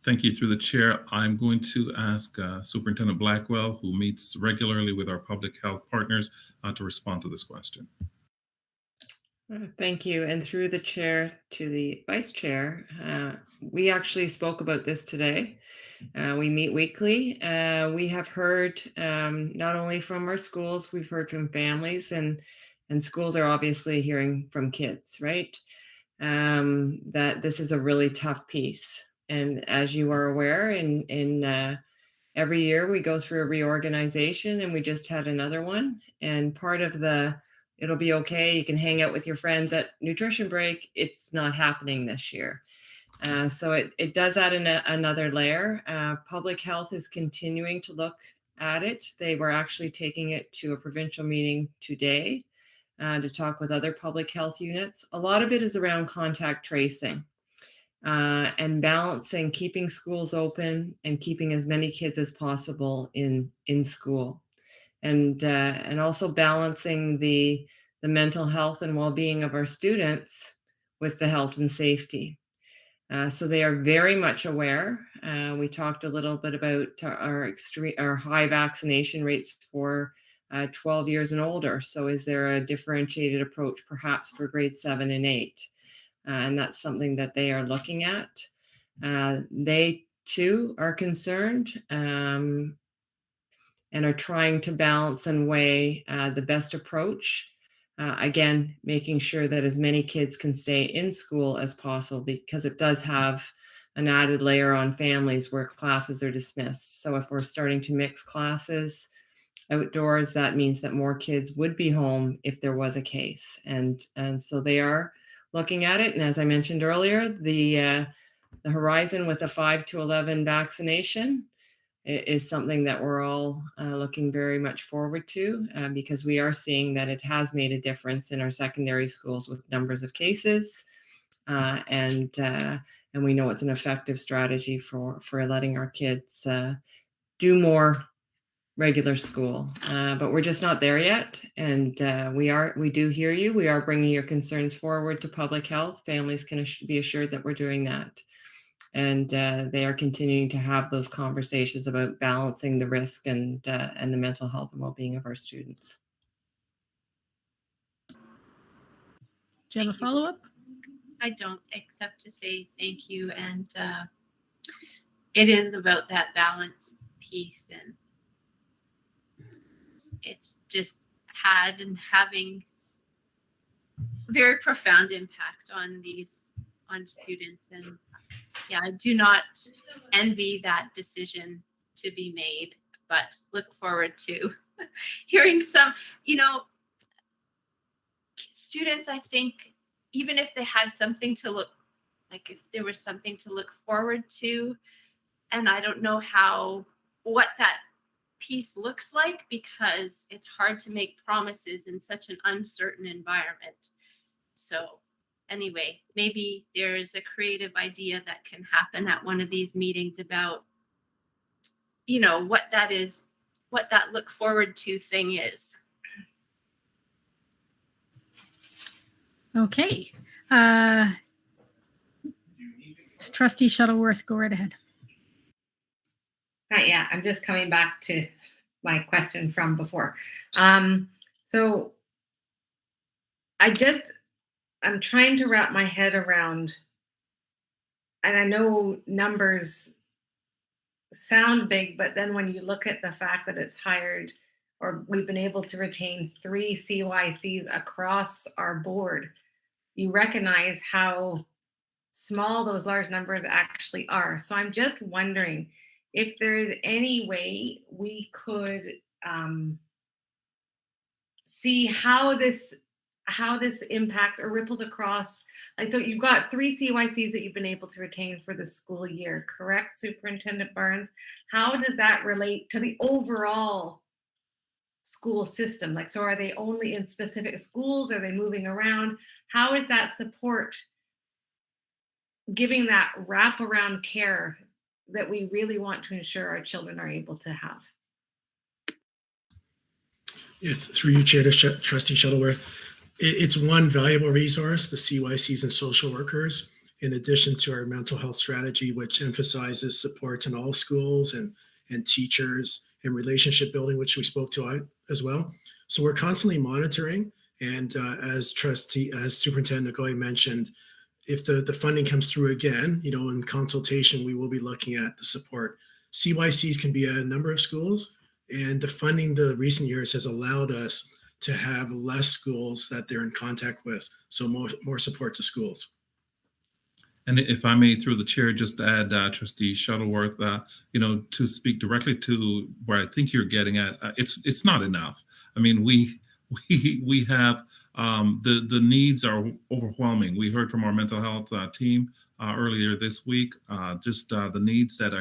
Thank you. Through the chair, I'm going to ask Superintendent Blackwell, who meets regularly with our public health partners, to respond to this question. Thank you. And through the chair to the vice chair, we actually spoke about this today. We meet weekly. We have heard not only from our schools, we've heard from families, and schools are obviously hearing from kids, right? That this is a really tough piece. And as you are aware, in every year we go through a reorganization, and we just had another one. And part of it'll be okay, you can hang out with your friends at nutrition break, it's not happening this year. So it does add another layer. Public health is continuing to look at it. They were actually taking it to a provincial meeting today to talk with other public health units. A lot of it is around contact tracing and balancing keeping schools open and keeping as many kids as possible in school, and also balancing the mental health and well-being of our students with the health and safety. So they are very much aware. We talked a little bit about our high vaccination rates for 12 years and older. So is there a differentiated approach perhaps for grade 7 and 8? And that's something that they are looking at. They too are concerned and are trying to balance and weigh the best approach. Again, making sure that as many kids can stay in school as possible, because it does have an added layer on families where classes are dismissed. So if we're starting to mix classes outdoors, that means that more kids would be home if there was a case. And so they are looking at it. And as I mentioned earlier, the horizon with a 5 to 11 vaccination is something that we're all looking very much forward to, because we are seeing that it has made a difference in our secondary schools with numbers of cases, and we know it's an effective strategy for letting our kids do more regular school, but we're just not there yet. And we do hear you. We are bringing your concerns forward to public health. Families can be assured that we're doing that. And they are continuing to have those conversations about balancing the risk and the mental health and well-being of our students. Do you have a follow-up? I don't, except to say thank you. And it is about that balance piece, and it's just had and having very profound impact on students. And yeah, I do not envy that decision to be made, but look forward to hearing some, students, I think, even if they had something to look, like if there was something to look forward to, and I don't know what that piece looks like, because it's hard to make promises in such an uncertain environment. So anyway, maybe there is a creative idea that can happen at one of these meetings about, what that is, what that look forward to thing is. Okay. Trustee Shuttleworth, go right ahead. Yeah, I'm just coming back to my question from before. So I'm trying to wrap my head around, and I know numbers sound big, but then when you look at the fact that it's hired, or we've been able to retain 3 CYCs across our board, you recognize how small those large numbers actually are. So I'm just wondering if there is any way we could see how this impacts or ripples across. Like, so you've got 3 CYCs that you've been able to retain for the school year, correct, Superintendent Barnes? How does that relate to the overall school system? Like, so are they only in specific schools? Are they moving around? How is that support giving that wraparound care that we really want to ensure our children are able to have? Yeah, through you, Chair, to Trustee Shuttleworth. It's one valuable resource, the CYCs and social workers, in addition to our mental health strategy, which emphasizes support in all schools and teachers and relationship building, which we spoke to as well. So we're constantly monitoring. And as Superintendent Ngoy mentioned, if the funding comes through again, in consultation, we will be looking at the support. CYCs can be at a number of schools, and the funding the recent years has allowed us to have less schools that they're in contact with, so more support to schools. And if I may, through the chair, just add, Trustee Shuttleworth, to speak directly to where I think you're getting at, it's not enough. I mean, we have the needs are overwhelming. We heard from our mental health team earlier this week. Just the needs that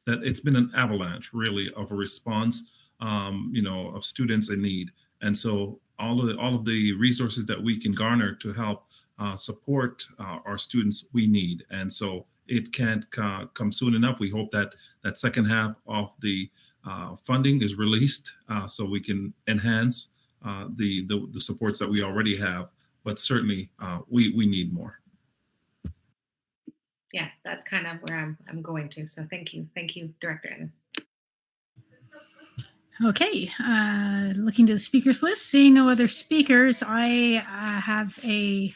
it's been an avalanche really of a response, of students in need. And so all of the resources that we can garner to help support our students, we need. And so it can't come soon enough. We hope that that second half of the funding is released so we can enhance the supports that we already have. But certainly we need more. Yeah, that's kind of where I'm going to. So thank you, Director Ennis. Okay, looking to the speakers list, seeing no other speakers, I have a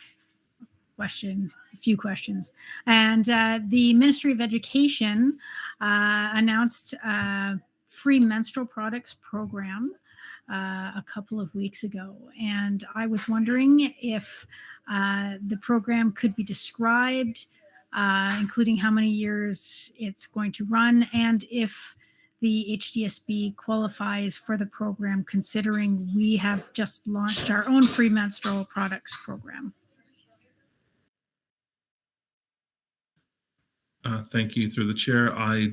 few questions. And the Ministry of Education announced a free menstrual products program a couple of weeks ago. And I was wondering if the program could be described, including how many years it's going to run, and if the HDSB qualifies for the program, considering we have just launched our own free menstrual products program. Thank you. Through the chair, I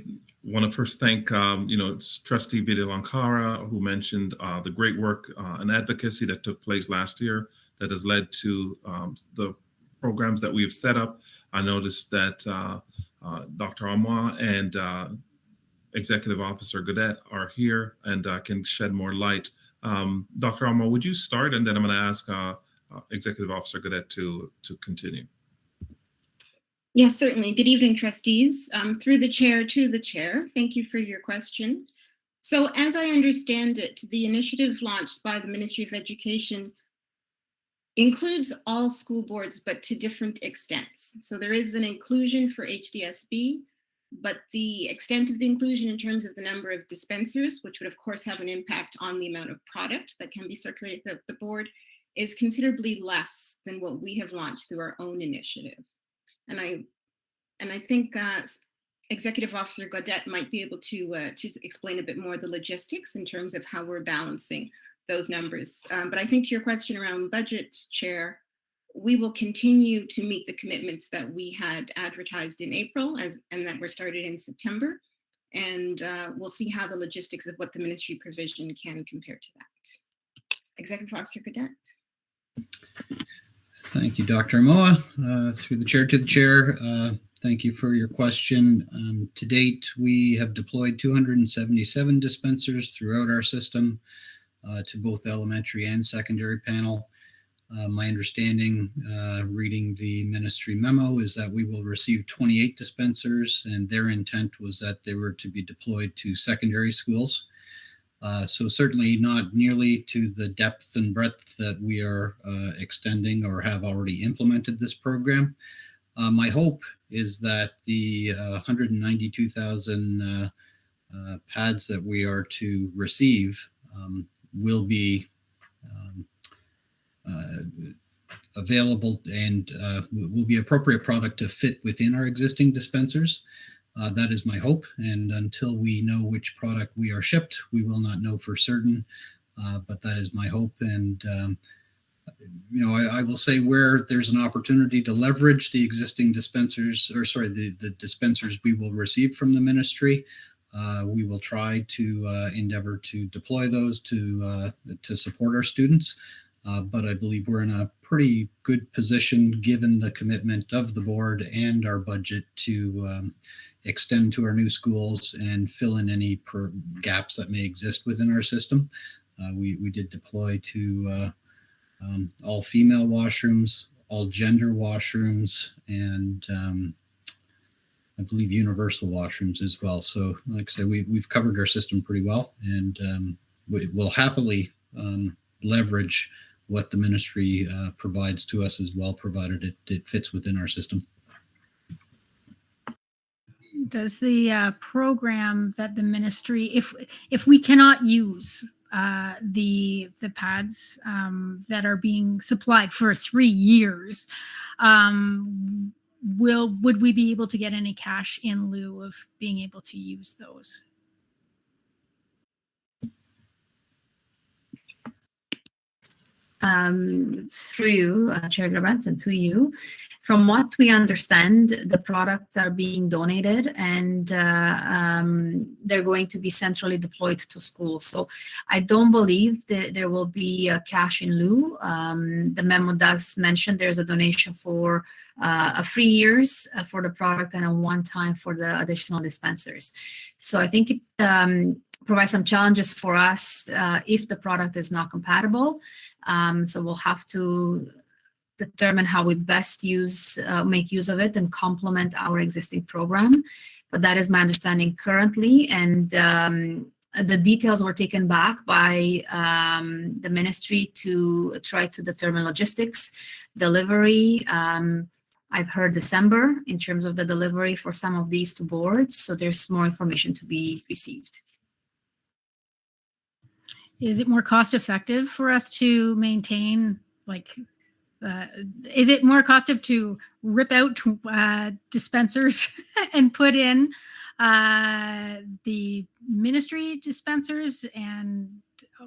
want to first thank, Trustee Bidelankara, who mentioned the great work and advocacy that took place last year that has led to the programs that we've set up. I noticed that Dr. Amoah and Executive Officer Godet are here and can shed more light. Dr. Amoah, would you start? And then I'm going to ask Executive Officer Godet to continue. Yes, certainly. Good evening, trustees. Through the chair to the chair, thank you for your question. So as I understand it, the initiative launched by the Ministry of Education includes all school boards, but to different extents. So there is an inclusion for HDSB, but the extent of the inclusion in terms of the number of dispensers, which would of course have an impact on the amount of product that can be circulated at the board, is considerably less than what we have launched through our own initiative. And I think Executive Officer Godet might be able to explain a bit more the logistics in terms of how we're balancing those numbers. But I think to your question around budget, Chair, we will continue to meet the commitments that we had advertised in April and that were started in September. And we'll see how the logistics of what the ministry provision can compare to that. Executive Officer Godet. Thank you, Dr. Amoah. Through the chair to the chair, thank you for your question. To date, we have deployed 277 dispensers throughout our system to both elementary and secondary panel. My understanding, reading the ministry memo, is that we will receive 28 dispensers, and their intent was that they were to be deployed to secondary schools. So certainly not nearly to the depth and breadth that we are extending or have already implemented this program. My hope is that the 192,000 pads that we are to receive will be available and will be appropriate product to fit within our existing dispensers. That is my hope, and until we know which product we are shipped, we will not know for certain, but that is my hope. And I will say where there's an opportunity to leverage the existing dispensers, or sorry, the dispensers we will receive from the ministry, we will try to endeavor to deploy those to support our students. But I believe we're in a pretty good position given the commitment of the board and our budget to extend to our new schools and fill in any gaps that may exist within our system. We did deploy to all female washrooms, all gender washrooms, and I believe universal washrooms as well. So like I say, we've covered our system pretty well, and we will happily leverage what the ministry provides to us as well, provided it fits within our system. Does the program that the ministry, if we cannot use the pads that are being supplied for 3 years, would we be able to get any cash in lieu of being able to use those? through you, Chair Grabantz, and to you. From what we understand, the products are being donated and they're going to be centrally deployed to schools. So I don't believe that there will be a cash in lieu. The memo does mention there's a donation for a 3 years for the product and a one-time for the additional dispensers. So I think it provides some challenges for us if the product is not compatible. So we'll have to determine how we best make use of it and complement our existing program. But that is my understanding currently. And the details were taken back by the ministry to try to determine logistics, delivery. I've heard December in terms of the delivery for some of these to boards. So there's more information to be received. Is it more cost effective for us to maintain, is it more cost effective to rip out dispensers and put in the ministry dispensers,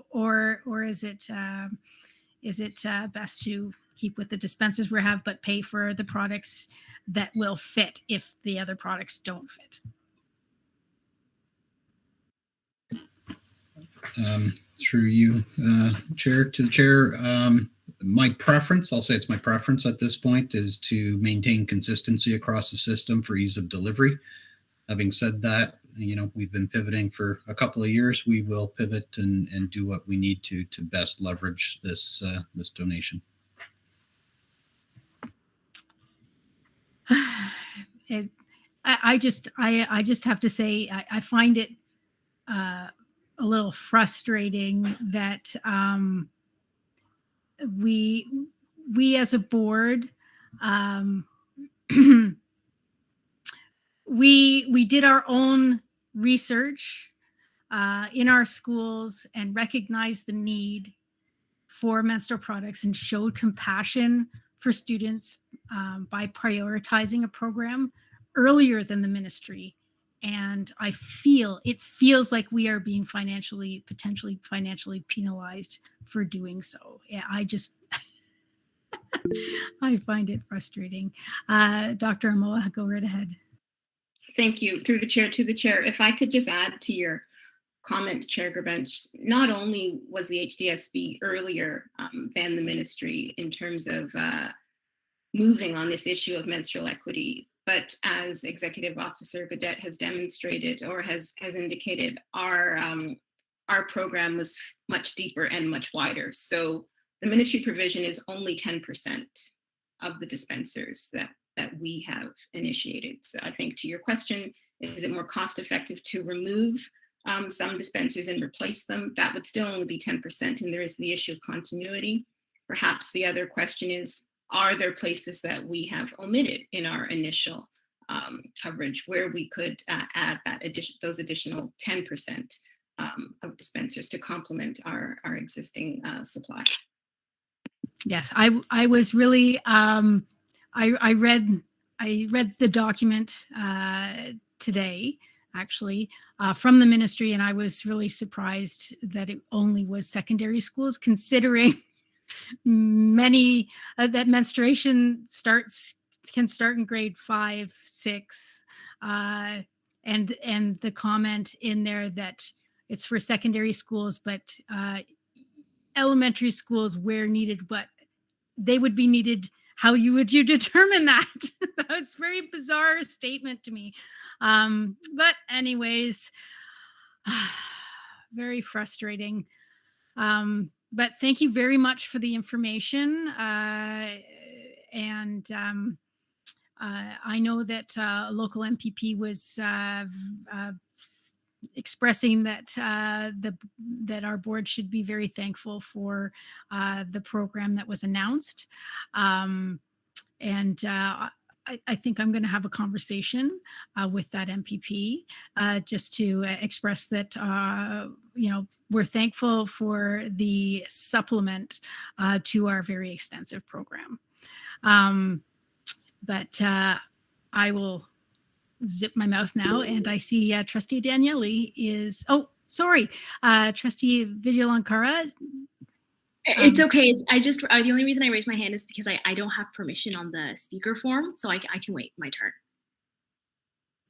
or is it best to keep with the dispensers we have but pay for the products that will fit if the other products don't fit? Through you, Chair, to the Chair, my preference, I'll say it's my preference at this point, is to maintain consistency across the system for ease of delivery. Having said that, we've been pivoting for a couple of years. We will pivot and do what we need to best leverage this donation. I just have to say I find it a little frustrating that we as a board we did our own research in our schools and recognized the need for menstrual products and showed compassion for students by prioritizing a program earlier than the ministry. And it feels like we are being potentially financially penalized for doing so. Yeah, I find it frustrating. Dr. Amoa, go right ahead. Thank you. Through the chair to the chair, if I could just add to your comment, Chair Grabench, not only was the HDSB earlier than the ministry in terms of moving on this issue of menstrual equity, but as Executive Officer Gaudette has demonstrated or has indicated, our program was much deeper and much wider. So the ministry provision is only 10% of the dispensers that we have initiated. So I think to your question, is it more cost effective to remove some dispensers and replace them? That would still only be 10%, and there is the issue of continuity. Perhaps the other question is, are there places that we have omitted in our initial coverage where we could add those additional 10% of dispensers to complement our existing supply? Yes, I was really I read the document today, actually, from the ministry, and I was really surprised that it only was secondary schools, considering many that menstruation can start in grade 5, 6, and the comment in there that it's for secondary schools, but elementary schools where needed, but they would be needed. How would you determine that? That was a very bizarre statement to me. But anyways, very frustrating. But thank you very much for the information. And I know that a local MPP was expressing that that our board should be very thankful for the program that was announced. I think I'm going to have a conversation with that MPP just to express that we're thankful for the supplement to our very extensive program. But I will zip my mouth now, and I see Trustee Daniele is. Oh, sorry, Trustee Vigilankara. It's okay. I just, the only reason I raised my hand is because I don't have permission on the speaker form, so I can wait my turn.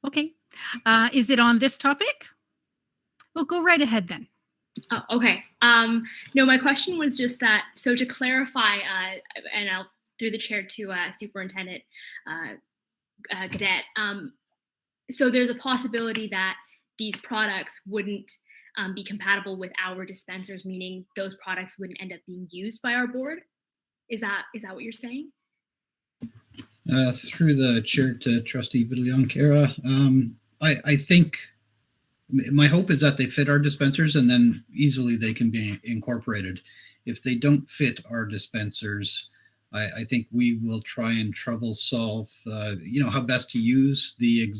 Okay. Is it on this topic? Well, go right ahead then. Oh, okay. No, my question was just that, so to clarify, and I'll through the chair to Superintendent Cadet, so there's a possibility that these products wouldn't be compatible with our dispensers, meaning those products wouldn't end up being used by our board. Is that what you're saying? Through the chair to Trustee Villion-Kara, I think my hope is that they fit our dispensers and then easily they can be incorporated. If they don't fit our dispensers, I think we will try and trouble solve, how best to use the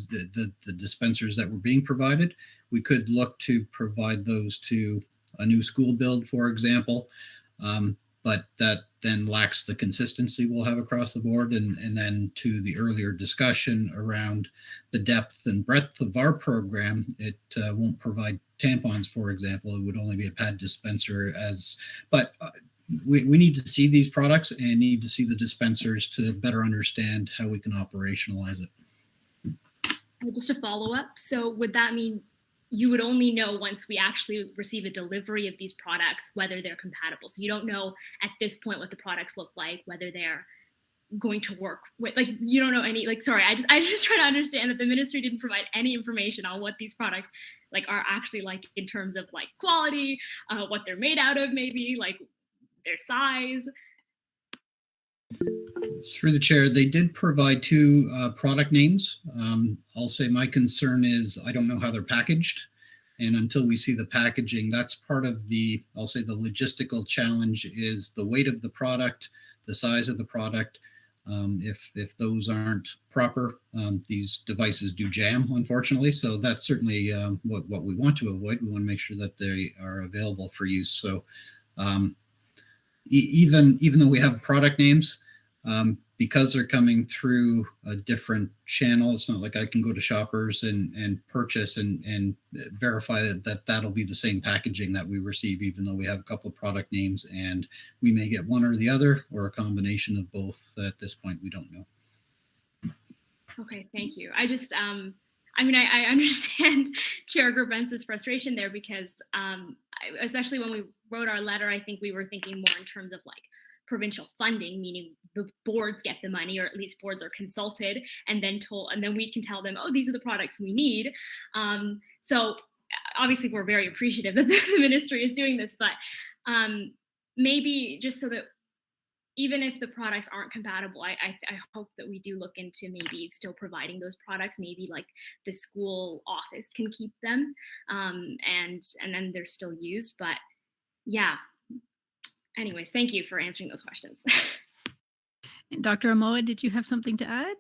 dispensers that were being provided. We could look to provide those to a new school build, for example, but that then lacks the consistency we'll have across the board. And then to the earlier discussion around the depth and breadth of our program, it won't provide tampons, for example. It would only be a pad dispenser we need to see these products and need to see the dispensers to better understand how we can operationalize it. Just a follow-up. So would that mean you would only know once we actually receive a delivery of these products whether they're compatible? So you don't know at this point what the products look like, whether they're going to work with, like, you don't know any, like, sorry, I just try to understand that the ministry didn't provide any information on what these products like are actually like in terms of like quality, what they're made out of, maybe like their size. Through the chair, they did provide two product names. I'll say my concern is I don't know how they're packaged. And until we see the packaging, that's part of the, I'll say the logistical challenge is the weight of the product, the size of the product. If those aren't proper, these devices do jam, unfortunately. So that's certainly what we want to avoid. We want to make sure that they are available for use. So even though we have product names, because they're coming through a different channel, it's not like I can go to Shoppers and purchase and verify that that'll be the same packaging that we receive, even though we have a couple of product names, and we may get one or the other or a combination of both. At this point, we don't know. Okay, thank you. I just, I understand Chair Gerbentz's frustration there because especially when we wrote our letter, I think we were thinking more in terms of like provincial funding, meaning the boards get the money, or at least boards are consulted and then we can tell them, oh, these are the products we need. So obviously we're very appreciative that the ministry is doing this, but maybe just so that even if the products aren't compatible, I hope that we do look into maybe still providing those products. Maybe like the school office can keep them, and then they're still used. But yeah. Anyways, thank you for answering those questions. Dr. Amoa, did you have something to add?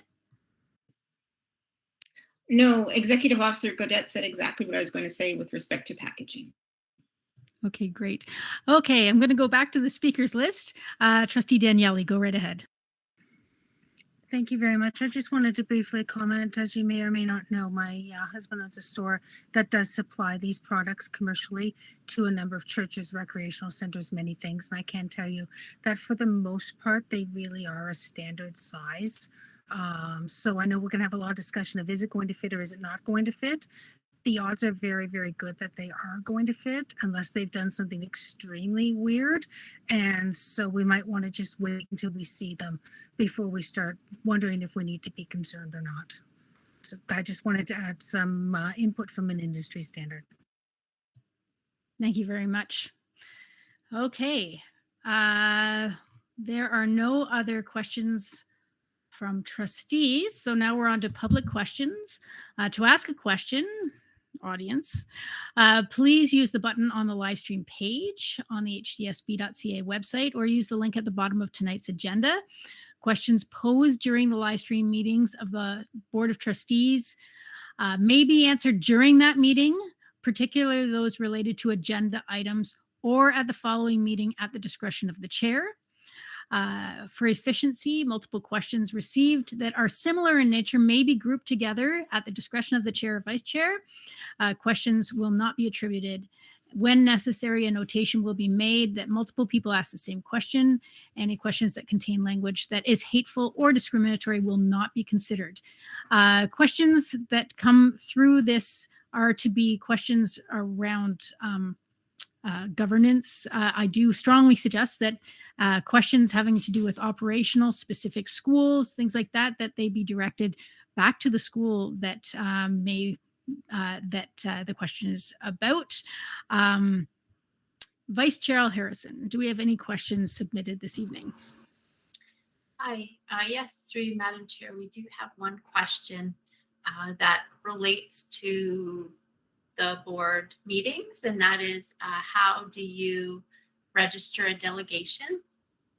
No, Executive Officer Godet said exactly what I was going to say with respect to packaging. Okay, great. Okay, I'm going to go back to the speakers list. Trustee Daniele, go right ahead. Thank you very much. I just wanted to briefly comment, as you may or may not know, my husband owns a store that does supply these products commercially to a number of churches, recreational centers, many things. And I can tell you that for the most part, they really are a standard size. So I know we're going to have a lot of discussion of is it going to fit or is it not going to fit? The odds are very, very good that they are going to fit unless they've done something extremely weird. And so we might want to just wait until we see them before we start wondering if we need to be concerned or not. So I just wanted to add some input from an industry standard. Thank you very much. Okay. There are no other questions from trustees. So now we're on to public questions. To ask a question, audience, please use the button on the live stream page on the hdsb.ca website or use the link at the bottom of tonight's agenda. Questions posed during the live stream meetings of the Board of Trustees may be answered during that meeting, particularly those related to agenda items or at the following meeting at the discretion of the chair. For efficiency, multiple questions received that are similar in nature may be grouped together at the discretion of the chair or vice chair. Questions will not be attributed When necessary, a notation will be made that multiple people ask the same question. Any questions that contain language that is hateful or discriminatory will not be considered. Questions that come through this are to be questions around governance. I do strongly suggest that questions having to do with operational, specific schools, things like that, that they be directed back to the school that the question is about. Vice Chair Harrison, do we have any questions submitted this evening? Hi, yes, through you, Madam Chair, we do have one question that relates to the board meetings, and that is how do you register a delegation?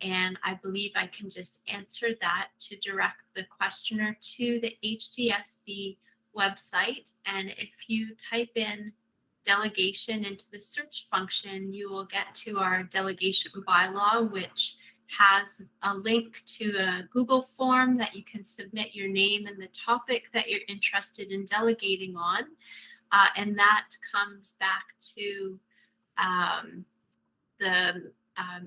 And I believe I can just answer that to direct the questioner to the HDSB website. And if you type in delegation into the search function, you will get to our delegation bylaw, which has a link to a Google form that you can submit your name and the topic that you're interested in delegating on. And that comes back to the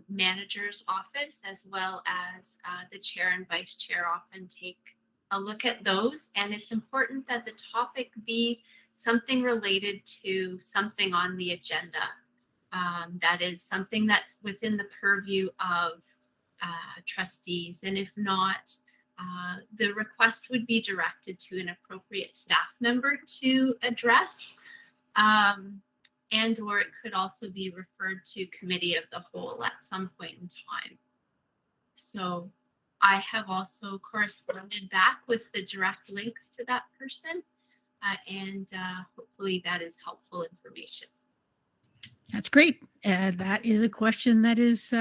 manager's office, as well as the chair and vice chair often take a look at those. And it's important that the topic be something related to something on the agenda. That is something that's within the purview of trustees. And if not, the request would be directed to an appropriate staff member to address. And or it could also be referred to committee of the whole at some point in time. So I have also corresponded back with the direct links to that person, and hopefully that is helpful information. That's great. That is a question that is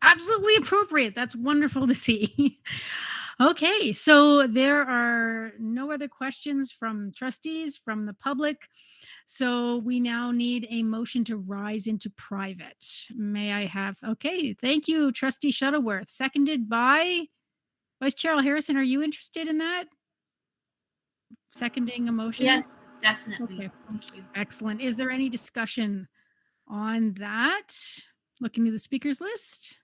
absolutely appropriate. That's wonderful to see. Okay, so there are no other questions from trustees, from the public. So we now need a motion to rise into private. May I have, okay, thank you, Trustee Shuttleworth, seconded by Vice Chair Harrison. Are you interested in that? Seconding a motion? Yes, definitely. Okay. Thank you. Excellent. Is there any discussion on that? Looking to the speakers list.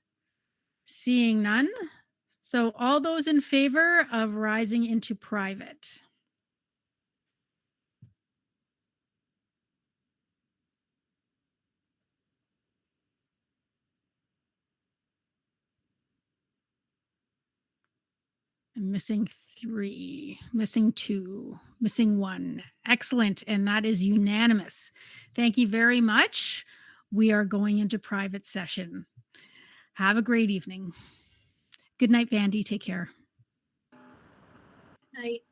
Seeing none. So all those in favor of rising into private? I'm missing 3, missing 2, missing 1. Excellent. And that is unanimous. Thank you very much. We are going into private session. Have a great evening. Good night, Vandy. Take care. Night.